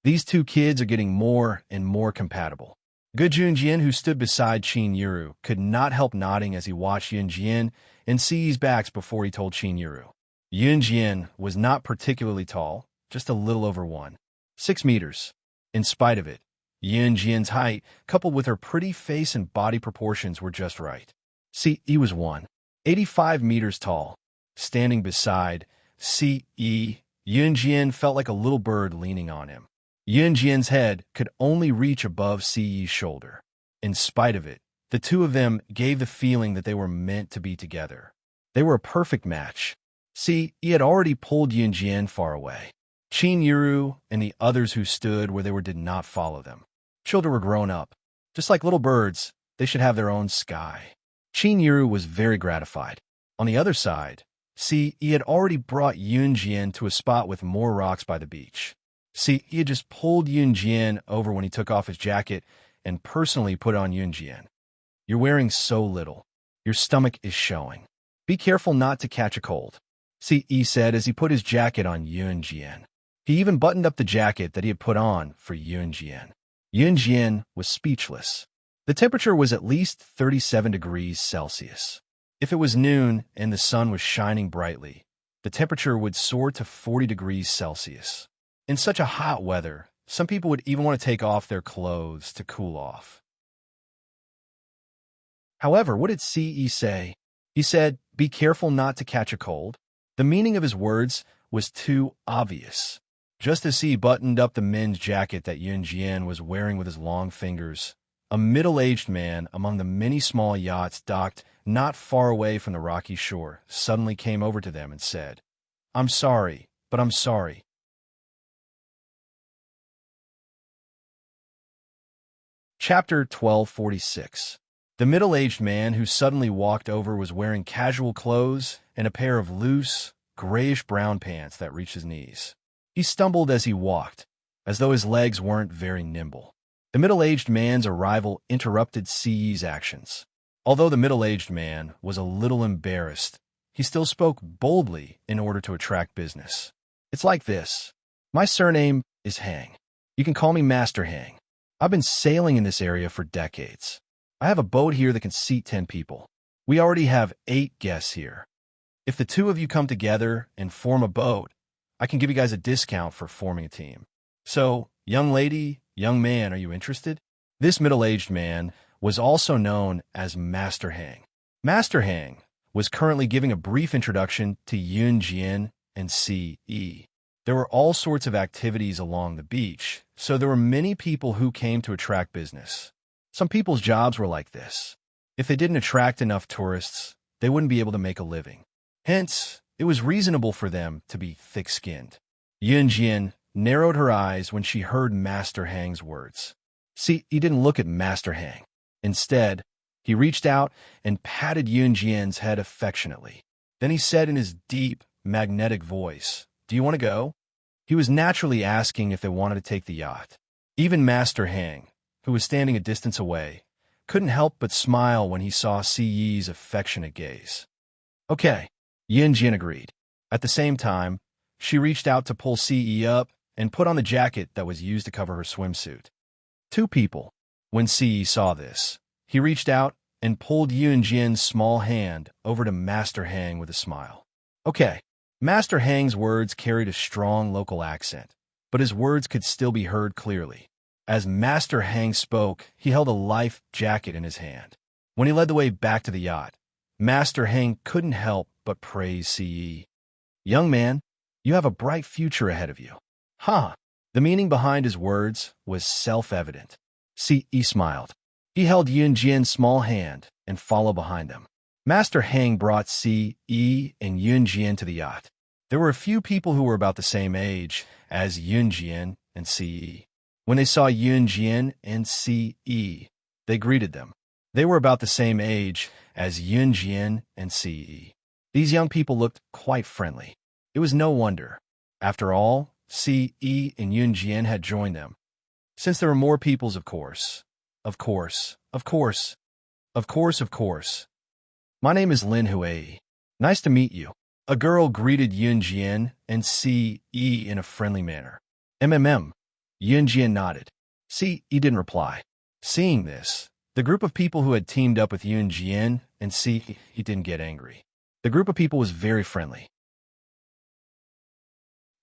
These two kids are getting more and more compatible. Good Yun Jian, who stood beside Qing Yu, could not help nodding as he watched Yun Jian and CE's backs before he told Qing Yu. Yun Jian was not particularly tall, just a little over 6 meters. In spite of it, Yun Jian's height, coupled with her pretty face and body proportions, were just right. CE was 85 meters tall. Standing beside CE, Yun Jian felt like a little bird leaning on him. Yun Jian's head could only reach above CE's shoulder. In spite of it, the two of them gave the feeling that they were meant to be together. They were a perfect match. CE had already pulled Yun Jian far away. Qing Yu and the others who stood where they were did not follow them. Children were grown up. Just like little birds, they should have their own sky. Chinyiru was very gratified. On the other side, see, he had already brought Yunjian to a spot with more rocks by the beach. See, he had just pulled Yunjian over when he took off his jacket and personally put on Yunjian. You're wearing so little. Your stomach is showing. Be careful not to catch a cold. See, he said as he put his jacket on Yunjian. He even buttoned up the jacket that he had put on for Yunjian. Yunjian was speechless. The temperature was at least 37 degrees Celsius. If it was noon and the sun was shining brightly, the temperature would soar to 40 degrees Celsius. In such a hot weather, some people would even want to take off their clothes to cool off. However, what did Ce say? He said, "Be careful not to catch a cold." The meaning of his words was too obvious. Just as Ce buttoned up the men's jacket that Yunjian was wearing with his long fingers, a middle-aged man among the many small yachts docked not far away from the rocky shore suddenly came over to them and said, "I'm sorry, but I'm sorry." Chapter 1246. The middle-aged man who suddenly walked over was wearing casual clothes and a pair of loose, grayish-brown pants that reached his knees. He stumbled as he walked, as though his legs weren't very nimble. The middle-aged man's arrival interrupted Ce's actions. Although the middle-aged man was a little embarrassed, he still spoke boldly in order to attract business. "It's like this. My surname is Hang. You can call me Master Hang. I've been sailing in this area for decades. I have a boat here that can seat 10 people. We already have 8 guests here. If the two of you come together and form a boat, I can give you guys a discount for forming a team. So, young lady, young man, are you interested?" This middle-aged man was also known as Master Hang. Master Hang was currently giving a brief introduction to Yunjian and Ce. There were all sorts of activities along the beach, so there were many people who came to attract business. Some people's jobs were like this. If they didn't attract enough tourists, they wouldn't be able to make a living. Hence, it was reasonable for them to be thick-skinned. Yunjian narrowed her eyes when she heard Master Hang's words. See, he didn't look at Master Hang. Instead, he reached out and patted Yunjian's head affectionately. Then he said in his deep, magnetic voice, "Do you want to go?" He was naturally asking if they wanted to take the yacht. Even Master Hang, who was standing a distance away, couldn't help but smile when he saw Ce's affectionate gaze. "Okay," Yunjian agreed. At the same time, she reached out to pull Ce up and put on the jacket that was used to cover her swimsuit. 2 people. When Ce saw this, he reached out and pulled Yunjian's small hand over to Master Hang with a smile. "Okay." Master Hang's words carried a strong local accent, but his words could still be heard clearly. As Master Hang spoke, he held a life jacket in his hand. When he led the way back to the yacht, Master Hang couldn't help but praise Ce. "Young man, you have a bright future ahead of you." "Huh." The meaning behind his words was self-evident. Ce smiled. He held Yunjian's small hand and followed behind them. Master Hang brought Ce and Yunjian to the yacht. There were a few people who were about the same age as Yunjian and Ce. When they saw Yunjian and Ce, they greeted them. They were about the same age as Yunjian and Ce. These young people looked quite friendly. It was no wonder. After all, Ce and Yunjian had joined them. Since there were more peoples, of course. Of course. Of course. Of course, of course. "My name is Lin Huai. Nice to meet you." A girl greeted Yunjian and Ce in a friendly manner. Yunjian nodded. Ce didn't reply. Seeing this, the group of people who had teamed up with Yunjian and Ce didn't get angry. The group of people was very friendly.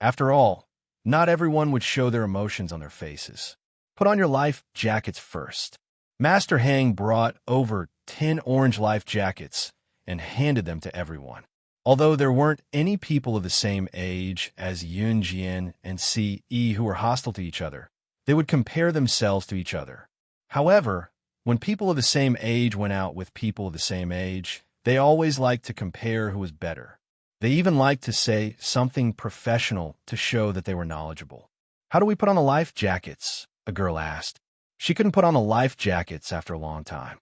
After all, not everyone would show their emotions on their faces. Put on your life jackets first. Master Hang brought over 10 orange life jackets and handed them to everyone. Although there weren't any people of the same age as Yunjian and Ce who were hostile to each other, they would compare themselves to each other. However, when people of the same age went out with people of the same age, they always liked to compare who was better. They even liked to say something professional to show that they were knowledgeable. "How do we put on the life jackets?" a girl asked. She couldn't put on the life jackets after a long time.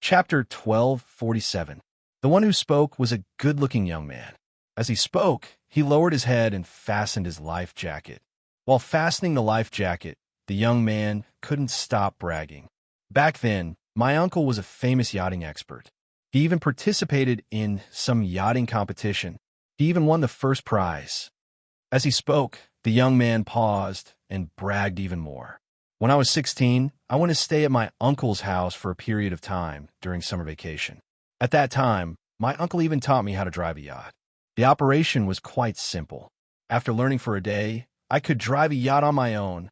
Chapter 1247. The one who spoke was a good-looking young man. As he spoke, he lowered his head and fastened his life jacket. While fastening the life jacket, the young man couldn't stop bragging. Back then, my uncle was a famous yachting expert. He even participated in some yachting competition. He even won the first prize. As he spoke, the young man paused and bragged even more. When I was 16, I went to stay at my uncle's house for a period of time during summer vacation. At that time, my uncle even taught me how to drive a yacht. The operation was quite simple. After learning for a day, I could drive a yacht on my own.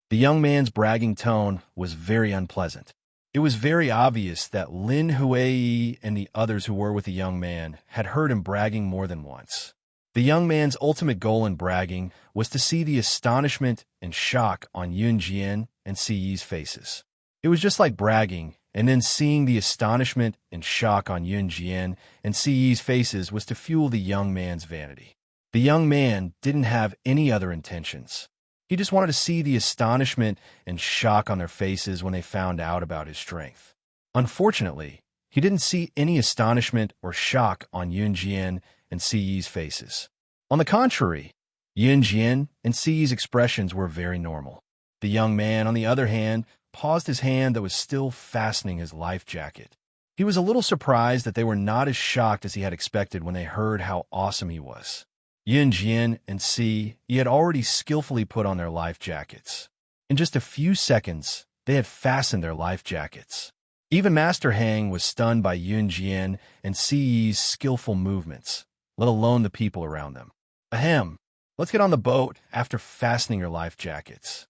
The young man's bragging tone was very unpleasant. It was very obvious that Lin Huai and the others who were with the young man had heard him bragging more than once. The young man's ultimate goal in bragging was to see the astonishment and shock on Yun Jian and Si Yi's faces. It was just like bragging, and then seeing the astonishment and shock on Yun Jian and Si Yi's faces was to fuel the young man's vanity. The young man didn't have any other intentions. He just wanted to see the astonishment and shock on their faces when they found out about his strength. Unfortunately, he didn't see any astonishment or shock on Yun Jian and Si Yi's faces. On the contrary, Yun Jian and Si Yi's expressions were very normal. The young man, on the other hand, paused his hand that was still fastening his life jacket. He was a little surprised that they were not as shocked as he had expected when they heard how awesome he was. Yun Jian and Si Yi had already skillfully put on their life jackets. In just a few seconds, they had fastened their life jackets. Even Master Hang was stunned by Yun Jian and Si Yi's skillful movements, let alone the people around them. Ahem, let's get on the boat after fastening your life jackets.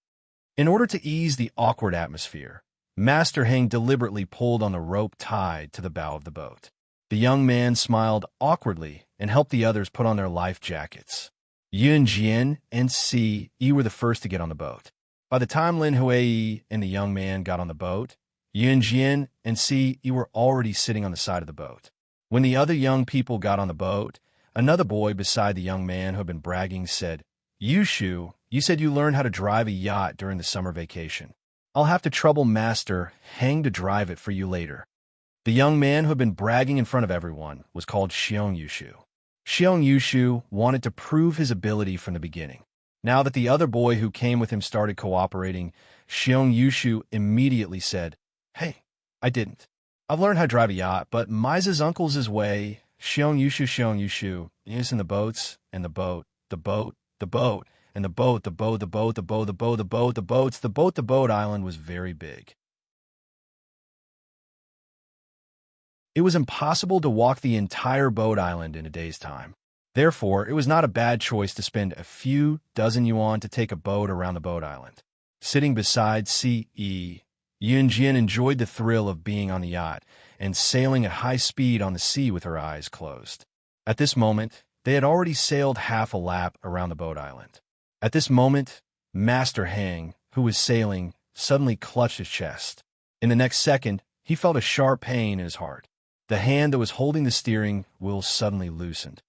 In order to ease the awkward atmosphere, Master Hang deliberately pulled on the rope tied to the bow of the boat. The young man smiled awkwardly and helped the others put on their life jackets. Yun Jian and Si Yi were the first to get on the boat. By the time Lin Huai and the young man got on the boat, Yun Jian and Si Yi were already sitting on the side of the boat. When the other young people got on the boat, another boy beside the young man who had been bragging said, "Yushu, you said you learned how to drive a yacht during the summer vacation. I'll have to trouble Master Hang to drive it for you later." The young man who had been bragging in front of everyone was called Xiong Yushu. Xiong Yushu wanted to prove his ability from the beginning. Now that the other boy who came with him started cooperating, Xiong Yushu immediately said, "Hey, I didn't. I've learned how to drive a yacht, but Miza's uncle's his way. Xiong Yushu, using the boats, and the boat, the boat, the boat, and the boat, the boat, the boat, the boat, the boat, the boat, the boats, the boat island was very big. It was impossible to walk the entire boat island in a day's time. Therefore, it was not a bad choice to spend a few dozen yuan to take a boat around the boat island. Sitting beside Si Yi, Yun Jian enjoyed the thrill of being on the yacht and sailing at high speed on the sea with her eyes closed. At this moment, they had already sailed half a lap around the boat island. At this moment, Master Hang, who was sailing, suddenly clutched his chest. In the next second, he felt a sharp pain in his heart. The hand that was holding the steering wheel suddenly loosened.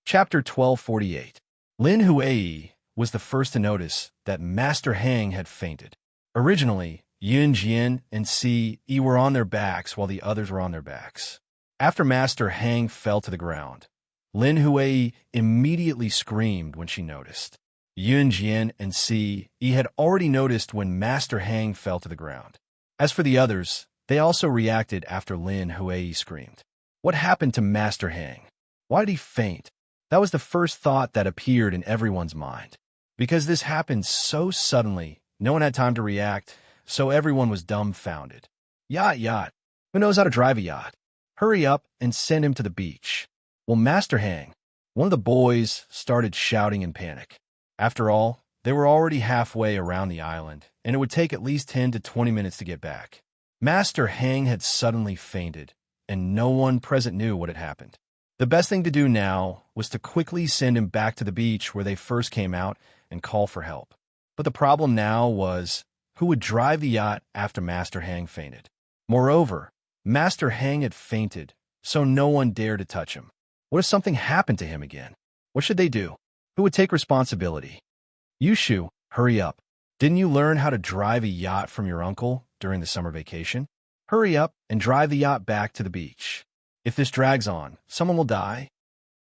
Chapter 1248. Lin Huai was the first to notice that Master Hang had fainted. Originally, Yun Jian and Si Yi were on their backs while the others were on their backs. After Master Hang fell to the ground, Lin Huai immediately screamed when she noticed. Yun Jian and Si Yi had already noticed when Master Hang fell to the ground. As for the others, they also reacted after Lin Huai screamed. What happened to Master Hang? Why did he faint? That was the first thought that appeared in everyone's mind. Because this happened so suddenly, no one had time to react, so everyone was dumbfounded. Yacht. Who knows how to drive a yacht? Hurry up and send him to the beach. Well, Master Hang, one of the boys, started shouting in panic. After all, they were already halfway around the island, and it would take at least 10 to 20 minutes to get back. Master Hang had suddenly fainted, and no one present knew what had happened. The best thing to do now was to quickly send him back to the beach where they first came out and call for help. But the problem now was who would drive the yacht after Master Hang fainted. Moreover, Master Hang had fainted, so no one dared to touch him. What if something happened to him again? What should they do? Who would take responsibility? Yushu, hurry up. Didn't you learn how to drive a yacht from your uncle during the summer vacation? Hurry up and drive the yacht back to the beach. If this drags on, someone will die.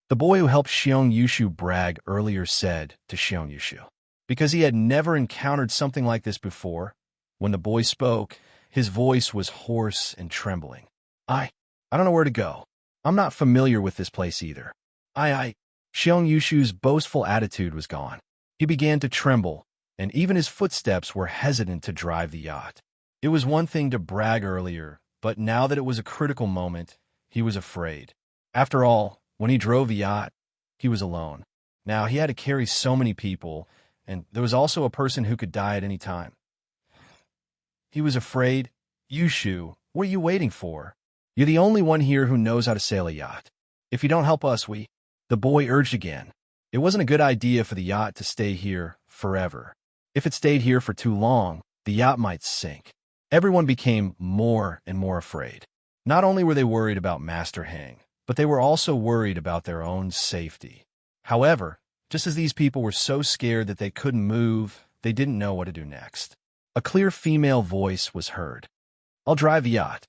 The boy who helped Xiong Yushu brag earlier said to Xiong Yushu. Because he had never encountered something like this before, when the boy spoke, his voice was hoarse and trembling. I don't know where to go. I'm not familiar with this place either. Xiong Yushu's boastful attitude was gone. He began to tremble, and even his footsteps were hesitant to drive the yacht. It was one thing to brag earlier, but now that it was a critical moment, he was afraid. After all, when he drove the yacht, he was alone. Now he had to carry so many people, and there was also a person who could die at any time. He was afraid. Yushu, what are you waiting for? You're the only one here who knows how to sail a yacht. If you don't help us, The boy urged again. It wasn't a good idea for the yacht to stay here forever. If it stayed here for too long, the yacht might sink. Everyone became more and more afraid. Not only were they worried about Master Hang, but they were also worried about their own safety. However, just as these people were so scared that they couldn't move, they didn't know what to do next. A clear female voice was heard. I'll drive the yacht.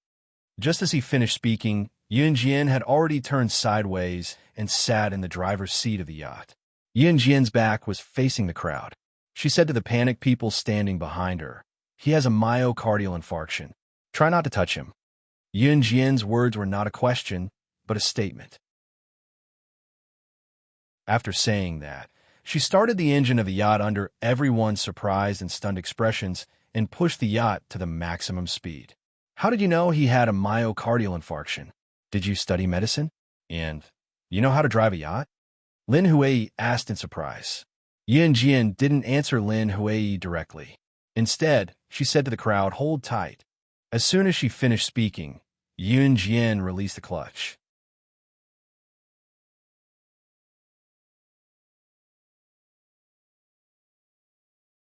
Just as he finished speaking, Yunjian had already turned sideways and sat in the driver's seat of the yacht. Yunjian's back was facing the crowd. She said to the panicked people standing behind her, he has a myocardial infarction. Try not to touch him. Yunjian's words were not a question, but a statement. After saying that, she started the engine of the yacht under everyone's surprised and stunned expressions and pushed the yacht to the maximum speed. How did you know he had a myocardial infarction? Did you study medicine? And you know how to drive a yacht? Lin Huai asked in surprise. Yunjian didn't answer Lin Huai directly. Instead, she said to the crowd, hold tight. As soon as she finished speaking, Yunjian released the clutch.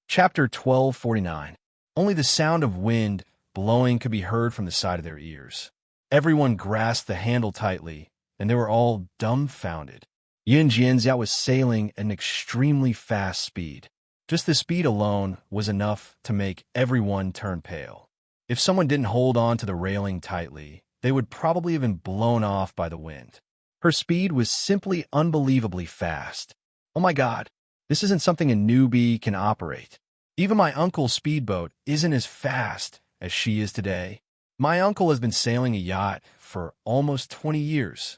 Chapter 1249. Only the sound of wind blowing could be heard from the side of their ears. Everyone grasped the handle tightly, and they were all dumbfounded. Yunjian's yacht was sailing at an extremely fast speed. Just the speed alone was enough to make everyone turn pale. If someone didn't hold on to the railing tightly, they would probably have been blown off by the wind. Her speed was simply unbelievably fast. Oh my God, this isn't something a newbie can operate. Even my uncle's speedboat isn't as fast as she is today. My uncle has been sailing a yacht for almost 20 years.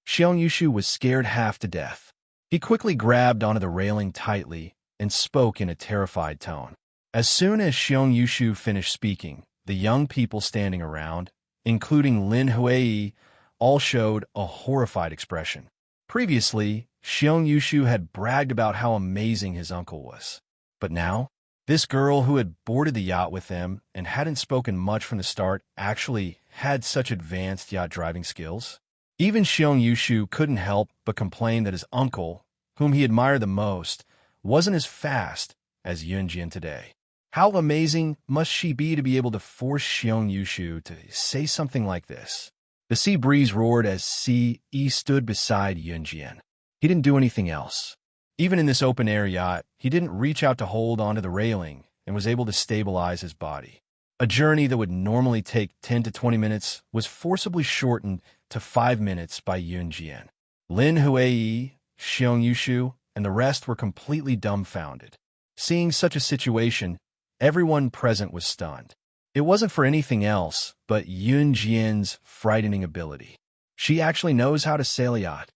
Xiong Yushu was scared half to death. He quickly grabbed onto the railing tightly and spoke in a terrified tone. As soon as Xiong Yushu finished speaking, the young people standing around, including Lin Huai, all showed a horrified expression. Previously, Xiong Yushu had bragged about how amazing his uncle was. But now, this girl who had boarded the yacht with them and hadn't spoken much from the start actually had such advanced yacht driving skills. Even Xiong Yushu couldn't help but complain that his uncle, whom he admired the most, wasn't as fast as Yunjian today. How amazing must she be to be able to force Xiong Yushu to say something like this? The sea breeze roared as Yi stood beside Yunjian. He didn't do anything else. Even in this open-air yacht, he didn't reach out to hold onto the railing and was able to stabilize his body. A journey that would normally take 10 to 20 minutes was forcibly shortened to 5 minutes by Yunjian. Lin Huai, Xiong Yushu, and the rest were completely dumbfounded. Seeing such a situation, everyone present was stunned. It wasn't for anything else but Yunjian's frightening ability. She actually knows how to sail a yacht.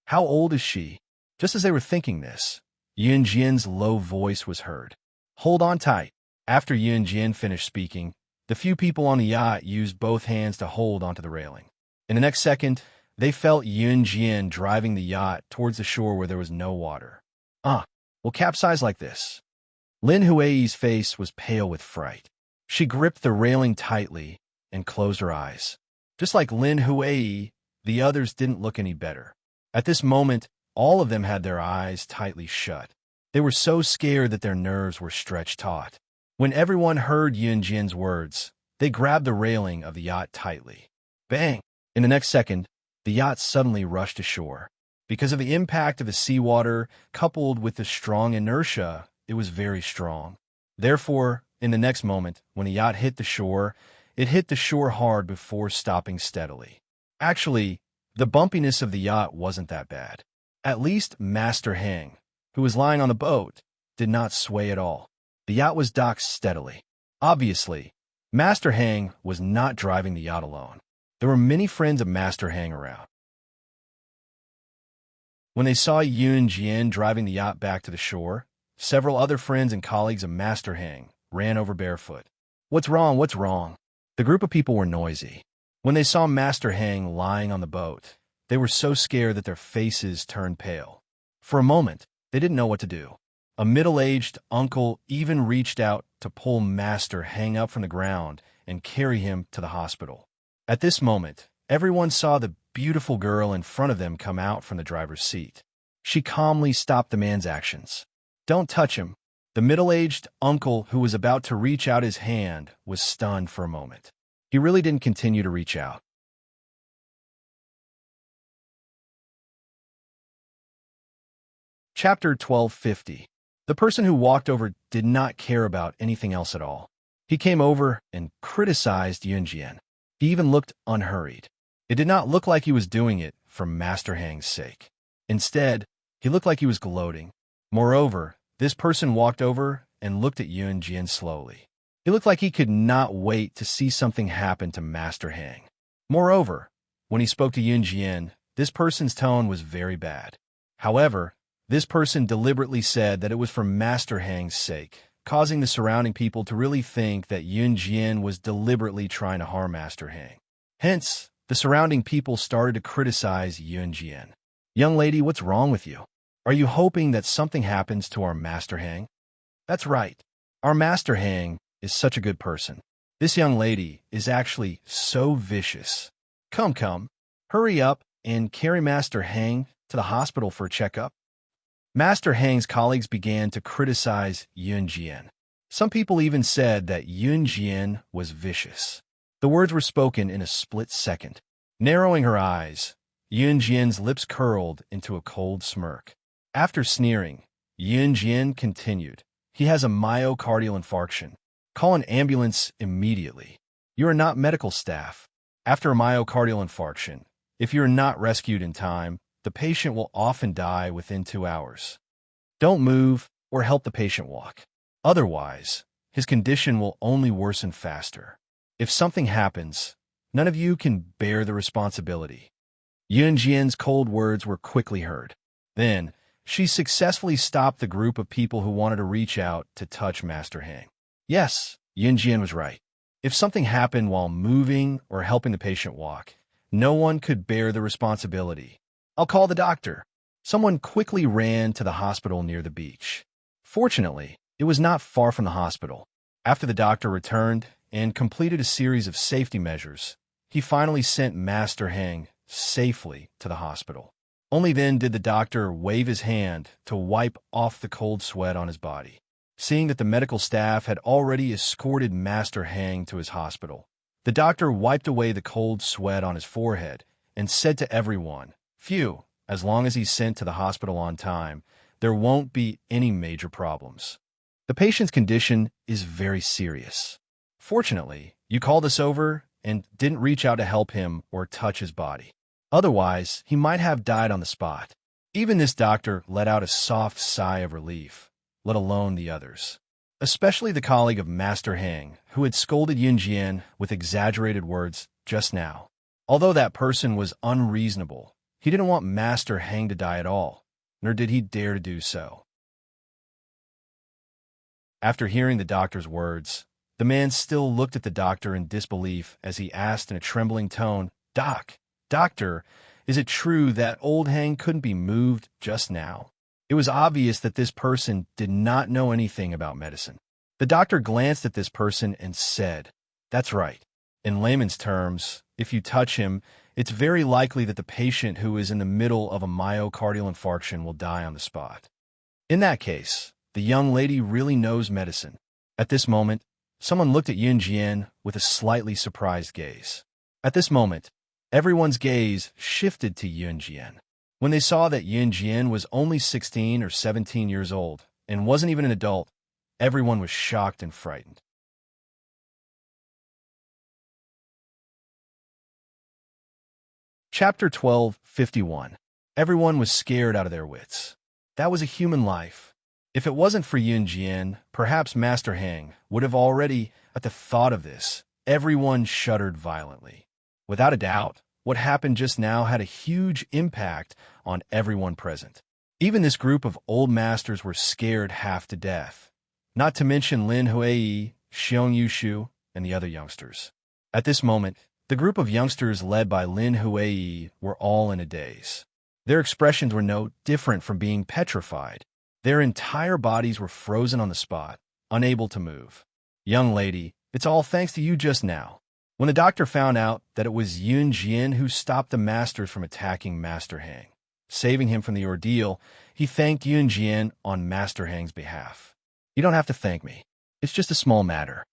How old is she? Just as they were thinking this, Yunjian's low voice was heard. Hold on tight. After Yunjian finished speaking, the few people on the yacht used both hands to hold onto the railing. In the next second, they felt Yunjian driving the yacht towards the shore where there was no water. We'll capsize like this. Lin Huai's face was pale with fright. She gripped the railing tightly and closed her eyes. Just like Lin Huai, the others didn't look any better. At this moment, all of them had their eyes tightly shut. They were so scared that their nerves were stretched taut. When everyone heard Yunjian's words, they grabbed the railing of the yacht tightly. Bang! In the next second, the yacht suddenly rushed ashore. Because of the impact of the seawater, coupled with the strong inertia, it was very strong. Therefore, in the next moment, when the yacht hit the shore, it hit the shore hard before stopping steadily. Actually, the bumpiness of the yacht wasn't that bad. At least Master Hang, who was lying on the boat, did not sway at all. The yacht was docked steadily. Obviously, Master Hang was not driving the yacht alone. There were many friends of Master Hang around. When they saw Yun Jian driving the yacht back to the shore, several other friends and colleagues of Master Hang ran over barefoot. "What's wrong? What's wrong?" The group of people were noisy. When they saw Master Hang lying on the boat, they were so scared that their faces turned pale. For a moment, they didn't know what to do. A middle-aged uncle even reached out to pull Master Hang up from the ground and carry him to the hospital. At this moment, everyone saw the beautiful girl in front of them come out from the driver's seat. She calmly stopped the man's actions. "Don't touch him." The middle-aged uncle who was about to reach out his hand was stunned for a moment. He really didn't continue to reach out. Chapter 1250. The person who walked over did not care about anything else at all. He came over and criticized Yun Jian. He even looked unhurried. It did not look like he was doing it for Master Hang's sake. Instead, he looked like he was gloating. Moreover, this person walked over and looked at Yun Jian slowly. He looked like he could not wait to see something happen to Master Hang. Moreover, when he spoke to Yun Jian, this person's tone was very bad. However, this person deliberately said that it was for Master Hang's sake, causing the surrounding people to really think that Yun Jian was deliberately trying to harm Master Hang. Hence, the surrounding people started to criticize Yun Jian. "Young lady, what's wrong with you? Are you hoping that something happens to our Master Hang?" "That's right. Our Master Hang is such a good person. This young lady is actually so vicious. Come, hurry up and carry Master Hang to the hospital for a checkup." Master Hang's colleagues began to criticize Yun Jian. Some people even said that Yun Jian was vicious. The words were spoken in a split second. Narrowing her eyes, Yun Jian's lips curled into a cold smirk. After sneering, Yun Jian continued, "He has a myocardial infarction. Call an ambulance immediately. You are not medical staff. After a myocardial infarction, if you are not rescued in time, the patient will often die within 2 hours. Don't move or help the patient walk. Otherwise, his condition will only worsen faster. If something happens, none of you can bear the responsibility." Yun Jian's cold words were quickly heard. Then, she successfully stopped the group of people who wanted to reach out to touch Master Hang. Yes, Yun Jian was right. If something happened while moving or helping the patient walk, no one could bear the responsibility. "I'll call the doctor." Someone quickly ran to the hospital near the beach. Fortunately, it was not far from the hospital. After the doctor returned and completed a series of safety measures, he finally sent Master Hang safely to the hospital. Only then did the doctor wave his hand to wipe off the cold sweat on his body. Seeing that the medical staff had already escorted Master Hang to his hospital, the doctor wiped away the cold sweat on his forehead and said to everyone, "Phew, as long as he's sent to the hospital on time, there won't be any major problems. The patient's condition is very serious. Fortunately, you called us over and didn't reach out to help him or touch his body. Otherwise, he might have died on the spot." Even this doctor let out a soft sigh of relief, let alone the others. Especially the colleague of Master Hang, who had scolded Yun Jian with exaggerated words just now. Although that person was unreasonable, he didn't want Master Hang to die at all, nor did he dare to do so. After hearing the doctor's words, the man still looked at the doctor in disbelief as he asked in a trembling tone, Doctor, is it true that old Hang couldn't be moved just now?" It was obvious that this person did not know anything about medicine. The doctor glanced at this person and said, "That's right. In layman's terms, if you touch him, it's very likely that the patient who is in the middle of a myocardial infarction will die on the spot. In that case, the young lady really knows medicine." At this moment, someone looked at Yun Jian with a slightly surprised gaze. At this moment, everyone's gaze shifted to Yun Jian. When they saw that Yun Jian was only 16 or 17 years old and wasn't even an adult, Everyone was shocked and frightened. Chapter 12:51. Everyone was scared out of their wits. That was a human life. If it wasn't for Yun Jian, perhaps Master Hang would have already, at the thought of this, everyone shuddered violently. Without a doubt, what happened just now had a huge impact on everyone present. Even this group of old masters were scared half to death, not to mention Lin Huai, Xiong Yushu, and the other youngsters. At this moment, the group of youngsters led by Lin Huai were all in a daze. Their expressions were no different from being petrified. Their entire bodies were frozen on the spot, unable to move. "Young lady, it's all thanks to you just now." When the doctor found out that it was Yun Jian who stopped the masters from attacking Master Hang, saving him from the ordeal, he thanked Yun Jian on Master Hang's behalf. "You don't have to thank me. It's just a small matter,"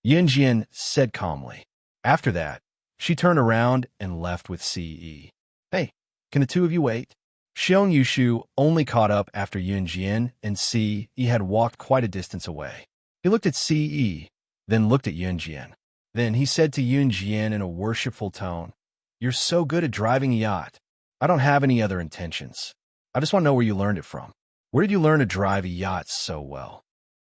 Yun Jian said calmly. After that, she turned around and left with Ce. "Hey, can the two of you wait?" Xiong Yushu only caught up after Yun Jian and Ce had walked quite a distance away. He looked at Ce, then looked at Yun Jian. Then he said to Yun Jian in a worshipful tone, "You're so good at driving a yacht. I don't have any other intentions. I just want to know where you learned it from. Where did you learn to drive a yacht so well?"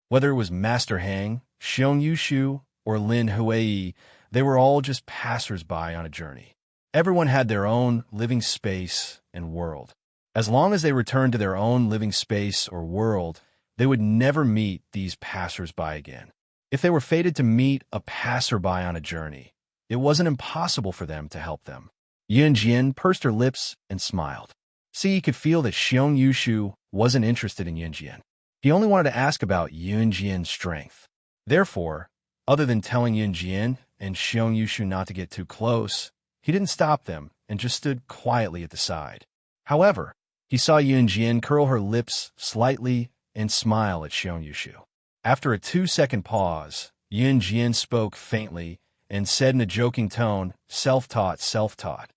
Whether it was Master Hang, Xiong Yushu, or Lin Huai, they were all just passers-by on a journey. Everyone had their own living space and world. As long as they returned to their own living space or world, they would never meet these passers-by again. If they were fated to meet a passerby on a journey, it wasn't impossible for them to help them. Yun Jian pursed her lips and smiled. Ce could feel that Xiong Yushu wasn't interested in Yun Jian. He only wanted to ask about Yun Jian's strength. Therefore, other than telling Yun Jian and Xiong Yushu not to get too close, he didn't stop them and just stood quietly at the side. However, he saw Yun Jian curl her lips slightly and smile at Xiong Yushu. After a 2-second pause, Yun Jian spoke faintly and said in a joking tone, "Self-taught, self-taught."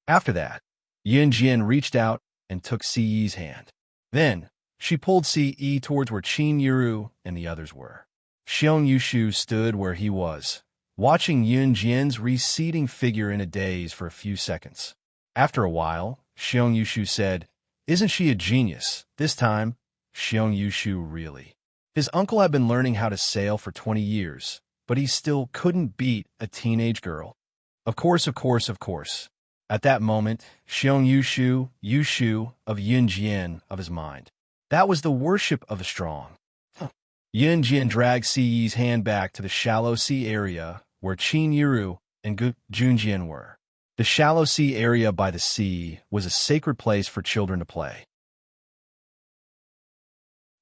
After that, Yun Jian reached out and took Ce's hand. Then, she pulled Ce towards where Qin Yuru and the others were. Xiong Yushu stood where he was, watching Yun Jian's receding figure in a daze for a few seconds. After a while, Xiong Yushu said, "Isn't she a genius? This time, Xiong Yushu really." His uncle had been learning how to sail for 20 years, but he still couldn't beat a teenage girl. Of course. At that moment, Xiong Yushu of Yun Jian of his mind. That was the worship of the strong. Yun Jian dragged Ce's hand back to the shallow sea area where Qin Yuru and Jun Jian were. The shallow sea area by the sea was a sacred place for children to play.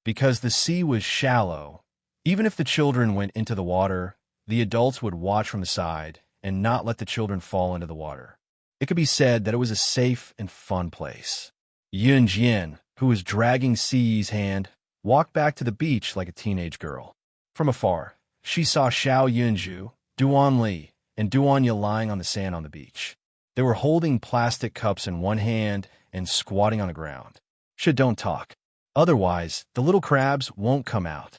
Because the sea was shallow, even if the children went into the water, the adults would watch from the side and not let the children fall into the water. It could be said that it was a safe and fun place. Yun Jian, who was dragging Ce's hand, walked back to the beach like a teenage girl. From afar, she saw Xiao Yunju, Duan Li, and Duanya lying on the sand on the beach. They were holding plastic cups in one hand and squatting on the ground. Don't talk. Otherwise, the little crabs won't come out.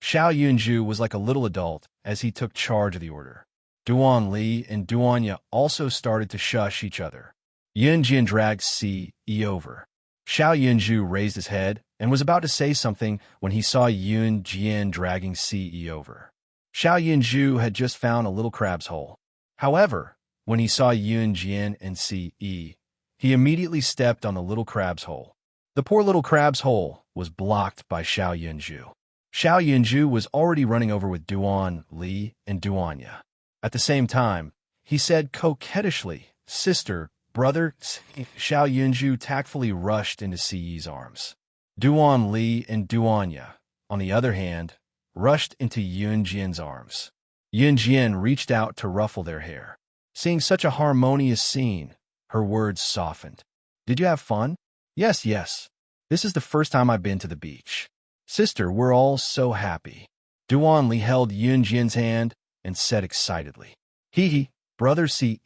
Xiao Yunju was like a little adult as he took charge of the order. Duan Li and Duanya also started to shush each other. Yun Jian dragged Ce over. Xiao Yunju raised his head and was about to say something when he saw Yun Jian dragging Ce over. Xiao Yunju had just found a little crab's hole. However, when he saw Yun Jian and Ce, he immediately stepped on the little crab's hole. The poor little crab's hole was blocked by Xiao Yunju. Xiao Yunju was already running over with Duan Li and Duanya. At the same time, he said coquettishly, "Sister, brother." Xiao Yunju tactfully rushed into Ce's arms. Duan Li and Duanya, on the other hand, rushed into Yun Jian's arms. Yun Jian reached out to ruffle their hair. Seeing such a harmonious scene, her words softened. "Did you have fun?" Yes. This is the first time I've been to the beach. Sister, we're all so happy." Duan Li held Yun Jian's hand and said excitedly, Brother Ce,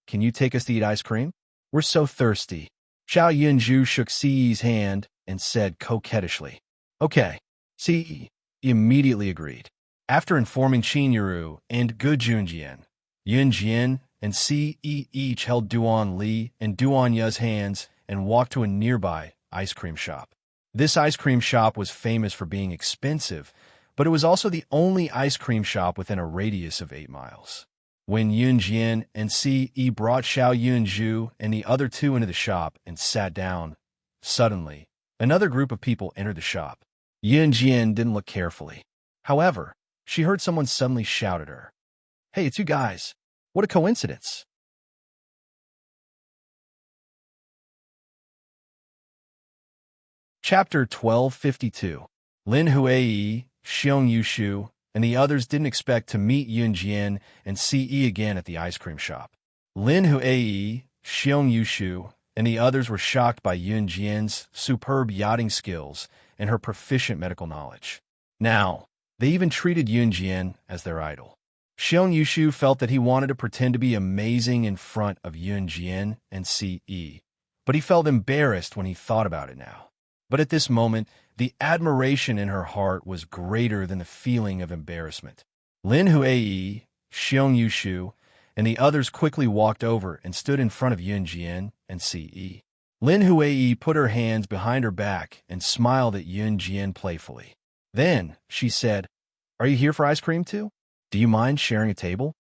can you take us to eat ice cream? We're so thirsty." Xiao Yunju shook Ce's hand and said coquettishly, "Okay, Ce, immediately agreed. After informing Qin Yuru and Gu Junjian, Yun Jian and Si each held Duan Li and Duan Ya's hands and walked to a nearby ice cream shop. This ice cream shop was famous for being expensive, but it was also the only ice cream shop within a radius of 8 miles. When Yun Jian and Si brought Xiao Yunzhu and the other two into the shop and sat down, suddenly, another group of people entered the shop. Yun Jian didn't look carefully. However, she heard someone suddenly shout at her, "Hey, it's you guys. What a coincidence." Chapter 1252. Lin Huai, Xiong Yushu, and the others didn't expect to meet Yun Jian and Si again at the ice cream shop. Lin Huai, Xiong Yushu, and the others were shocked by Yun Jian's superb yachting skills and her proficient medical knowledge. Now, they even treated Yun Jian as their idol. Xiong Yushu felt that he wanted to pretend to be amazing in front of Yun Jian and Si, but he felt embarrassed when he thought about it now. But at this moment, the admiration in her heart was greater than the feeling of embarrassment. Lin Huai, Xiong Yushu, and the others quickly walked over and stood in front of Yun Jian and Si. Lin Huai put her hands behind her back and smiled at Yun Jian playfully. Then, she said, "Are you here for ice cream too? Do you mind sharing a table?"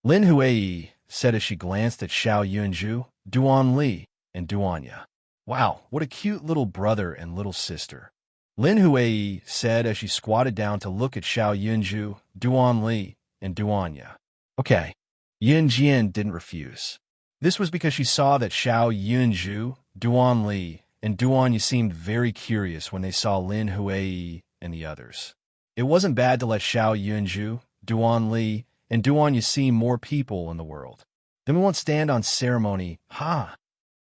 Lin Huai said as she glanced at Xiao Yunzhu, Duan Li, and Duan Ya. "Wow, what a cute little brother and little sister." Lin Huai said as she squatted down to look at Xiao Yunzhu, Duan Li, and Duan Ya. Okay. Yun Jian didn't refuse. This was because she saw that Xiao Yunzhu, Duan Li, and Duan Ya seemed very curious when they saw Lin Huai and the others. It wasn't bad to let Xiao Yunzhu, Duan Li, and Duan Ya see more people in the world. Then we won't stand on ceremony, ha!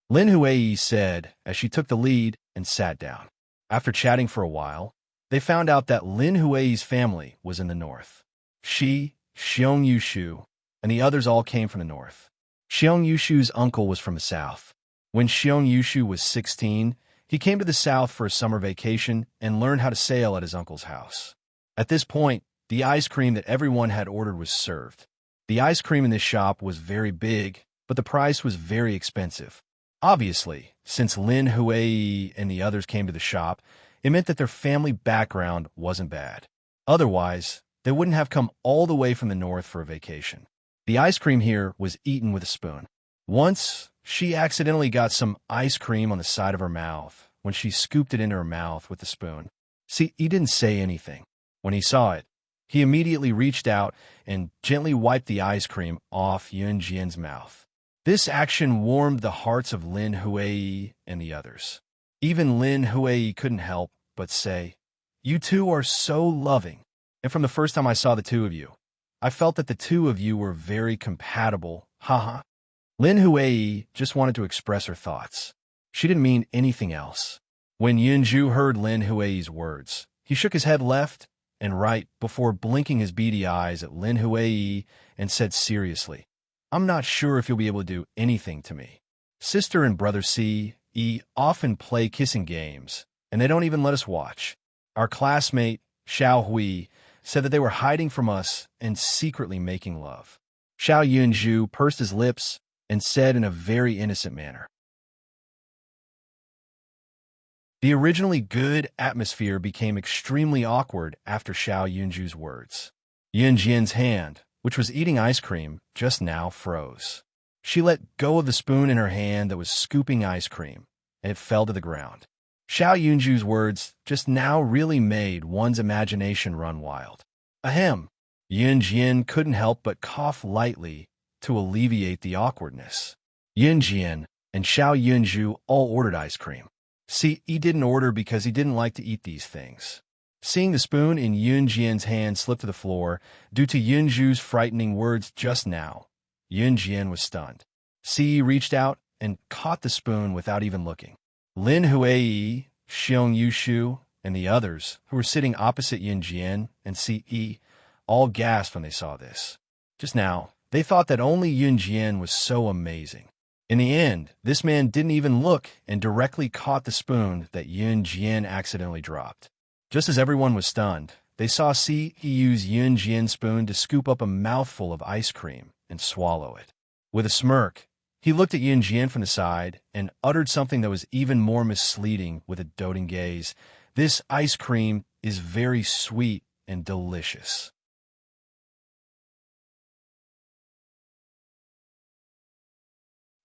Lin Huai said as she took the lead and sat down. After chatting for a while, they found out that Lin Huai's family was in the north. She, Xiong Yushu, and the others all came from the north. Xiong Yushu's uncle was from the south. When Xiong Yushu was 16, he came to the south for a summer vacation and learned how to sail at his uncle's house. At this point, the ice cream that everyone had ordered was served. The ice cream in this shop was very big, but the price was very expensive. Obviously, since Lin Huai and the others came to the shop, it meant that their family background wasn't bad. Otherwise, they wouldn't have come all the way from the north for a vacation. The ice cream here was eaten with a spoon. Once, she accidentally got some ice cream on the side of her mouth when she scooped it into her mouth with the spoon. See, he didn't say anything. When he saw it, he immediately reached out and gently wiped the ice cream off Yun Jian's mouth. This action warmed the hearts of Lin Huai and the others. Even Lin Huai couldn't help but say, "You two are so loving. And from the first time I saw the two of you, I felt that the two of you were very compatible, haha." Lin Huai just wanted to express her thoughts. She didn't mean anything else. When Yunzhu heard Lin Huai's words, he shook his head left and right before blinking his beady eyes at Lin Huai and said seriously, "I'm not sure if you'll be able to do anything to me. Sister and brother Si often play kissing games, and they don't even let us watch. Our classmate, Xiao Hui, said that they were hiding from us and secretly making love." Xiao Yunzhu pursed his lips and said in a very innocent manner. The originally good atmosphere became extremely awkward after Xiao Yunzhu's words. Yun Jian's hand, which was eating ice cream, just now froze. She let go of the spoon in her hand that was scooping ice cream, and it fell to the ground. Xiao Yunzhu's words just now really made one's imagination run wild. Ahem! Yun Jian couldn't help but cough lightly to alleviate the awkwardness. Yun Jian and Xiao Yunzhu all ordered ice cream. See, he didn't order because he didn't like to eat these things. Seeing the spoon in Yun Jian's hand slip to the floor due to Yunzhu's frightening words just now, Yun Jian was stunned. Si reached out and caught the spoon without even looking. Lin Huai, Xiong Yushu, and the others, who were sitting opposite Yun Jian and Si, all gasped when they saw this. Just now, they thought that only Yun Jian was so amazing. In the end, this man didn't even look and directly caught the spoon that Yun Jian accidentally dropped. Just as everyone was stunned, they saw Si use Yun Jian's spoon to scoop up a mouthful of ice cream and swallow it. With a smirk, he looked at Yun Jian from the side and uttered something that was even more misleading with a doting gaze. This ice cream is very sweet and delicious.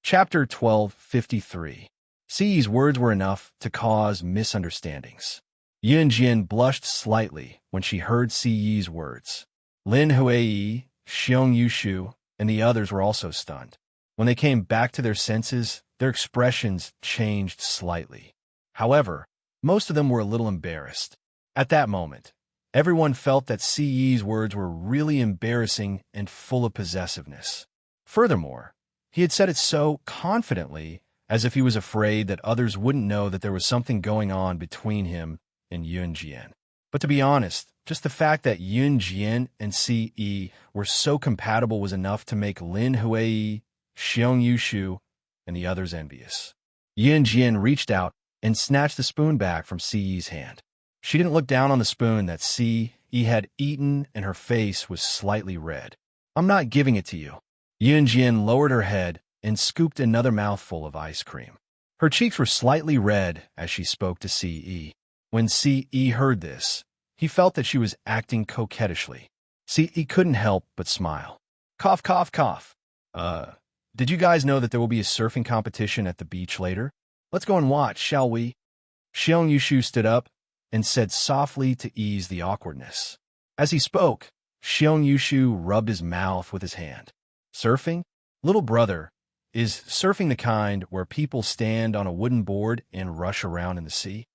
Chapter 1253. Si's words were enough to cause misunderstandings. Yun Jian blushed slightly when she heard Si Yi's words. Lin Huiyi, Xiong Yushu, and the others were also stunned. When they came back to their senses, their expressions changed slightly. However, most of them were a little embarrassed. At that moment, everyone felt that Si Yi's words were really embarrassing and full of possessiveness. Furthermore, he had said it so confidently, as if he was afraid that others wouldn't know that there was something going on between him and Yun Jian. But to be honest, just the fact that Yun Jian and Si Yi were so compatible was enough to make Lin Huiyi, Xiong Yushu, and the others envious. Yun Jian reached out and snatched the spoon back from Si Yi's hand. She didn't look down on the spoon that Si Yi had eaten, and her face was slightly red. "I'm not giving it to you." Yun Jian lowered her head and scooped another mouthful of ice cream. Her cheeks were slightly red as she spoke to Si Yi. When Si Yi heard this, he felt that she was acting coquettishly. Si Yi couldn't help but smile. Cough, cough, cough. Did you guys know that there will be a surfing competition at the beach later? Let's go and watch, shall we? Xiong Yushu stood up and said softly to ease the awkwardness. As he spoke, Xiong Yushu rubbed his mouth with his hand. Surfing? Little brother, is surfing the kind where people stand on a wooden board and rush around in the sea?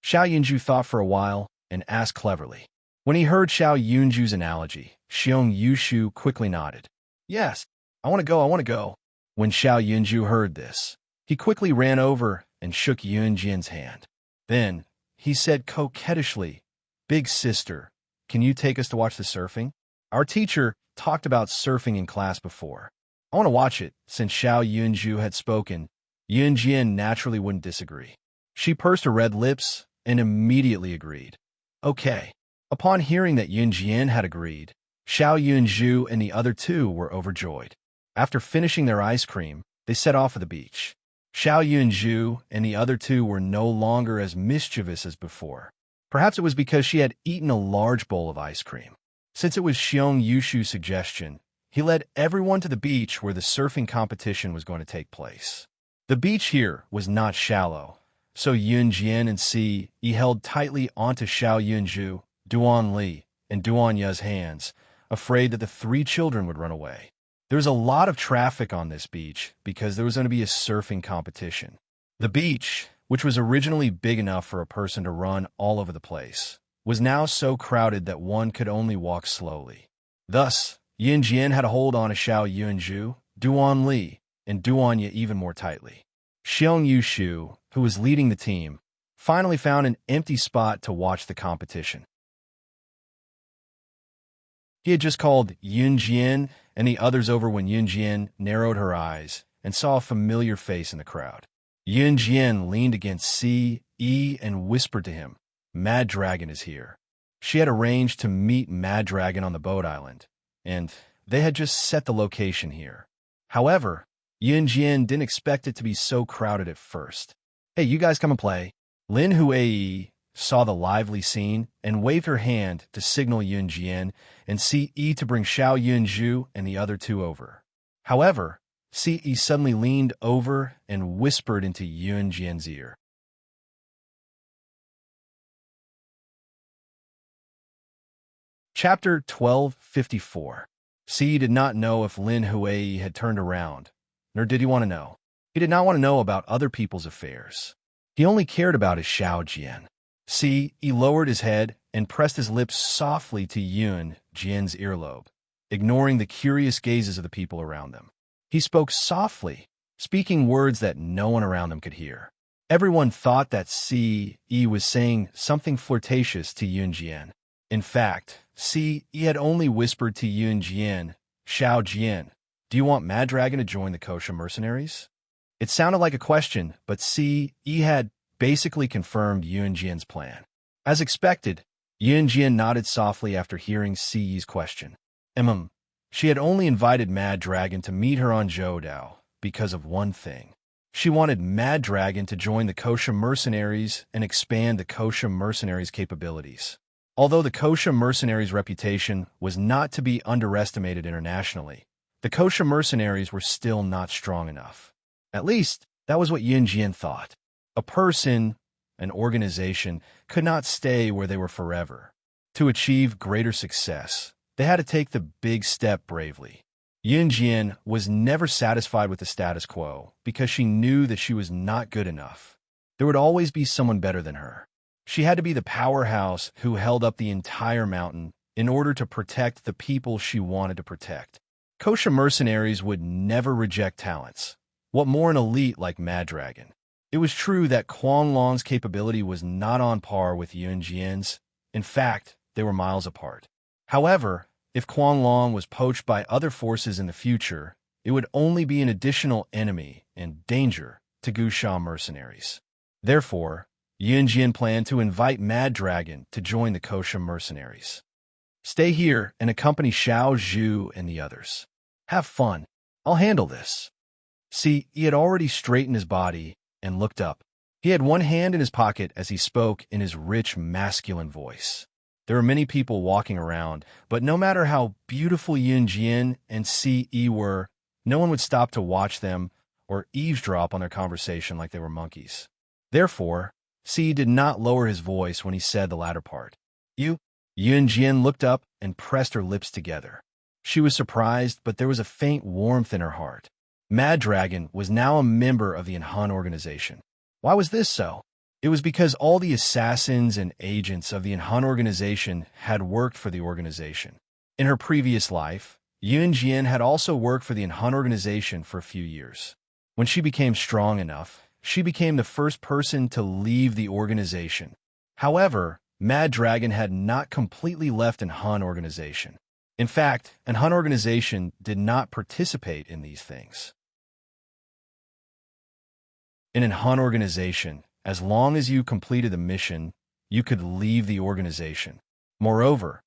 Xiao Yunju thought for a while and asked cleverly. When he heard Xiao Yunju's analogy, Xiong Yushu quickly nodded. Yes, I want to go. When Xiao Yunju heard this, he quickly ran over and shook Yun Jian's hand. Then, he said coquettishly, Big sister, can you take us to watch the surfing? Our teacher talked about surfing in class before. I want to watch it. Since Xiao Yunju had spoken, Yun Jian naturally wouldn't disagree. She pursed her red lips and immediately agreed. Okay. Upon hearing that Yun Jian had agreed, Xiao Yunju and the other two were overjoyed. After finishing their ice cream, they set off for the beach. Xiao Yunju and the other two were no longer as mischievous as before. Perhaps it was because she had eaten a large bowl of ice cream. Since it was Xiong Yushu's suggestion, he led everyone to the beach where the surfing competition was going to take place. The beach here was not shallow, so Yun Jian and Si Yi held tightly onto Xiao Yunju, Duan Li, and Duan Ye's hands, afraid that the three children would run away. There was a lot of traffic on this beach because there was going to be a surfing competition. The beach, which was originally big enough for a person to run all over the place, was now so crowded that one could only walk slowly. Thus, Yun Jian had a hold on Xiao Yunju, Duan Li, and Duan Ye even more tightly. Xiong Yushu, who was leading the team, finally found an empty spot to watch the competition. He had just called Yun Jian and the others over when Yun Jian narrowed her eyes and saw a familiar face in the crowd. Yun Jian leaned against Si Yi and whispered to him, Mad Dragon is here. She had arranged to meet Mad Dragon on the boat island, and they had just set the location here. However, Yun Jian didn't expect it to be so crowded at first. Hey, you guys come and play. Lin Huiyi saw the lively scene and waved her hand to signal Yun Jian and Si Yi to bring Xiao Yunju and the other two over. However, Si Yi suddenly leaned over and whispered into Yun Jian's ear. Chapter 1254. Si Yi did not know if Lin Huiyi had turned around, nor did he want to know. He did not want to know about other people's affairs. He only cared about his Xiao Jian. Si Yi lowered his head and pressed his lips softly to Yun Jian's earlobe, ignoring the curious gazes of the people around them. He spoke softly, speaking words that no one around them could hear. Everyone thought that Si Yi was saying something flirtatious to Yun Jian. In fact, Si Yi had only whispered to Yun Jian, Xiao Jian, do you want Mad Dragon to join the kosher mercenaries? It sounded like a question, but Si Yi had basically confirmed Yun Jian's plan. As expected, Yunjian nodded softly after hearing Siyi's question. She had only invited Mad Dragon to meet her on Zhoudao because of one thing. She wanted Mad Dragon to join the Kosha mercenaries and expand the Kosha mercenaries' capabilities. Although the Kosha mercenaries' reputation was not to be underestimated internationally, the Kosha mercenaries were still not strong enough. At least, that was what Yunjian thought. A person, an organization, could not stay where they were forever. To achieve greater success, they had to take the big step bravely. Yunjian was never satisfied with the status quo because she knew that she was not good enough. There would always be someone better than her. She had to be the powerhouse who held up the entire mountain in order to protect the people she wanted to protect. Kosha mercenaries would never reject talents. What more an elite like Mad Dragon? It was true that Quanglong's capability was not on par with Yunjian's. In fact, they were miles apart. However, if Quanglong was poached by other forces in the future, it would only be an additional enemy and danger to Gusha mercenaries. Therefore, Yunjian planned to invite Mad Dragon to join the Kosha mercenaries. Stay here and accompany Xiao Zhu and the others. Have fun. I'll handle this. See, he had already straightened his body and looked up. He had one hand in his pocket as he spoke in his rich, masculine voice. There were many people walking around, but no matter how beautiful Yunjian and Ce were, no one would stop to watch them or eavesdrop on their conversation like they were monkeys. Therefore, Ce did not lower his voice when he said the latter part. Yunjian looked up and pressed her lips together. She was surprised, but there was a faint warmth in her heart. Mad Dragon was now a member of the Enhan organization. Why was this so? It was because all the assassins and agents of the Enhan organization had worked for the organization. In her previous life, Yunjian had also worked for the Enhan organization for a few years. When she became strong enough, she became the first person to leave the organization. However, Mad Dragon had not completely left Enhan organization. In fact, Enhan organization did not participate in these things. In Enhan organization, as long as you completed the mission, you could leave the organization. Moreover,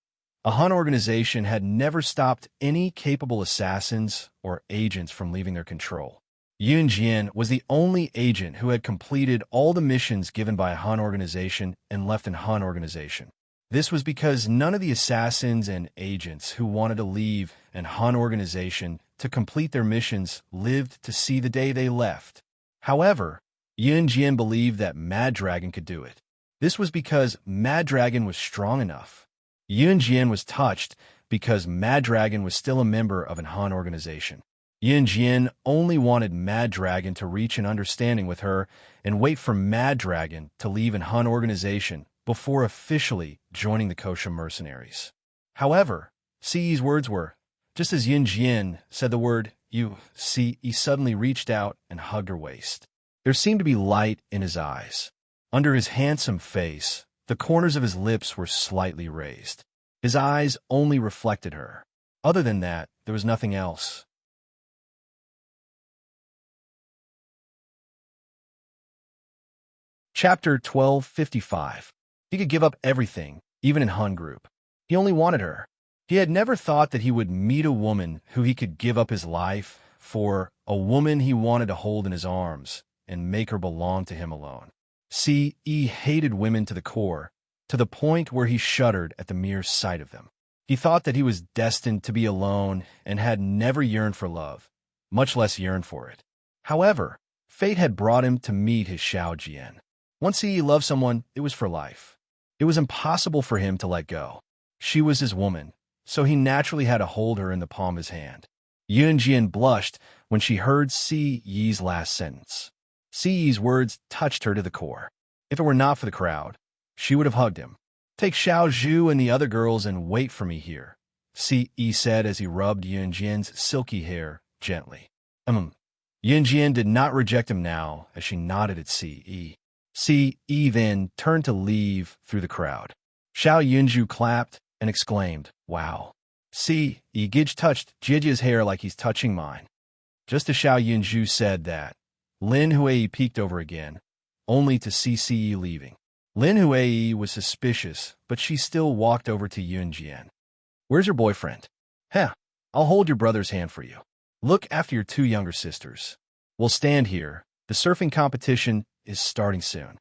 a Han organization had never stopped any capable assassins or agents from leaving their control. Yunjian was the only agent who had completed all the missions given by a Han organization and left an Han organization. This was because none of the assassins and agents who wanted to leave an Han organization to complete their missions lived to see the day they left. However, Yunjian believed that Mad Dragon could do it. This was because Mad Dragon was strong enough. Yunjian was touched because Mad Dragon was still a member of an Han organization. Yunjian only wanted Mad Dragon to reach an understanding with her and wait for Mad Dragon to leave an Han organization before officially joining the Kosha mercenaries. However, Ce's words were, just as Yunjian said the word, Ce suddenly reached out and hugged her waist. There seemed to be light in his eyes. Under his handsome face, the corners of his lips were slightly raised. His eyes only reflected her. Other than that, there was nothing else. Chapter 1255. He could give up everything, even in Han group. He only wanted her. He had never thought that he would meet a woman who he could give up his life for, a woman he wanted to hold in his arms and make her belong to him alone. Ce hated women to the core, to the point where he shuddered at the mere sight of them. He thought that he was destined to be alone and had never yearned for love, much less yearned for it. However, fate had brought him to meet his Xiao Jian. Once he loved someone, it was for life. It was impossible for him to let go. She was his woman, so he naturally had to hold her in the palm of his hand. Yunjian blushed when she heard Ce's last sentence. Ce's words touched her to the core. If it were not for the crowd, she would have hugged him. Take Xiao Zhu and the other girls and wait for me here, Ce said as he rubbed Yunjian's silky hair gently. Yunjian did not reject him now as she nodded at Ce. Ce then turned to leave through the crowd. Xiao Yunju clapped and exclaimed, "Wow." Ce Gij touched Jijia's hair like he's touching mine. Just as Xiao Yunju said that, Lin Hui peeked over again, only to see Ce leaving. Lin Huai was suspicious, but she still walked over to Yun Jian. Where's your boyfriend? Heh, I'll hold your brother's hand for you. Look after your two younger sisters. We'll stand here. The surfing competition is starting soon.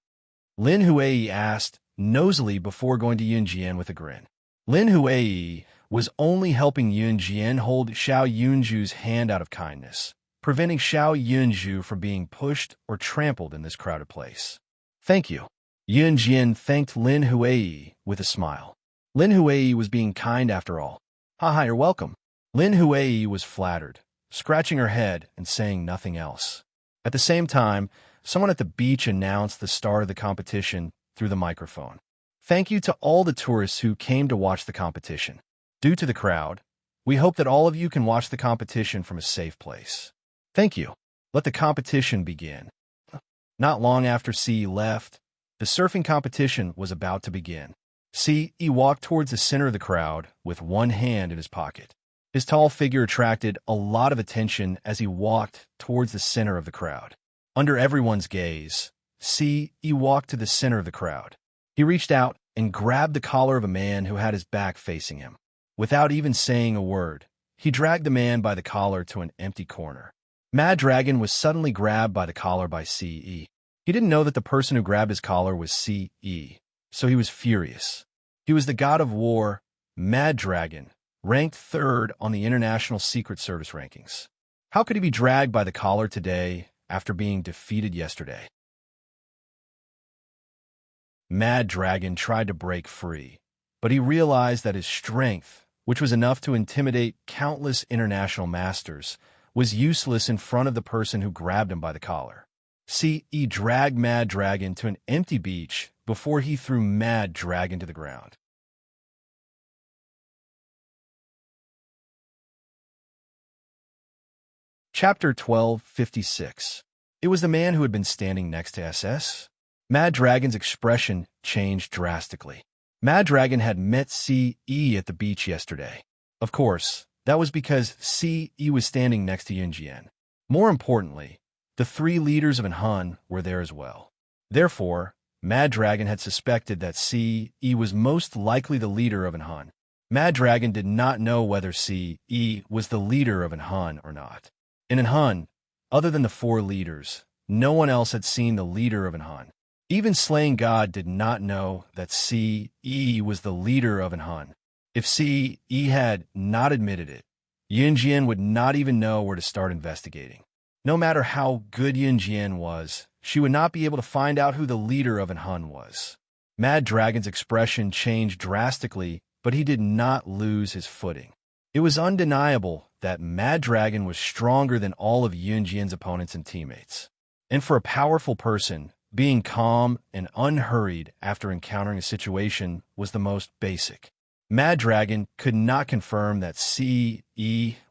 Lin Huai asked, nosily before going to Yun Jian with a grin. Lin Huai was only helping Yun Jian hold Xiao Yunju's hand out of kindness, preventing Xiao Yunju from being pushed or trampled in this crowded place. Thank you. Yun Jian thanked Lin Huai with a smile. Lin Huai was being kind after all. Haha, you're welcome. Lin Huai was flattered, scratching her head and saying nothing else. At the same time, someone at the beach announced the start of the competition through the microphone. Thank you to all the tourists who came to watch the competition. Due to the crowd, we hope that all of you can watch the competition from a safe place. Thank you. Let the competition begin. Not long after C left, the surfing competition was about to begin. C walked towards the center of the crowd with one hand in his pocket. His tall figure attracted a lot of attention as he walked towards the center of the crowd. Under everyone's gaze, C walked to the center of the crowd. He reached out and grabbed the collar of a man who had his back facing him. Without even saying a word, he dragged the man by the collar to an empty corner. Mad Dragon was suddenly grabbed by the collar by CE. He didn't know that the person who grabbed his collar was CE, so he was furious. He was the god of war, Mad Dragon, ranked 3rd on the International Secret Service rankings. How could he be dragged by the collar today after being defeated yesterday? Mad Dragon tried to break free, but he realized that his strength, which was enough to intimidate countless international masters, was useless in front of the person who grabbed him by the collar. CE dragged Mad Dragon to an empty beach before he threw Mad Dragon to the ground. Chapter 1256. It was the man who had been standing next to SS. Mad Dragon's expression changed drastically. Mad Dragon had met CE at the beach yesterday. Of course, that was because CE was standing next to Yun Jian. More importantly, the 3 leaders of Enhan were there as well. Therefore, Mad Dragon had suspected that CE was most likely the leader of Enhan. Mad Dragon did not know whether CE was the leader of Enhan or not. In Enhan, other than the 4 leaders, no one else had seen the leader of Enhan. Even Slaying God did not know that CE was the leader of Enhan. If CE had not admitted it, Yun Jian would not even know where to start investigating. No matter how good Yun Jian was, she would not be able to find out who the leader of Enhan was. Mad Dragon's expression changed drastically, but he did not lose his footing. It was undeniable that Mad Dragon was stronger than all of Yun Jian's opponents and teammates. And for a powerful person, being calm and unhurried after encountering a situation was the most basic. Mad Dragon could not confirm that CE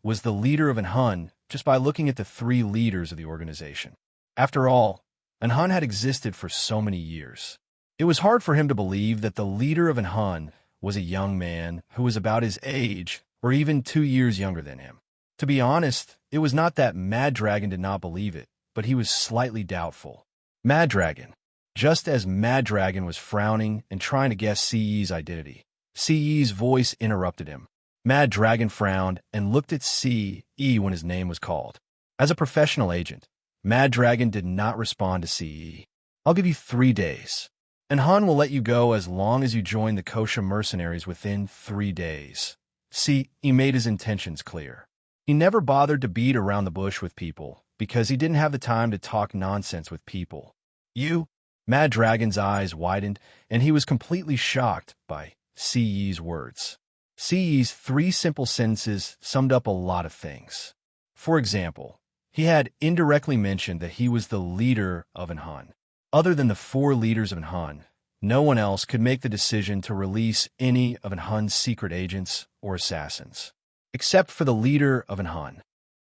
was the leader of Enhan just by looking at the 3 leaders of the organization. After all, Enhan had existed for so many years. It was hard for him to believe that the leader of Enhan was a young man who was about his age or even 2 years younger than him. To be honest, it was not that Mad Dragon did not believe it, but he was slightly doubtful. Mad Dragon. Just as Mad Dragon was frowning and trying to guess CE's identity, CE's voice interrupted him. Mad Dragon frowned and looked at CE when his name was called. As a professional agent, Mad Dragon did not respond to CE. I'll give you 3 days. And Han will let you go as long as you join the Kosha mercenaries within 3 days. CE made his intentions clear. He never bothered to beat around the bush with people because he didn't have the time to talk nonsense with people. You? Mad Dragon's eyes widened, and he was completely shocked by CE's words. CE's 3 simple sentences summed up a lot of things. For example, he had indirectly mentioned that he was the leader of Enhan. Other than the 4 leaders of Enhan, no one else could make the decision to release any of Enhan's secret agents or assassins, except for the leader of Enhan.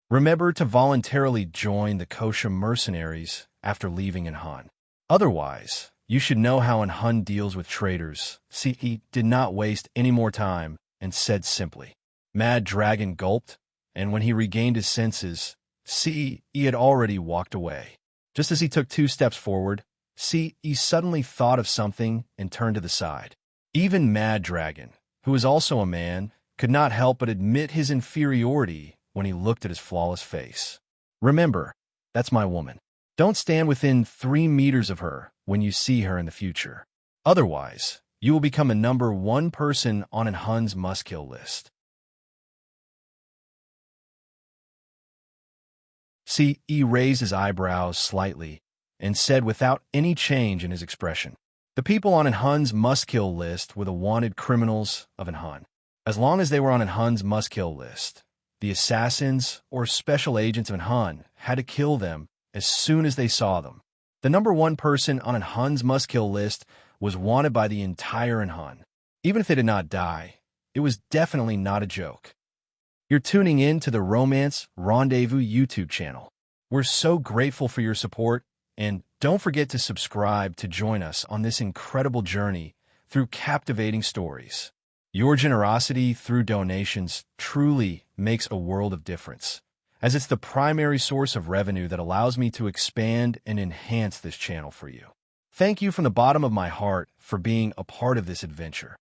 Remember to voluntarily join the Kosha mercenaries after leaving Enhan. Otherwise, you should know how Enhan deals with traitors. CE did not waste any more time and said simply. Mad Dragon gulped, and when he regained his senses, CE had already walked away. Just as he took 2 steps forward, See, he suddenly thought of something and turned to the side. Even Mad Dragon, who was also a man, could not help but admit his inferiority when he looked at his flawless face. Remember, that's my woman. Don't stand within 3 meters of her when you see her in the future. Otherwise, you will become a number 1 person on an Hun's must-kill list. See, he raised his eyebrows slightly and said without any change in his expression, "The people on an Hun's must-kill list were the wanted criminals of an Hun. As long as they were on an Hun's must-kill list, the assassins or special agents of an Hun had to kill them as soon as they saw them. The number 1 person on an Hun's must-kill list was wanted by the entire Hun. Even if they did not die, it was definitely not a joke." You're tuning in to the Romance Rendezvous YouTube channel. We're so grateful for your support, and don't forget to subscribe to join us on this incredible journey through captivating stories. Your generosity through donations truly makes a world of difference, as it's the primary source of revenue that allows me to expand and enhance this channel for you. Thank you from the bottom of my heart for being a part of this adventure.